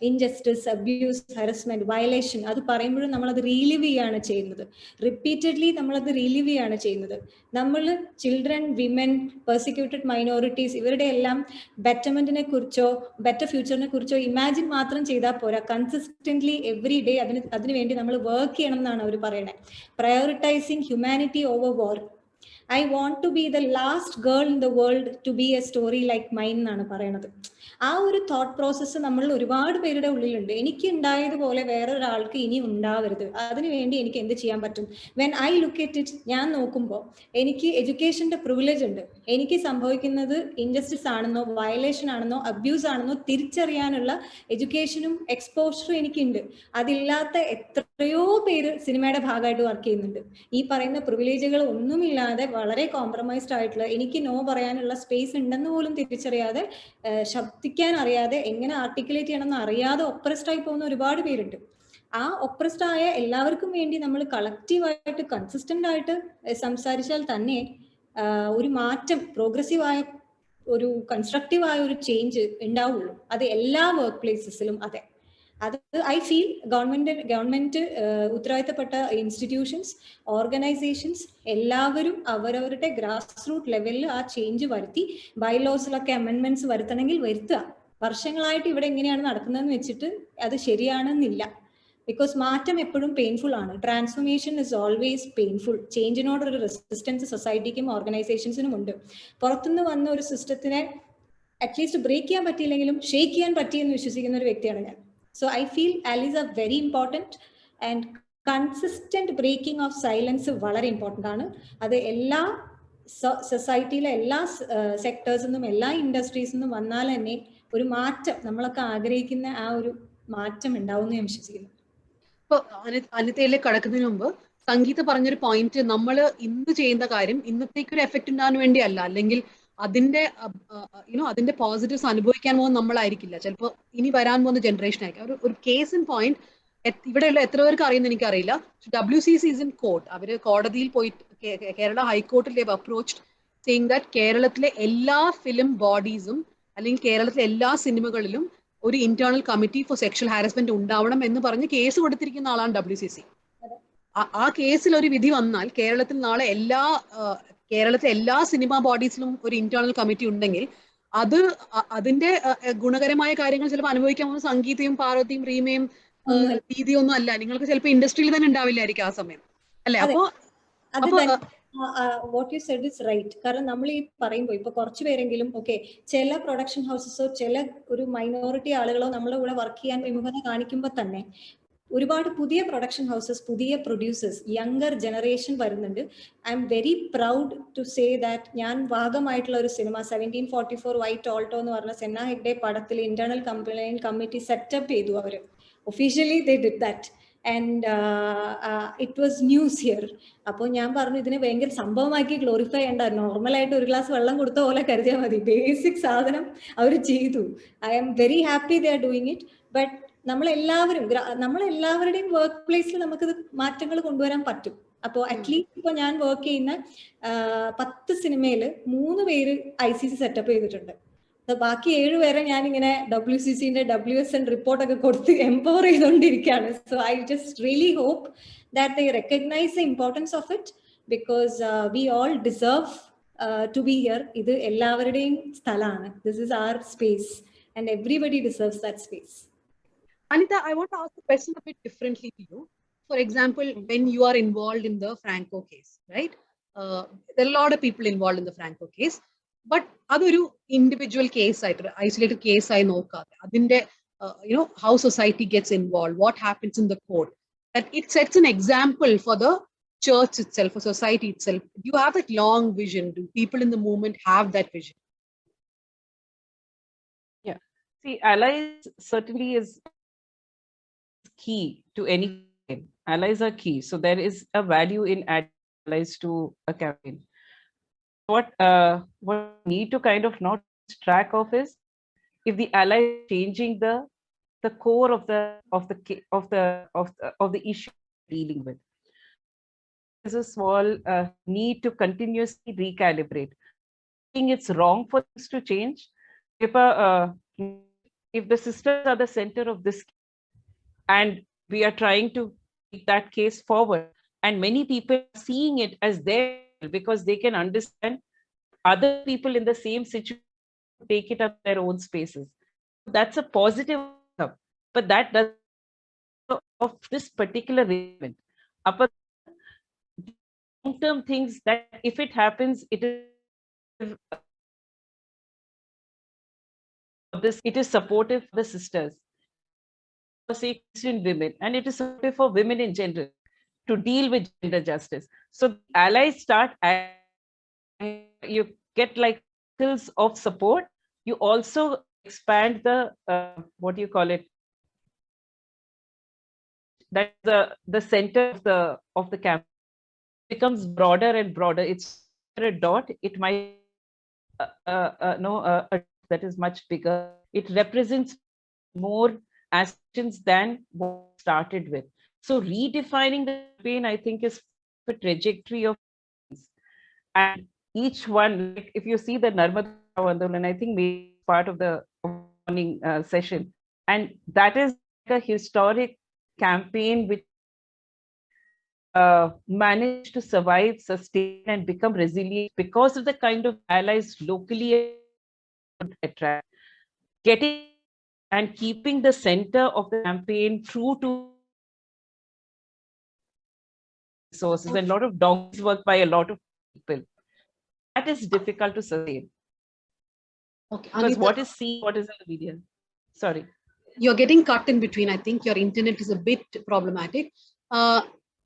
ഇൻജസ്റ്റിസ്, അബ്യൂസ്, ഹരസ്മെന്റ്, വയലേഷൻ, അത് പറയുമ്പോഴും നമ്മളത് റീലിവ് ചെയ്യാണ് ചെയ്യുന്നത്. റിപ്പീറ്റഡ്ലി നമ്മളത് റീലിവ് ചെയ്യാണ് ചെയ്യുന്നത്. നമ്മൾ ചിൽഡ്രൻ, വിമൻ, പെർസിക്യൂട്ടഡ് മൈനോറിറ്റീസ്, ഇവരുടെ എല്ലാം ബെറ്റർമെന്റിനെ കുറിച്ചോ ബെറ്റർ ഫ്യൂച്ചറിനെ കുറിച്ചോ ഇമാജിൻ മാത്രം ചെയ്താൽ പോരാ, കൺസിസ്റ്റന്റ്ലി എവറി ഡേ അതിനു വേണ്ടി നമ്മൾ വർക്ക് ചെയ്യണം എന്നാണ് അവർ പറയുന്നത്. Prioritising humanity over war. I want to be the last girl in the world to be a story like mine എന്നാണ് പറയണത്. ആ ഒരു തോട്ട് പ്രോസസ്സ് നമ്മൾ ഒരുപാട് പേരുടെ ഉള്ളിലുണ്ട്. എനിക്ക് ഉണ്ടായതുപോലെ വേറൊരാൾക്ക് ഇനി ഉണ്ടാവരുത്, അതിനുവേണ്ടി എനിക്ക് എന്ത് ചെയ്യാൻ പറ്റും? When I look at it, ഞാൻ നോക്കുമ്പോൾ എനിക്ക് എഡ്യൂക്കേഷന്റെ പ്രിവിലേജ് ഉണ്ട്. എനിക്ക് സംഭവിക്കുന്നത് ഇൻജസ്റ്റിസ് ആണെന്നോ വയലേഷൻ ആണെന്നോ അബ്യൂസ് ആണെന്നോ തിരിച്ചറിയാനുള്ള എഡ്യൂക്കേഷനും എക്സ്പോഷറും എനിക്കുണ്ട്. അതില്ലാത്ത എത്രയോ പേര് സിനിമയുടെ ഭാഗമായിട്ട് വർക്ക് ചെയ്യുന്നുണ്ട്. ഈ പറയുന്ന പ്രിവിലേജുകൾ ഒന്നുമില്ലാതെ വളരെ കോംപ്രമൈസ്ഡ് ആയിട്ടുള്ള, എനിക്ക് നോ പറയാനുള്ള സ്പേസ് ഉണ്ടെന്ന് പോലും തിരിച്ചറിയാതെ, ശബ്ദിക്കാൻ അറിയാതെ, എങ്ങനെ ആർട്ടിക്കുലേറ്റ് ചെയ്യണമെന്ന് അറിയാതെ ഒപ്രസ്ഡ് ആയി പോകുന്ന ഒരുപാട് പേരുണ്ട്. ആ ഒപ്രസ്ഡ് ആയ എല്ലാവർക്കും വേണ്ടി നമ്മൾ കളക്റ്റീവായിട്ട് കൺസിസ്റ്റന്റ് ആയിട്ട് സംസാരിച്ചാൽ തന്നെ ഒരു മാറ്റം, പ്രോഗ്രസീവായ ഒരു കൺസ്ട്രക്റ്റീവായ ഒരു ചേഞ്ച് ഉണ്ടാവുള്ളൂ. അത് എല്ലാ വർക്ക് പ്ലേസസിലും. അതെ, അത് ഐ ഫീൽ ഗവൺമെന്റ് ഉത്തരവാദിത്തപ്പെട്ട ഇൻസ്റ്റിറ്റ്യൂഷൻസ്, ഓർഗനൈസേഷൻസ് എല്ലാവരും അവരവരുടെ ഗ്രാസ് റൂട്ട് ലെവലിൽ ആ ചേഞ്ച് വരുത്തി, ബൈലോസിലൊക്കെ അമെൻമെന്റ്സ് വരുത്തണമെങ്കിൽ വരുത്തുക. വർഷങ്ങളായിട്ട് ഇവിടെ എങ്ങനെയാണ് നടക്കുന്നതെന്ന് വെച്ചിട്ട് അത് ശരിയാണെന്നില്ല. ബിക്കോസ് മാറ്റം എപ്പോഴും പെയിൻഫുൾ ആണ്. Transformation is always painful. ചേഞ്ചിനോടൊരു റെസിസ്റ്റൻസ് സൊസൈറ്റിക്കും ഓർഗനൈസേഷൻസിനും ഉണ്ട്. പുറത്തുനിന്ന് വന്ന ഒരു സിസ്റ്റത്തിനെ അറ്റ്ലീസ്റ്റ് ബ്രേക്ക് ചെയ്യാൻ പറ്റിയില്ലെങ്കിലും ഷേക്ക് ചെയ്യാൻ പറ്റിയെന്ന് വിശ്വസിക്കുന്ന ഒരു വ്യക്തിയാണ് ഞാൻ. So I feel allies are very important and consistent breaking of silence വളരെ ഇമ്പോർട്ടൻ്റ് ആണ്. അത് എല്ലാ സൊസൈറ്റിയിലെ എല്ലാ സെക്ടേഴ്സിൽ നിന്നും എല്ലാ ഇൻഡസ്ട്രീസിൽ നിന്നും വന്നാൽ തന്നെ ഒരു മാറ്റം, നമ്മളൊക്കെ ആഗ്രഹിക്കുന്ന ആ ഒരു മാറ്റം ഉണ്ടാവും എന്ന് ഞാൻ വിശ്വസിക്കുന്നു. ഇപ്പൊ അനിതയിലേക്ക് കടക്കുന്നതിന് മുമ്പ് സംഗീത പറഞ്ഞൊരു പോയിന്റ്, നമ്മൾ ഇന്ന് ചെയ്യുന്ന കാര്യം ഇന്നത്തേക്ക് ഒരു എഫക്റ്റ് ഉണ്ടാകാൻ വേണ്ടിയല്ല, അല്ലെങ്കിൽ അതിന്റെ അതിന്റെ പോസിറ്റീവ്സ് അനുഭവിക്കാൻ പോകുന്ന നമ്മളായിരിക്കില്ല, ചിലപ്പോൾ ഇനി വരാൻ പോകുന്ന ജനറേഷൻ ആയിരിക്കും. ഒരു കേസ് ഇൻ പോയിന്റ് ഇവിടെയുള്ള എത്ര പേർക്ക് അറിയുന്ന എനിക്കറിയില്ല. WCC is in court. അവര് കോടതിയിൽ പോയിട്ട് കേരള ഹൈക്കോർട്ടിൽ അപ്രോച്ച്ഡ് സെയിങ് ദാറ്റ് കേരളത്തിലെ എല്ലാ ഫിലിം ബോഡീസും അല്ലെങ്കിൽ കേരളത്തിലെ എല്ലാ സിനിമകളിലും ഒരു internal committee for sexual harassment ഉണ്ടാവണം എന്ന് പറഞ്ഞ് കേസ് കൊടുത്തിരിക്കുന്ന ആളാണ് WCC. ആ കേസിൽ ഒരു വിധി വന്നാൽ കേരളത്തിൽ നാളെ കേരളത്തിലെ എല്ലാ സിനിമാ ബോഡീസിലും ഒരു ഇന്റേണൽ കമ്മിറ്റി ഉണ്ടെങ്കിൽ അതിന്റെ ഗുണകരമായ കാര്യങ്ങൾ ചിലപ്പോൾ അനുഭവിക്കാൻ പോകുന്ന സംഗീതയും പാർവതിയും റീമയും രീതിയൊന്നും അല്ല. നിങ്ങൾക്ക് ചിലപ്പോൾ ഇൻഡസ്ട്രിയിൽ തന്നെ ഉണ്ടാവില്ലായിരിക്കും ആ സമയം, അല്ലെ? അപ്പോ what you said is right. കാരണം നമ്മൾ ഈ പറയുമ്പോൾ ഇപ്പൊ കുറച്ച് പേരെങ്കിലും ചില പ്രൊഡക്ഷൻ ഹൗസസോ ചില ഒരു മൈനോറിറ്റി ആളുകളോ നമ്മളെ കൂടെ വർക്ക് ചെയ്യാൻ വിമുഖത കാണിക്കുമ്പോൾ തന്നെ ഒരുപാട് പുതിയ പ്രൊഡക്ഷൻ ഹൗസസ്, പുതിയ പ്രൊഡ്യൂസേഴ്സ്, യങ്ങർ ജനറേഷൻ വരുന്നുണ്ട്. I am very proud to say that ഞാൻ ഭാഗമായിട്ടുള്ള ഒരു സിനിമ 1744 വൈറ്റ് ഓൾട്ടോ എന്ന് പറഞ്ഞ സെന്ന ഹെഗ്ഡെ പടത്തിൽ ഇന്റേണൽ കംപ്ലൈന്റ് കമ്മിറ്റി സെറ്റപ്പ് ചെയ്തു. അവർ officially they did that and it was news here. അപ്പോൾ ഞാൻ പറഞ്ഞു ഇതിനെ ഭയങ്കര സംഭവമാക്കി ഗ്ലോറിഫൈ ചെയ്യേണ്ട, നോർമലായിട്ട് ഒരു ഗ്ലാസ് വെള്ളം കൊടുത്ത പോലെ കരുതിയാൽ മതി. ബേസിക് സാധനം അവർ ചെയ്തു. I am very happy they are doing it. But നമ്മളെല്ലാവരുടെയും വർക്ക് പ്ലേസിൽ നമുക്കിത് മാറ്റങ്ങൾ കൊണ്ടുവരാൻ പറ്റും. അപ്പോൾ അറ്റ്ലീസ്റ്റ് ഇപ്പൊ ഞാൻ വർക്ക് ചെയ്യുന്ന 10 സിനിമയിൽ 3 പേര് ICC സെറ്റപ്പ് ചെയ്തിട്ടുണ്ട്. ബാക്കി 7 പേരെ ഞാൻ ഇങ്ങനെ WCCന്റെ WSN റിപ്പോർട്ടൊക്കെ കൊടുത്ത് എംപവർ ചെയ്തുകൊണ്ടിരിക്കുകയാണ്. So I just really hope that they recognise the importance of it, because we all deserve to be here. ഇത് എല്ലാവരുടെയും സ്ഥലമാണ്. This is our space and everybody deserves that space. Anita, I want to ask the question a bit differently to you. For example, when you are involved in the Franco case, right? There are a lot of people involved in the Franco case, but adoru individual case, isolated case, I know adinde how society gets involved, what happens in the court, that it sets an example for the church itself, for society itself. Do you have that long vision? Do people in the movement have that vision? Yeah. See, allies certainly is key to any campaign. Allies are key. So there is a value in adding allies to a campaign. What we need to kind of not track of is if the ally is changing the core of the issue dealing with. There's a small need to continuously recalibrate. I think it's wrong for things to change. If the sisters are the center of this and we are trying to take that case forward, and many people are seeing it as their, because they can understand other people in the same situation take it up their own spaces. That's a positive outcome, but that does of this particular event. Upper long-term things that if it happens, it is supportive for the sisters, say Christian women, and it is supportive for women in general to deal with gender justice. So allies start, you get like skills of support. You also expand the what do you call it? That the center of the camp becomes broader and broader. It's a dot. It might that is much bigger. It represents more actions than what started with. So redefining the campaign, I think, is the trajectory of things. And each one, like if you see the Narmada Andolan, I think maybe part of the morning session, and that is like a historic campaign which managed to survive, sustain, and become resilient because of the kind of allies locally attract. Getting and keeping the center of the campaign true to resources and a lot of donkeys work by a lot of people. That is difficult to sustain. Okay, Because Anita, what is seen, what is in the media? Sorry. you're getting cut in between. I think your internet is a bit problematic.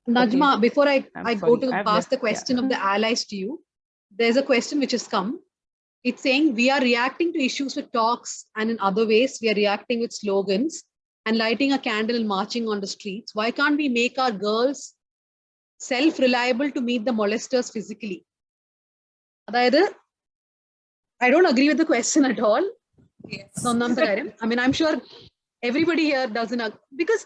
Najma, Okay. before I go sorry. to I've pass left- the question yeah. of the allies to you, there's a question which has come. It's saying we are reacting to issues with talks, and in other ways we are reacting with slogans and lighting a candle and marching on the streets. Why can't we make our girls self-reliable to meet the molesters physically? I don't agree with the question at all. Yes. I mean, I'm sure everybody here doesn't, because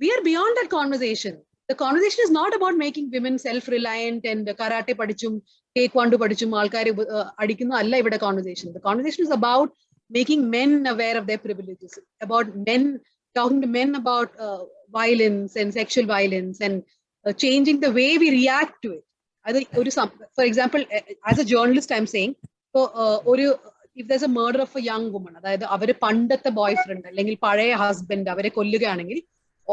we are beyond that conversation. The conversation is not about making women self-reliant and karate padichum, taekwondo padichum, alkari adikkunnu alla ivide conversation. The conversation is about making men aware of their privileges, about men talking to men about violence and sexual violence, and changing the way we react to it. For example, as a journalist, I'm saying, so if there's a murder of a young woman, അതായത് അവര് പണ്ടത്തെ boyfriend അല്ലെങ്കിൽ പഴയ husband അവരെ കൊല്ലുകയാണെങ്കിൽ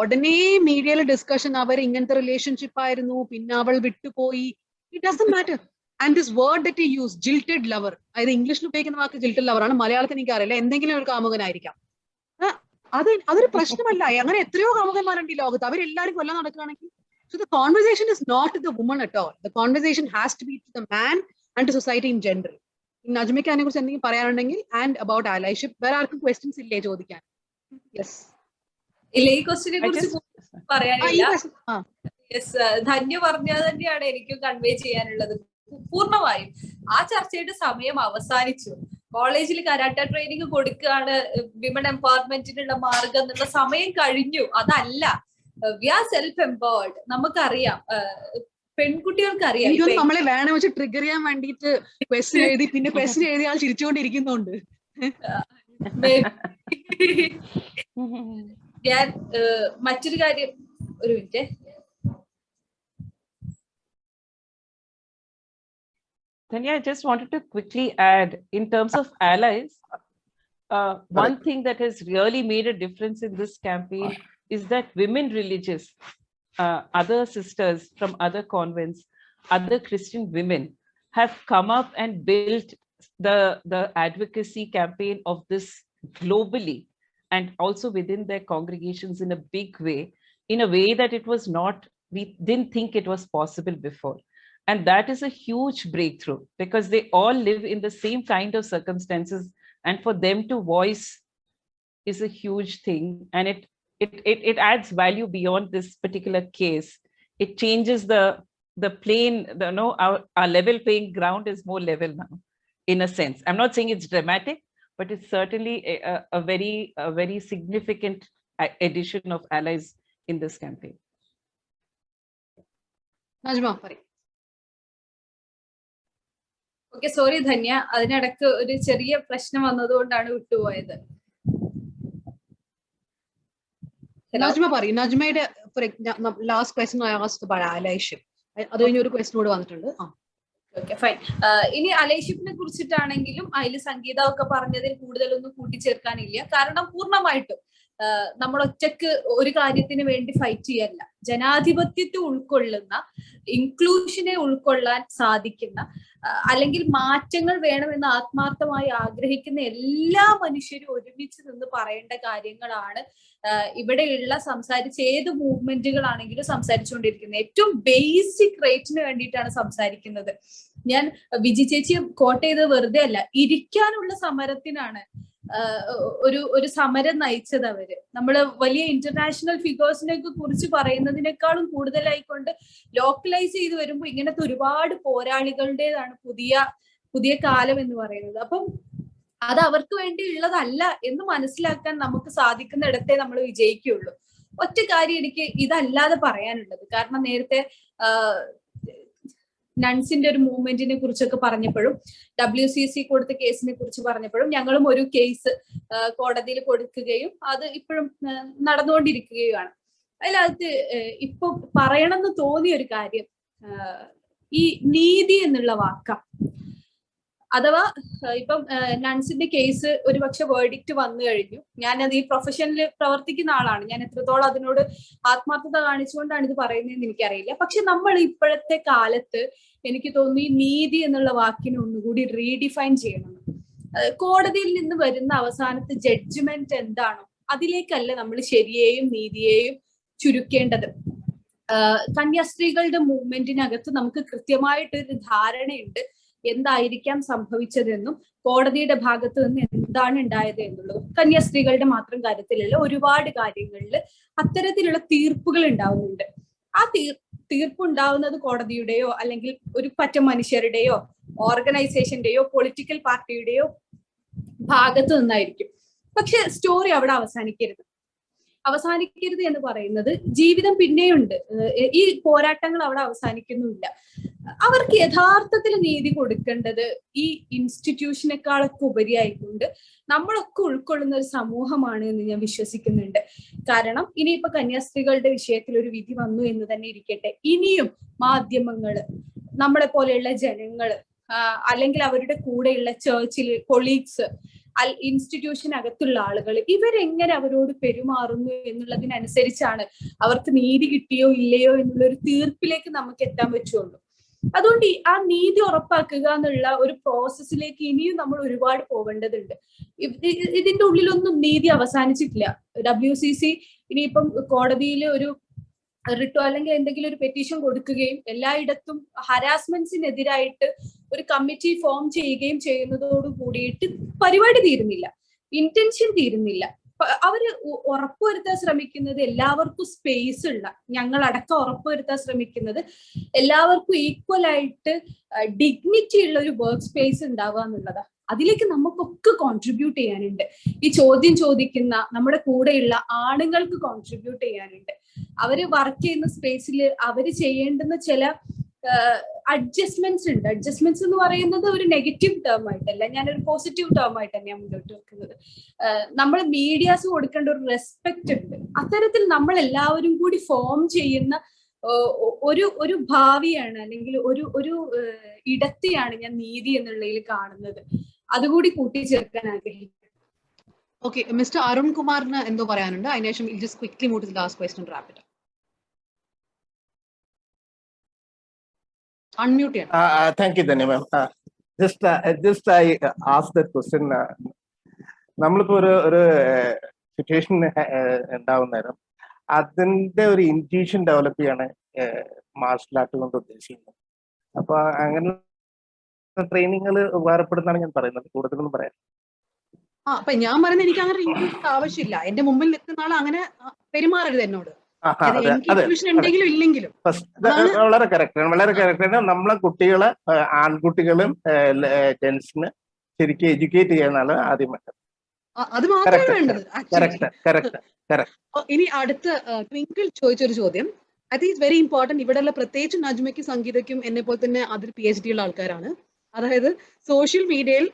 ഉടനെ മീഡിയയിലെ discussion അവർ ഇങ്ങനത്തെ relationship ആയിരുന്നു, പിന്നെ അവൾ വിട്ടുപോയി. It doesn't matter. And this word that you use, jilted lover, അതായത് ഇംഗ്ലീഷിൽ ഉപയോഗിക്കുന്ന വാക്ക് ജിൽറ്റഡ് ലവർ ആണ്, മലയാളത്തിൽ എനിക്ക് അറിയില്ല, എന്തെങ്കിലും ഒരു കാമുകനായിരിക്കാം. അതൊരു പ്രശ്നമല്ല. അങ്ങനെ എത്രയോ കാമുകന്മാരുണ്ട് ഈ ലോകത്ത്, അവരെല്ലാവരും കൊല്ലാൻ നടക്കുകയാണെങ്കിൽ. So the conversation is not to the woman at all. The conversation has to be to the man and to society in general. നജ്മയ്ക്ക് അതിനെ കുറിച്ച് എന്തെങ്കിലും പറയാനുണ്ടെങ്കിൽ, ആൻഡ് അബൌട്ട് allyship, വേറെ ആർക്കും ക്വസ്റ്റ്യൻസ് ഇല്ലേ ചോദിക്കാൻ? യെസ്, ഇല്ല, ഈ ക്വസ്റ്റിനെ കുറിച്ച് പറയാനില്ല. യെസ്, ധന്യ പറഞ്ഞത് തന്നെയാണ് എനിക്കും കൺവേ ചെയ്യാനുള്ളത്. പൂർണ്ണമായും ആ ചർച്ചയുടെ സമയം അവസാനിച്ചു. കോളേജിൽ കരാട്ട ട്രെയിനിങ് കൊടുക്കുകയാണ് വിമൻ എംപവർമെന്റിനുള്ള മാർഗം എന്നുള്ള സമയം കഴിഞ്ഞു. അതല്ല, വി ആർ സെൽഫ് എംപവേർഡ്. നമുക്കറിയാം, പെൺകുട്ടികൾക്ക് അറിയാം. നമ്മളെ വേണം വെച്ച് ട്രിഗർ ചെയ്യാൻ വേണ്ടിയിട്ട് ക്വസ്റ്റ്യൻ എഴുതി, പിന്നെ ക്വസ്റ്റ്യൻ എഴുതി ആൾ ചിരിച്ചുകൊണ്ടിരിക്കുന്നുണ്ട്. ഞാൻ മറ്റൊരു കാര്യം, ഒരു minute. Tanya, I just wanted to quickly add, in terms of allies, one thing that has really made a difference in this campaign is that women religious, other sisters from other convents, other Christian women have come up and built the advocacy campaign of this globally, and also within their congregations in a big way, in a way that it was not, we didn't think it was possible before. And that is a huge breakthrough, because they all live in the same kind of circumstances, and for them to voice is a huge thing, and it adds value beyond this particular case. It changes the plane, our level playing ground is more level now, in a sense. I'm not saying it's dramatic, but it's certainly a very significant addition of allies in this campaign. Najma പറയ്. Okay, sorry Dhanya, അതിനിടക്ക് ഒരു ചെറിയ പ്രശ്നം വന്നതുകൊണ്ടാണ് വിട്ടുപോയത്. നജ്മ പറയും. നജ്മയുടെ last question I asked about allyship. അത് കഴിഞ്ഞ ഒരു ക്വസ്റ്റ്യൻ കൂടെ വന്നിട്ടുണ്ട്. Okay, fine. ഇനി അലൈഷിപ്പിനെ കുറിച്ചിട്ടാണെങ്കിലും അതിൽ സംഗീത ഒക്കെ പറഞ്ഞതിൽ കൂടുതലൊന്നും കൂട്ടിച്ചേർക്കാനില്ല. കാരണം പൂർണ്ണമായിട്ടും നമ്മൾ ഒറ്റക്ക് ഒരു കാര്യത്തിന് വേണ്ടി ഫൈറ്റ് ചെയ്യല്ല. ജനാധിപത്യത്തെ ഉൾക്കൊള്ളുന്ന, ഇൻക്ലൂഷനെ ഉൾക്കൊള്ളാൻ സാധിക്കുന്ന, അല്ലെങ്കിൽ മാറ്റങ്ങൾ വേണമെന്ന് ആത്മാർത്ഥമായി ആഗ്രഹിക്കുന്ന എല്ലാ മനുഷ്യരും ഒരുമിച്ച് നിന്ന് പറയേണ്ട കാര്യങ്ങളാണ് ഇവിടെയുള്ള സംസാരിച്ച ഏത് മൂവ്മെന്റുകളാണെങ്കിലും സംസാരിച്ചുകൊണ്ടിരിക്കുന്നത്. ഏറ്റവും ബേസിക് റൈറ്റിന് വേണ്ടിയിട്ടാണ് സംസാരിക്കുന്നത്. ഞാൻ വിജി ചേച്ചി കോട്ട് ചെയ്തത് വെറുതെ അല്ല, ഇരിക്കാനുള്ള സമരത്തിനാണ് ഒരു സമരം നയിച്ചത് അവര്. നമ്മള് വലിയ ഇന്റർനാഷണൽ ഫിഗേഴ്സിനെ കുറിച്ച് പറയുന്നതിനേക്കാളും കൂടുതലായിക്കൊണ്ട് ലോക്കലൈസ് ചെയ്ത് വരുമ്പോൾ ഇങ്ങനത്തെ ഒരുപാട് പോരാളികളുടേതാണ് പുതിയ കാലം എന്ന് പറയുന്നത്. അപ്പം അത് അവർക്ക് വേണ്ടി ഉള്ളതല്ല എന്ന് മനസ്സിലാക്കാൻ നമുക്ക് സാധിക്കുന്നിടത്തെ നമ്മൾ വിജയിക്കുള്ളൂ. ഒറ്റ കാര്യം എനിക്ക് ഇതല്ലാതെ പറയാനുള്ളത്, കാരണം നേരത്തെ നൺസിന്റെ ഒരു മൂവ്മെന്റിനെ കുറിച്ചൊക്കെ പറഞ്ഞപ്പോഴും WCC കൊടുത്ത കേസിനെ കുറിച്ച് പറഞ്ഞപ്പോഴും ഞങ്ങളും ഒരു കേസ് കോടതിയിൽ കൊടുക്കുകയും അത് ഇപ്പോഴും നടന്നുകൊണ്ടിരിക്കുകയുമാണ്. അതിനകത്ത് ഇപ്പൊ പറയണമെന്ന് തോന്നിയ ഒരു കാര്യം, ഈ നീതി എന്നുള്ള വാക്ക അഥവാ ഇപ്പം നൺസിന്റെ കേസ് ഒരുപക്ഷെ വേർഡിക്റ്റ് വന്നു കഴിഞ്ഞു. ഞാനത് ഈ പ്രൊഫഷനിൽ പ്രവർത്തിക്കുന്ന ആളാണ്, ഞാൻ എത്രത്തോളം അതിനോട് ആത്മാർത്ഥത കാണിച്ചുകൊണ്ടാണ് ഇത് പറയുന്നതെന്ന് എനിക്കറിയില്ല. പക്ഷെ നമ്മൾ ഇപ്പോഴത്തെ കാലത്ത് എനിക്ക് തോന്നി നീതി എന്നുള്ള വാക്കിനെ ഒന്നുകൂടി റീഡിഫൈൻ ചെയ്യണം. കോടതിയിൽ നിന്ന് വരുന്ന അവസാനത്തെ ജഡ്ജ്മെന്റ് എന്താണോ അതിലേക്കല്ല നമ്മൾ ശരിയെയും നീതിയെയും ചുരുക്കേണ്ടത്. കന്യാസ്ത്രീകളുടെ മൂവ്മെന്റിനകത്ത് നമുക്ക് കൃത്യമായിട്ടൊരു ധാരണയുണ്ട് എന്തായിരിക്കാം സംഭവിച്ചതെന്നും കോടതിയുടെ ഭാഗത്ത് നിന്ന് എന്താണ് ഉണ്ടായത് എന്നുള്ളത്. കന്യാസ്ത്രീകളുടെ മാത്രം കാര്യത്തിലല്ല, ഒരുപാട് കാര്യങ്ങളിൽ അത്തരത്തിലുള്ള തീർപ്പുകൾ ഉണ്ടാവുന്നുണ്ട്. ആ തീർപ്പ് ഉണ്ടാവുന്നത് കോടതിയുടെയോ അല്ലെങ്കിൽ ഒരു പറ്റം മനുഷ്യരുടെയോ ഓർഗനൈസേഷന്റെയോ പൊളിറ്റിക്കൽ പാർട്ടിയുടെയോ ഭാഗത്ത് നിന്നായിരിക്കും. പക്ഷെ സ്റ്റോറി അവിടെ അവസാനിക്കരുത് എന്ന് പറയുന്നത് ജീവിതം പിന്നെയുണ്ട്. ഈ പോരാട്ടങ്ങൾ അവിടെ അവസാനിക്കുന്നുമില്ല. അവർക്ക് യഥാർത്ഥത്തിൽ നീതി കൊടുക്കേണ്ടത് ഈ ഇൻസ്റ്റിറ്റ്യൂഷനേക്കാളൊക്കെ ഉപരിയായിക്കൊണ്ട് നമ്മളൊക്കെ ഉൾക്കൊള്ളുന്ന ഒരു സമൂഹമാണ് എന്ന് ഞാൻ വിശ്വസിക്കുന്നുണ്ട്. കാരണം ഇനിയിപ്പോ കന്യാസ്ത്രീകളുടെ വിഷയത്തിൽ ഒരു വിധി വന്നു എന്ന് തന്നെ ഇരിക്കട്ടെ, ഇനിയും മാധ്യമങ്ങള്, നമ്മളെ പോലെയുള്ള ജനങ്ങള്, അല്ലെങ്കിൽ അവരുടെ കൂടെയുള്ള ചേർച്ചില് കൊളീഗ്സ്, ഇൻസ്റ്റിറ്റ്യൂഷനകത്തുള്ള ആളുകൾ, ഇവരെങ്ങനെ അവരോട് പെരുമാറുന്നു എന്നുള്ളതിനനുസരിച്ചാണ് അവർക്ക് നീതി കിട്ടിയോ ഇല്ലയോ എന്നുള്ള ഒരു തീർപ്പിലേക്ക് നമുക്ക് എത്താൻ പറ്റുള്ളൂ. അതുകൊണ്ട് ആ നീതി ഉറപ്പാക്കുക എന്നുള്ള ഒരു പ്രോസസ്സിലേക്ക് ഇനിയും നമ്മൾ ഒരുപാട് പോവേണ്ടതുണ്ട്. ഇതിന്റെ ഉള്ളിലൊന്നും നീതി അവസാനിച്ചിട്ടില്ല. WCC ഇനിയിപ്പം കോടതിയിൽ ഒരു റിട്ടോ അല്ലെങ്കിൽ എന്തെങ്കിലും ഒരു പെറ്റീഷൻ കൊടുക്കുകയും എല്ലായിടത്തും ഹരാസ്മെന്റ്സിനെതിരായിട്ട് ഒരു കമ്മിറ്റി ഫോം ചെയ്യുകയും ചെയ്യുന്നതോട് കൂടിയിട്ട് പരിപാടി തീരുന്നില്ല, ഇന്റൻഷൻ തീരുന്നില്ല. അവര് ഉറപ്പുവരുത്താൻ ശ്രമിക്കുന്നത് എല്ലാവർക്കും സ്പേസ് ഉള്ള, ഞങ്ങളടക്കം ഉറപ്പുവരുത്താൻ ശ്രമിക്കുന്നത് എല്ലാവർക്കും ഈക്വൽ ആയിട്ട് ഡിഗ്നിറ്റി ഉള്ള ഒരു വർക്ക് സ്പേസ് ഉണ്ടാവുക എന്നുള്ളതാണ്. അതിലേക്ക് നമുക്കൊക്കെ കോൺട്രിബ്യൂട്ട് ചെയ്യാനുണ്ട്. ഈ ചോദ്യം ചോദിക്കുന്ന നമ്മുടെ കൂടെയുള്ള ആണുങ്ങൾക്ക് കോൺട്രിബ്യൂട്ട് ചെയ്യാനുണ്ട്. അവര് വർക്ക് ചെയ്യുന്ന സ്പേസിൽ അവര് ചെയ്യേണ്ടുന്ന ചില അഡ്ജസ്റ്റ്മെന്റ്സ് ഉണ്ട്. അഡ്ജസ്റ്റ്മെന്റ്സ് എന്ന് പറയുന്നത് ഒരു നെഗറ്റീവ് ടേം ആയിട്ടല്ല, ഞാനൊരു പോസിറ്റീവ് ടേം ആയിട്ട് തന്നെയാണ് മുന്നോട്ട് വെക്കുന്നത്. നമ്മൾ മീഡിയാസ് കൊടുക്കേണ്ട ഒരു റെസ്പെക്ട് ഉണ്ട്. അത്തരത്തിൽ നമ്മൾ എല്ലാവരും കൂടി ഫോം ചെയ്യുന്ന ഒരു ഭാവിയാണ്, അല്ലെങ്കിൽ ഒരു ഇടത്തെയാണ് ഞാൻ നീതി എന്നുള്ളതിൽ കാണുന്നത്. അതുകൂടി കൂട്ടിച്ചേർക്കാൻ ആഗ്രഹിക്കുന്നു. ഓക്കെ, മിസ്റ്റർ അരുൺ കുമാറിന് എന്തോ പറയാനുണ്ട്, അതിനുശേഷം just quickly move to the last question wrap it. Unmute it. Thank you, Dhanya ma'am. Just I asked that question. നമ്മളിപ്പോ ഒരു സിറ്റുവേഷൻ ഉണ്ടാവുന്ന നേരം അതിന്റെ ഒരു ഇൻറ്റ്യൂഷൻ ഡെവലപ്പ് ചെയ്യാണ് മാർഷൽ ആർട്ട് കൊണ്ട് ഉദ്ദേശിക്കുന്നത്. അപ്പൊ അങ്ങനെ ട്രെയിനിങ്ങുകൾ ഉപകാരപ്പെടുന്നതാണ് ഞാൻ പറയുന്നത്, കൂടുതലൊന്നും പറയാം. അപ്പൊ ഞാൻ പറയുന്നത് എനിക്ക് അങ്ങനെ ഇൻറ്റ്യൂഷൻ ആവശ്യമില്ല. എന്റെ മുമ്പിൽ നിൽക്കുന്ന ആൾ അങ്ങനെ പെരുമാറരുത് എന്നോട്, ഉണ്ടെങ്കിലും ഇല്ലെങ്കിലും. വളരെ കറക്റ്റാണ്, വളരെ കറക്റ്റാണ്. നമ്മളെ കുട്ടികളെ, ആൺകുട്ടികളും ജെൻസിന് ശരിക്കും എഡ്യൂക്കേറ്റ് ചെയ്യാനാണ് ആദ്യം വേണ്ടത്. അത് മാത്രമേ വേണ്ടത്. ഇനി അടുത്ത ട്വിങ്കിൾ ചോദിച്ചൊരു ചോദ്യം, I think it's very important. ഇവിടെയുള്ള പ്രത്യേകിച്ച് നജ്മയ്ക്കും സംഗീതയ്ക്കും എന്നെ പോലെ തന്നെ അതിൽ PhD ഉള്ള ആൾക്കാരാണ്. അതായത് സോഷ്യൽ മീഡിയയിൽ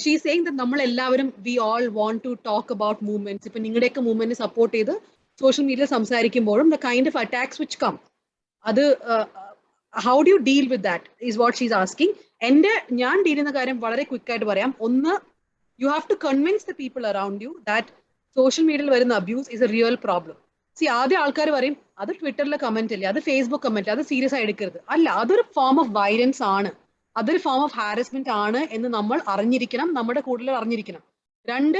ഷീ സേയിങ് ദാറ്റ് നമ്മൾ എല്ലാവരും we all want to talk about movements. ഇപ്പൊ നിങ്ങളുടെയൊക്കെ മൂവ്മെന്റിനെ സപ്പോർട്ട് ചെയ്ത് സോഷ്യൽ മീഡിയയിൽ സംസാരിക്കുമ്പോഴും the kind of attacks which come, അത് how do you deal with that is what she's asking. ഞാൻ ഡീൽ ചെയ്യുന്ന കാര്യം വളരെ ക്വിക്കായിട്ട് പറയാം. ഒന്ന്, you have to convince the people around you that social മീഡിയയിൽ വരുന്ന abuse is a real problem. ആദ്യം ആൾക്കാർ പറയും അത് ട്വിറ്ററിലെ കമന്റ് അല്ലേ, അത് ഫേസ്ബുക്ക് കമന്റ്, അത് സീരിയസ് ആയി എടുക്കരുത്. അല്ല, അതൊരു ഫോം ഓഫ് വയലൻസ് ആണ്, അതൊരു ഫോം ഓഫ് ഹാരസ്മെന്റ് ആണ് എന്ന് നമ്മൾ അറിഞ്ഞിരിക്കണം, നമ്മുടെ കൂടുതൽ അറിഞ്ഞിരിക്കണം. രണ്ട്,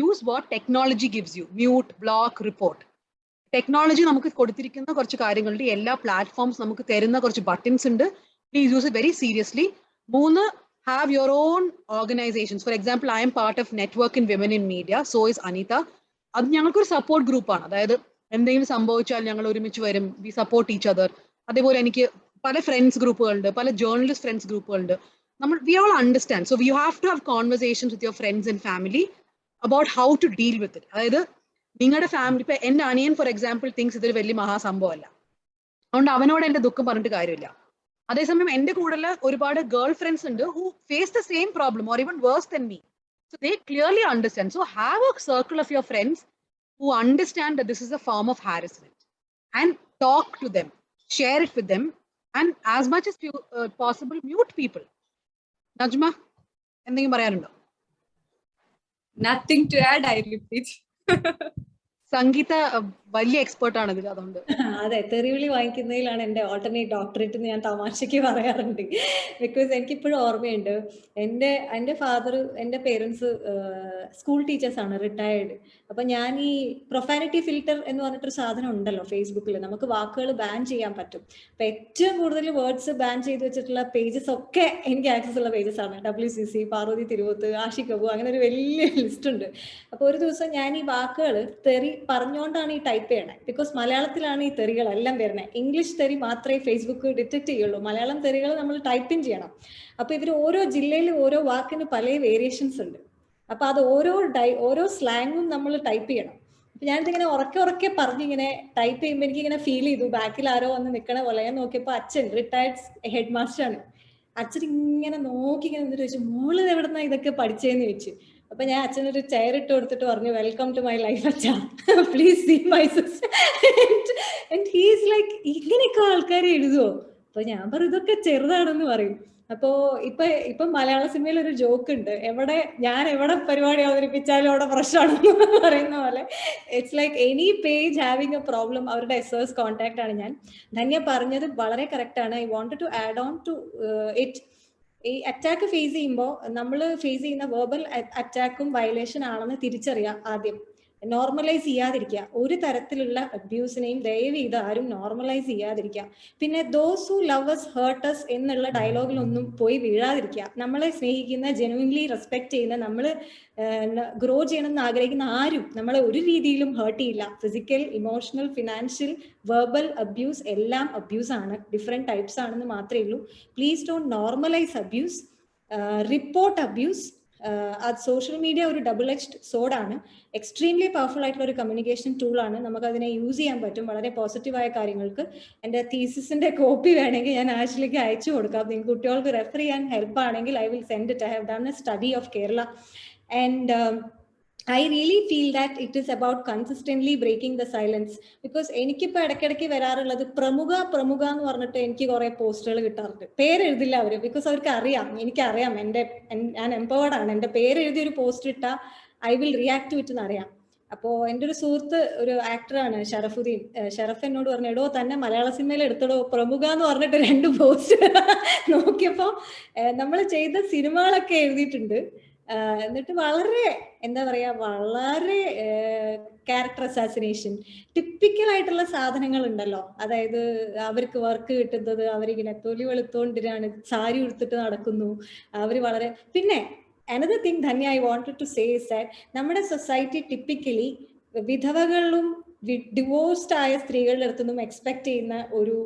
use what technology gives you, mute, block, report. Technology നമുക്ക് കൊടുത്തിരിക്കുന്ന കുറച്ച് കാര്യങ്ങളുടെ എല്ലാ പ്ലാറ്റ്ഫോംസ് നമുക്ക് തരുന്ന കുറച്ച് ബട്ടൺസ് ഉണ്ട്, please use it very seriously. മൂന്ന്, have your own organizations. For example, I am part of Network in Women in Media, so is Anita. അത് ഞങ്ങൾക്കൊരു സപ്പോർട്ട് ഗ്രൂപ്പാണ്. അതായത് എന്തെങ്കിലും സംഭവിച്ചാൽ ഞങ്ങൾ ഒരുമിച്ച് വരും, വി സപ്പോർട്ട് ഈച്ച് അതർ. അതേപോലെ എനിക്ക് പല ഫ്രണ്ട്സ് ഗ്രൂപ്പുകളുണ്ട്, പല ജേർണലിസ്റ്റ് ഫ്രണ്ട്സ് ഗ്രൂപ്പുകളുണ്ട്. We all understand. So you have to have conversations with your friends and family about how to deal with it. അതായത് നിങ്ങളുടെ ഫാമിലി, ഇപ്പൊ എന്റെ അനിയൻ ഫോർ എക്സാമ്പിൾ തിങ്സ് ഇതൊരു വലിയ മഹാസംഭവമല്ല, അതുകൊണ്ട് അവനോട് എന്റെ ദുഃഖം പറഞ്ഞിട്ട് കാര്യമില്ല. അതേസമയം എന്റെ കൂടെ ഒരുപാട് ഗേൾ ഫ്രണ്ട്സ് ഉണ്ട് who face the same problem or even worse than me. So they clearly understand. So have a circle of your friends who understand that this is a form of harassment and talk to them, share it with them, and as much as possible mute people. Najma? എന്തെങ്കിലും പറയാനുണ്ടോ? Nothing to add, I repeat. സംഗീത വലിയ expert ആണ് ഇതിൽ, അതുകൊണ്ട്. അതെ, തെറിവിളി വാങ്ങിക്കുന്നതിലാണ് എൻ്റെ alternate doctorate എന്ന് ഞാൻ തമാശയ്ക്ക് പറയാറുണ്ട്. ബിക്കോസ് എനിക്കിപ്പോഴും ഓർമ്മയുണ്ട്, എൻ്റെ ഫാദർ, എൻ്റെ പേരൻസ് സ്കൂൾ ടീച്ചേഴ്സാണ്, റിട്ടയേർഡ്. അപ്പം ഞാൻ ഈ പ്രൊഫാനിറ്റി ഫിൽറ്റർ എന്ന് പറഞ്ഞിട്ടൊരു സാധനം ഉണ്ടല്ലോ ഫേസ്ബുക്കിൽ, നമുക്ക് വാക്കുകൾ ബാൻ ചെയ്യാൻ പറ്റും. അപ്പം ഏറ്റവും കൂടുതൽ വേർഡ്സ് ബാൻ ചെയ്ത് വെച്ചിട്ടുള്ള പേജസ് ഒക്കെ എനിക്ക് ആക്സസ് ഉള്ള പേജസ് ആണ്. WCC, പാർവതി തിരുവോത്ത്, ആഷിക് അബു, അങ്ങനെ ഒരു വലിയ ലിസ്റ്റ് ഉണ്ട്. അപ്പോൾ ഒരു ദിവസം ഞാൻ ഈ വാക്കുകൾ തെറി പറഞ്ഞുകൊണ്ടാണ് ഈ ടൈപ്പ് ചെയ്യണത്. ബിക്കോസ് മലയാളത്തിലാണ് ഈ തെറികളെല്ലാം വരുന്നത്. ഇംഗ്ലീഷ് തെറി മാത്രമേ ഫേസ്ബുക്ക് ഡിറ്റക്ട് ചെയ്യുള്ളൂ, മലയാളം തെറികൾ നമ്മൾ ടൈപ്പിംഗ് ചെയ്യണം. അപ്പോൾ ഇവർ ഓരോ ജില്ലയിൽ ഓരോ വാക്കിന് പല വേരിയേഷൻസ് ഉണ്ട്. അപ്പൊ അത് ഓരോ സ്ലാങ്ങും നമ്മൾ ടൈപ്പ് ചെയ്യണം. അപ്പൊ ഞാനിതിങ്ങനെ ഉറക്കെ പറഞ്ഞിങ്ങനെ ടൈപ്പ് ചെയ്യുമ്പോൾ എനിക്കിങ്ങനെ ഫീൽ ചെയ്തു ബാക്കിൽ ആരോ വന്ന് നിൽക്കണ പോലെ. ഞാൻ നോക്കിയപ്പോൾ അച്ഛൻ റിട്ടയർഡ് ഹെഡ് മാസ്റ്റർ ആണ്. അച്ഛൻ ഇങ്ങനെ നോക്കി ഇങ്ങനെ എന്നിട്ട് ചോദിച്ചു, മോള് എവിടെന്നാ ഇതൊക്കെ പഠിച്ചതെന്ന് ചോദിച്ചു. അപ്പൊ ഞാൻ അച്ഛനൊരു ചെയർ ഇട്ട് കൊടുത്തിട്ട് പറഞ്ഞു, വെൽക്കം ടു മൈ ലൈഫ് അച്ഛാ, please see my sister. And he is like, ഇങ്ങനെയൊക്കെ ആൾക്കാർ എഴുതുമോ? അപ്പൊ ഞാൻ പറയും ഇതൊക്കെ ചെറുതാണെന്ന് പറയും. അപ്പോ ഇപ്പൊ മലയാള സിനിമയിൽ ഒരു ജോക്ക് ഉണ്ട്, ഞാൻ എവിടെ പരിപാടി അവതരിപ്പിച്ചാലും അവിടെ പ്രശ്നമാണെന്ന് പറയുന്ന പോലെ. It's like any page having a problem, അവരുടെ എസ്എസ് കോൺടാക്ട് ആണ് ഞാൻ. ധന്യ പറഞ്ഞത് വളരെ കറക്റ്റ് ആണ്. I wanted to add on to it. ഈ അറ്റാക്ക് ഫേസ് ചെയ്യുമ്പോൾ നമ്മൾ ഫേസ് ചെയ്യുന്ന വെർബൽ അറ്റാക്കും വയലേഷൻ ആണെന്ന് തിരിച്ചറിയാം ആദ്യം. നോർമലൈസ് ചെയ്യാതിരിക്കുക, ഒരു തരത്തിലുള്ള അബ്യൂസിനെയും ദയവ് ചെയ്ത് ആരും നോർമലൈസ് ചെയ്യാതിരിക്കുക. പിന്നെ those who love us hurt us എന്നുള്ള ഡയലോഗിലൊന്നും പോയി വീഴാതിരിക്കുക. നമ്മളെ സ്നേഹിക്കുന്ന, ജെനുവിൻലി റെസ്പെക്ട് ചെയ്യുന്ന, നമ്മൾ ഗ്രോ ചെയ്യണമെന്ന് ആഗ്രഹിക്കുന്ന ആരും നമ്മളെ ഒരു രീതിയിലും ഹേർട്ട് ചെയ്യില്ല. Physical, emotional, financial, verbal abuse എല്ലാം അബ്യൂസ് ആണ്, ഡിഫറെന്റ് ടൈപ്സ് ആണെന്ന് മാത്രമേ ഉള്ളൂ. Please don't normalise abuse, report abuse. അത് സോഷ്യൽ മീഡിയ ഒരു ഡബിൾ എഡ്ജ്ഡ് സോഡാണ്, എക്സ്ട്രീംലി പവർഫുൾ ആയിട്ടുള്ള ഒരു കമ്മ്യൂണിക്കേഷൻ ടൂളാണ്. നമുക്കതിനെ യൂസ് ചെയ്യാൻ പറ്റും വളരെ പോസിറ്റീവായ കാര്യങ്ങൾക്ക്. എൻ്റെ തീസിസിന്റെ കോപ്പി വേണമെങ്കിൽ ഞാൻ ആഷിലേക്ക് അയച്ചു കൊടുക്കാം. നിങ്ങൾക്ക് കുട്ടികൾക്ക് റെഫർ ചെയ്യാൻ ഹെൽപ്പ് ആണെങ്കിൽ I will send it. I have done A study of Kerala and I really feel that it is about consistently breaking the silence. Because എനിക്കിപ്പോൾ ഇടയ്ക്കിടയ്ക്ക് വരാറുള്ളത് പ്രമുഖ എന്ന് പറഞ്ഞിട്ട് എനിക്ക് കുറെ പോസ്റ്റുകൾ കിട്ടാറുണ്ട്. പേരെഴുതില്ല അവർ, ബിക്കോസ് അവർക്ക് അറിയാം, എനിക്കറിയാം ഞാൻ എംപവേർഡ് ആണ്. എൻ്റെ പേരെഴുതി ഒരു പോസ്റ്റ് ഇട്ടാൽ I will react to it എന്നറിയാം. അപ്പോൾ എൻ്റെ ഒരു സുഹൃത്ത്, ഒരു ആക്ടറാണ് ഷറഫുദ്ദീൻ, ഷറഫ് എന്നോട് പറഞ്ഞു, എടോ തന്നെ മലയാള സിനിമയിൽ എടുത്തടോ പ്രമുഖ എന്ന് പറഞ്ഞിട്ട് 2 പോസ്റ്റ് നോക്കിയപ്പോൾ നമ്മൾ ചെയ്ത സിനിമകളൊക്കെ എഴുതിയിട്ടുണ്ട്. എന്നിട്ട് വളരെ എന്താ പറയാ, വളരെ ക്യാരക്ടർ അസാസിനേഷൻ, ടിപ്പിക്കൽ ആയിട്ടുള്ള സാധനങ്ങൾ ഉണ്ടല്ലോ. അതായത് അവർക്ക് വർക്ക് കിട്ടുന്നത്, അവരിങ്ങനെ തൊലി വെളുത്തോണ്ടിരാണ്, സാരി ഉടുത്തിട്ട് നടക്കുന്നു, അവര് വളരെ. പിന്നെ another thing Dhanya I wanted to say is that നമ്മുടെ സൊസൈറ്റി ടിപ്പിക്കലി വിധവകളും ഡിവോഴ്സ്ഡ് ആയ സ്ത്രീകളുടെ അടുത്തൊന്നും എക്സ്പെക്ട് ചെയ്യുന്ന ഒരു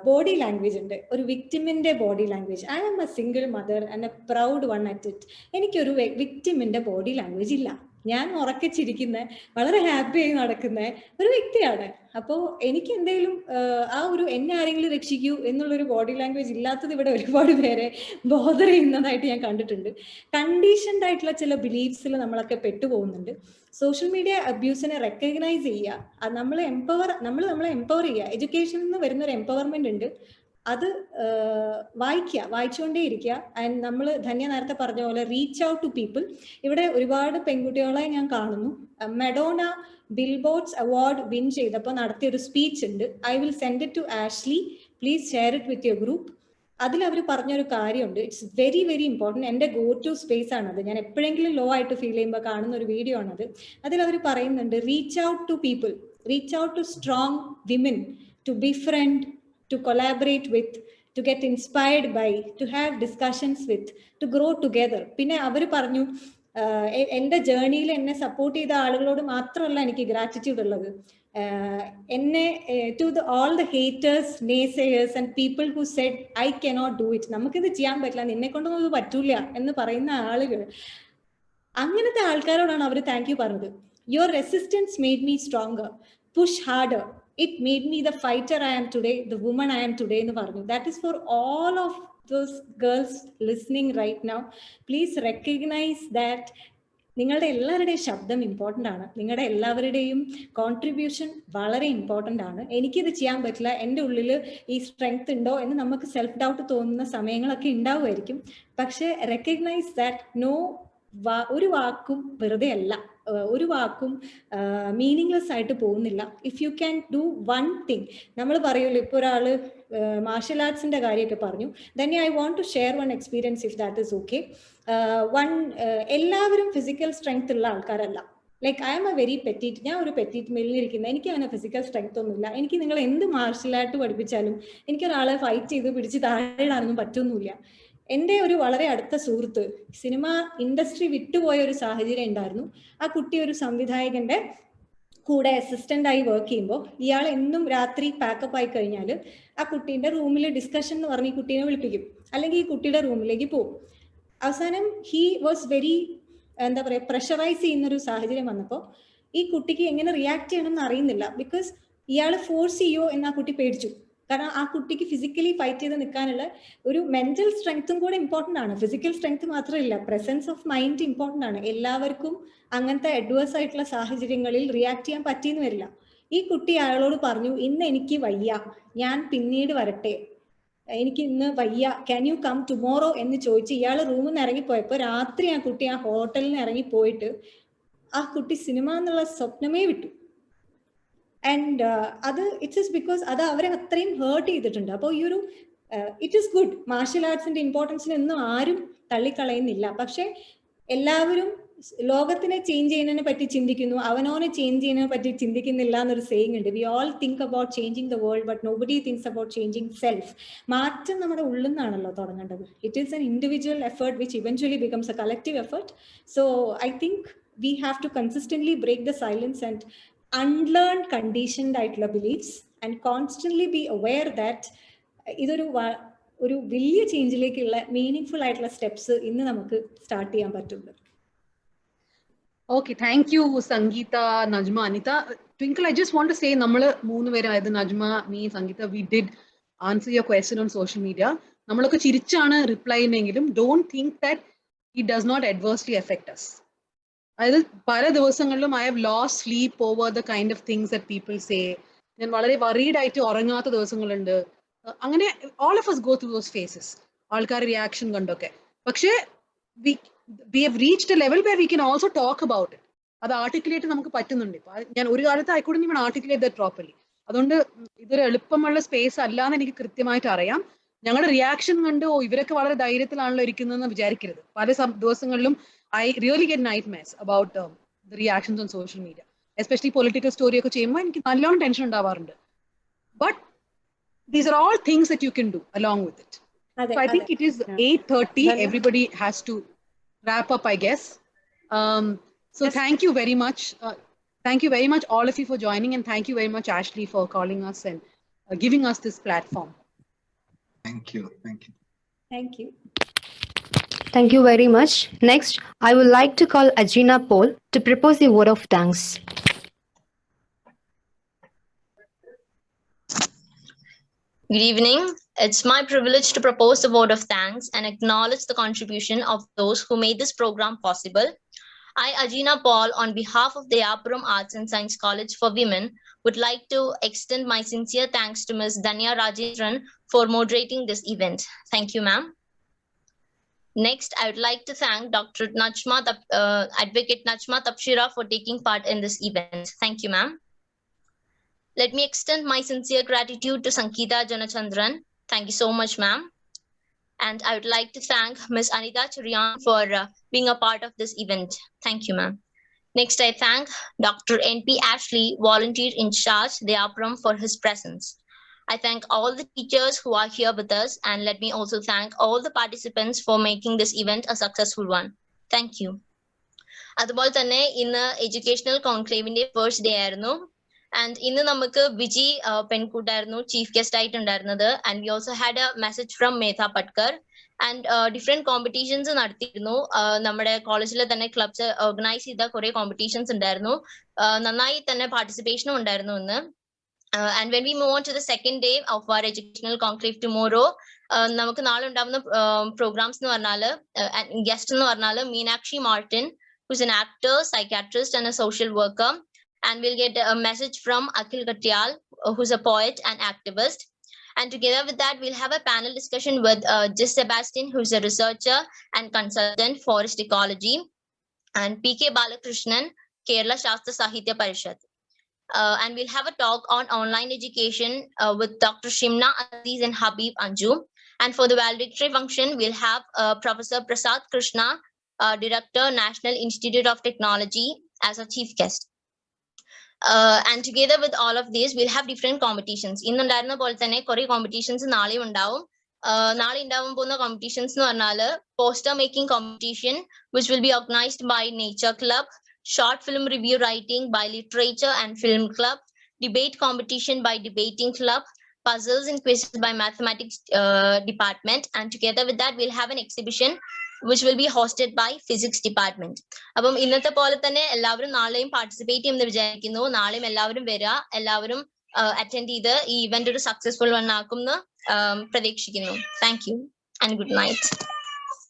ബോഡി ലാംഗ്വേജ് ഉണ്ട്, ഒരു വിക്ടിമിന്റെ body language. I am a single mother and a proud one at it. എനിക്കൊരു വിക്ടിമിന്റെ ബോഡി ലാംഗ്വേജ് ഇല്ല. ഞാൻ ഉറക്കെ ചിരിക്കുന്ന, വളരെ ഹാപ്പി ആയി നടക്കുന്ന ഒരു വ്യക്തിയാണ്. അപ്പോൾ എനിക്ക് എന്തെങ്കിലും ആ ഒരു എന്നെ ആരെങ്കിലും രക്ഷിക്കൂ എന്നുള്ളൊരു ബോഡി ലാംഗ്വേജ് ഇല്ലാത്തത് ഇവിടെ ഒരുപാട് പേരെ ബോധർ ചെയ്യുന്നതായിട്ട് ഞാൻ കണ്ടിട്ടുണ്ട്. കണ്ടീഷൻഡ് ആയിട്ടുള്ള ചില ബിലീഫ്സിൽ നമ്മളൊക്കെ പെട്ടുപോകുന്നുണ്ട്. സോഷ്യൽ മീഡിയ അബ്യൂസിനെ റെക്കഗ്നൈസ് ചെയ്യുക, നമ്മളെ എംപവർ ചെയ്യുക. എഡ്യൂക്കേഷനിൽ നിന്ന് വരുന്നൊരു എംപവർമെന്റ് ഉണ്ട്, അത് വായിച്ചുകൊണ്ടേ ഇരിക്കുക. ആൻഡ് നമ്മൾ ധന്യ നേരത്തെ പറഞ്ഞ പോലെ റീച്ച് ഔട്ട് ടു പീപ്പിൾ. ഇവിടെ ഒരുപാട് പെൺകുട്ടികളെ ഞാൻ കാണുന്നു. മെഡോണ ബിൽബോർഡ്സ് അവാർഡ് വിൻ ചെയ്തപ്പോൾ നടത്തിയൊരു സ്പീച്ച് ഉണ്ട്. I will send it to Ashley, please share it with your group. അതിൽ അവർ പറഞ്ഞൊരു കാര്യമുണ്ട്, ഇറ്റ്സ് വെരി വെരി ഇമ്പോർട്ടൻറ്റ്. എൻ്റെ ഗോ ടു സ്പേസ് ആണത്. ഞാൻ എപ്പോഴെങ്കിലും ലോ ആയിട്ട് ഫീൽ ചെയ്യുമ്പോൾ കാണുന്ന ഒരു വീഡിയോ ആണത്. അതിൽ അവർ പറയുന്നുണ്ട്, reach out to people, reach out to strong women, to befriend, to collaborate with, to get inspired by, to have discussions with, to grow together. പിന്നെ അവർ പറഞ്ഞു, എൻ്റെ ജേർണിയിൽ എന്നെ സപ്പോർട്ട് ചെയ്ത ആളുകളോട് മാത്രമല്ല എനിക്ക് ഗ്രാറ്റിറ്റ്യൂഡ് ഉള്ളത്, എന്നെ to all the haters, naysayers and people who said I cannot do it, നമുക്കിത് ചെയ്യാൻ പറ്റില്ല, നിന്നെ കൊണ്ടൊന്നും ഇത് പറ്റൂല എന്ന് പറയുന്ന ആളുകൾ, അങ്ങനത്തെ ആൾക്കാരോടാണ് അവർ താങ്ക് യു പറഞ്ഞത്. Your resistance made me stronger, push harder, it made me the fighter I am today, the woman I am today എന്ന് പറഞ്ഞു. That is for all of those girls listening right now. Please recognize that നിങ്ങളുടെ എല്ലാവരുടെയും ശബ്ദം important ആണ്. നിങ്ങളുടെ എല്ലാവരുടെയും contribution വളരെ important ആണ്. എനിക്കിത് ചെയ്യാൻ പറ്റില്ല, എൻ്റെ ഉള്ളിൽ ഈ സ്ട്രെങ്ത് ഉണ്ടോ എന്ന് നമുക്ക് സെൽഫ് ഡൗട്ട് തോന്നുന്ന സമയങ്ങളൊക്കെ ഉണ്ടാവുമായിരിക്കും. പക്ഷേ റെക്കഗ്നൈസ് ദാറ്റ് ഒരു വാക്കും വെറുതെ അല്ല, ഒരു വാക്കും മീനിങ്ലെസ് ആയിട്ട് പോകുന്നില്ല. If you can do one thing, നമ്മൾ പറയുമല്ലോ, ഇപ്പോൾ ഒരാൾ മാർഷൽ ആർട്സിൻ്റെ കാര്യമൊക്കെ പറഞ്ഞു, then I want to share one experience if that is okay. എല്ലാവരും ഫിസിക്കൽ സ്ട്രെങ്ത് ഉള്ള ആൾക്കാരല്ല. Like I M a very petite, ഞാൻ ഒരു പെറ്റീറ്റ് മെല്ലിരിക്കുന്ന, എനിക്ക് അങ്ങനെ ഫിസിക്കൽ സ്ട്രെങ്ത് ഒന്നുമില്ല. എനിക്ക് നിങ്ങൾ എന്ത് മാർഷൽ ആർട്ട് പഠിപ്പിച്ചാലും എനിക്കൊരാളെ ഫൈറ്റ് ചെയ്ത് പിടിച്ച് താഴെയിടാനൊന്നും പറ്റൊന്നുമില്ല. എൻ്റെ ഒരു വളരെ അടുത്ത സുഹൃത്ത് സിനിമ ഇൻഡസ്ട്രി വിട്ടുപോയ ഒരു സാഹചര്യം ഉണ്ടായിരുന്നു. ആ കുട്ടി ഒരു സംവിധായകന്റെ കൂടെ അസിസ്റ്റൻ്റായി വർക്ക് ചെയ്യുമ്പോൾ ഇയാൾ എന്നും രാത്രി പാക്കപ്പ് ആയി കഴിഞ്ഞാൽ ആ കുട്ടീൻ്റെ റൂമിൽ ഡിസ്കഷൻ എന്ന് പറഞ്ഞ് ഈ കുട്ടീനെ വിളിപ്പിക്കും, അല്ലെങ്കിൽ ഈ കുട്ടിയുടെ റൂമിലേക്ക് പോകും. അവസാനം ഹി വാസ് വെരി എന്താ പറയുക, പ്രഷറൈസ് ചെയ്യുന്നൊരു സാഹചര്യം വന്നപ്പോൾ ഈ കുട്ടിക്ക് എങ്ങനെ റിയാക്ട് ചെയ്യണമെന്ന് അറിയുന്നില്ല. ബിക്കോസ് ഇയാൾ ഫോഴ്സ് ചെയ്യോ എന്ന് ആ കുട്ടി പേടിച്ചു. കാരണം ആ കുട്ടിക്ക് ഫിസിക്കലി ഫൈറ്റ് ചെയ്ത് നിൽക്കാനുള്ള ഒരു മെന്റൽ സ്ട്രെങ്ത്തും കൂടെ ഇമ്പോർട്ടൻ്റ് ആണ്. ഫിസിക്കൽ സ്ട്രെങ്ത് മാത്രമല്ല, പ്രസൻസ് ഓഫ് മൈൻഡ് ഇമ്പോർട്ടൻ്റ് ആണ്. എല്ലാവർക്കും അങ്ങനത്തെ അഡ്വേഴ്സ് ആയിട്ടുള്ള സാഹചര്യങ്ങളിൽ റിയാക്ട് ചെയ്യാൻ പറ്റിയെന്ന് വരില്ല. ഈ കുട്ടി അയാളോട് പറഞ്ഞു, ഇന്ന് എനിക്ക് വയ്യ, ഞാൻ പിന്നീട് വരട്ടെ, എനിക്ക് ഇന്ന് വയ്യ, ക്യാൻ യു കം ടുമോറോ എന്ന് ചോദിച്ച് ഇയാൾ റൂമിൽ നിന്ന് ഇറങ്ങിപ്പോയപ്പോൾ രാത്രി ആ കുട്ടി ആ ഹോട്ടലിൽ നിന്ന് ഇറങ്ങിപ്പോയിട്ട് ആ കുട്ടി സിനിമ എന്നുള്ള സ്വപ്നമേ വിട്ടു. ആൻഡ് അത് ഇറ്റ്സ് ഇസ് ബിക്കോസ് അത് അവരെ അത്രയും ഹേർട്ട് ചെയ്തിട്ടുണ്ട്. അപ്പോൾ ഈ ഒരു ഇറ്റ് ഈസ് ഗുഡ്, മാർഷൽ ആർട്സിന്റെ ഇമ്പോർട്ടൻസിന് ഒന്നും ആരും തള്ളിക്കളയുന്നില്ല. പക്ഷെ എല്ലാവരും ലോകത്തിനെ ചേഞ്ച് ചെയ്യുന്നതിനെ പറ്റി ചിന്തിക്കുന്നു, അവനോനെ ചേഞ്ച് ചെയ്യുന്നതിനെ പറ്റി ചിന്തിക്കുന്നില്ല എന്നൊരു സേയിങ് ഉണ്ട്. We all think about changing the world but nobody thinks about changing self. മാറ്റം നമ്മുടെ ഉള്ളിൽ നിന്നാണല്ലോ തുടങ്ങേണ്ടത്. It is an individual effort which eventually becomes a collective effort. So I think we have to consistently break the silence and unlearn conditioned ആയിട്ടുള്ള beliefs and constantly be aware that ഒരു വലിയ ചേഞ്ചിലേക്കുള്ള meaning ആയിട്ടുള്ള steps ഇന്ന് നമുക്ക് start ചെയ്യാൻ പറ്റുള്ളൂ. Okay, thank you, Sangeeta, Najma, Anita. Twinkle, I just want to say, നമ്മള് മൂന്നുപേരും, അതായത് Najma, me, Sangeeta, we did answer your question on social media. നമ്മളൊക്കെ ചിരിച്ചാണ് reply ചെയ്യുന്നെങ്കിലും don't think that it does not adversely affect us. അതായത് പല ദിവസങ്ങളിലും I have lost sleep over the kind of things that people say. ഞാൻ വളരെ worried ആയിട്ട് ഉറങ്ങാത്ത ദിവസങ്ങളുണ്ട്. അങ്ങനെ all of us go through those phases. ആൾക്കാർ reaction കണ്ടൊക്കെ. പക്ഷേ we have reached a level where we can also talk about it. അത് articulate നമുക്ക് പറ്റുന്നുണ്ട്. ഞാൻ ഒരു കാലത്ത് I couldn't even articulate that properly. അതുകൊണ്ട് ഇതൊരു എളുപ്പമുള്ള സ്പേസ് അല്ലാന്ന് എനിക്ക് കൃത്യമായിട്ട് അറിയാം. ഞങ്ങളുടെ റിയാക്ഷൻ കണ്ട് ഇവരൊക്കെ വളരെ ധൈര്യത്തിലാണല്ലോ ഇരിക്കുന്നതെന്ന് വിചാരിക്കരുത്. പല ദിവസങ്ങളിലും I really get nightmares about the reactions on social media, especially political story ഒക്കെ ചെയ്യുമ്പോൾ എനിക്ക് നല്ലോണം ടെൻഷൻ ഉണ്ടാവാറുണ്ട്. But these are all things that you can do along with it. So I think it is 8:30. Everybody has to wrap up, I guess. So thank you very much. Thank you very much, all of you, for joining, and thank you very much, Ashley, for calling us and giving us this platform. Thank you. Thank you. Thank you. Thank you very much. Next, I would like to call Ajina Paul to propose a word of thanks. Good evening. It's my privilege to propose a vote of thanks and acknowledge the contribution of those who made this program possible. I, Ajina Paul, on behalf of the Yapuram Arts and Science College for Women, would like to extend my sincere thanks to Ms. Danya Rajendran for moderating this event. Thank you, ma'am. Next, I would like to thank Dr. Advocate Najma Tapshira for taking part in this event. Thank you, ma'am. Let me extend my sincere gratitude to Sangeeta Janachandran. Thank you so much, ma'am. And I would like to thank Ms. Anita Churian for being a part of this event. Thank you, ma'am. Next, I thank Dr. N.P. Ashley, volunteer in charge, the Yapuram, for his presence. I thank all the teachers who are here with us, and let me also thank all the participants for making this event a successful one. Thank you. അതുപോലെ തന്നെ ഇന്ന് educational കോൺക്ലേവിന്റെ first day ആയിരുന്നു. And ഇന്ന് നമുക്ക് Viji പെൺകൂട്ടായിരുന്നു chief guest ആയിട്ട് ഉണ്ടായിരുന്നത്. And we also had A message from Medha Patkar. And different competitions നടത്തിയിരുന്നു. നമ്മുടെ കോളേജിലെ തന്നെ ക്ലബ്സ് ഓർഗനൈസ് ചെയ്ത കുറെ കോമ്പറ്റീഷൻസ് ഉണ്ടായിരുന്നു. നന്നായി തന്നെ പാർട്ടിസിപ്പേഷനും ഉണ്ടായിരുന്നു ഇന്ന്. And when we move on to the second day of our educational conclave tomorrow, നമുക്ക് നാളെ ഉണ്ടാവുന്ന പ്രോഗ്രാംസ് എന്ന് പറഞ്ഞാല് ഗസ്റ്റ് എന്ന് പറഞ്ഞാല് Meenakshi Martin, who's an actor, psychiatrist, and a social worker. And we'll get a message from Akhil Katyal, who's a poet and activist. And together with that, we'll have a panel discussion with Jis Sebastian, who's a researcher and consultant forest ecology, and P.K. Balakrishnan, Kerala Shastra Sahitya Parishad. And we'll have a talk on online education with Dr. Shimna Aziz and Habib Anju. And for the valedictory function, we'll have Professor Prasad Krishna, Director, National Institute of Technology, as a chief guest. And together with all of these, we'll have different competitions. ഇന്നുണ്ടായിരുന്ന പോലെ തന്നെ കുറെ competitions നാളെയും ഉണ്ടാവും. നാളെ ഉണ്ടാവാൻ പോകുന്ന competitions എന്ന് പറഞ്ഞാൽ poster making competition, which will be organized by Nature Club, short film review writing by Literature and Film Club, debate competition by Debating Club, puzzles and quizzes by Mathematics Department, and together with that we'll have an exhibition which will be hosted by Physics Department. അപ്പം ഇന്നത്തെ പോലെ തന്നെ എല്ലാവരും നാളെയും participate ചെയ്യുമെന്ന് വിചാരിക്കുന്നു. നാളെയും എല്ലാവരും വരിക, എല്ലാവരും അറ്റൻഡ് ചെയ്ത് ഈ ഇവന്റ് ഒരു സക്സസ്ഫുൾ വൺ ആക്കും എന്ന് പ്രതീക്ഷിക്കുന്നു. Thank you and good night.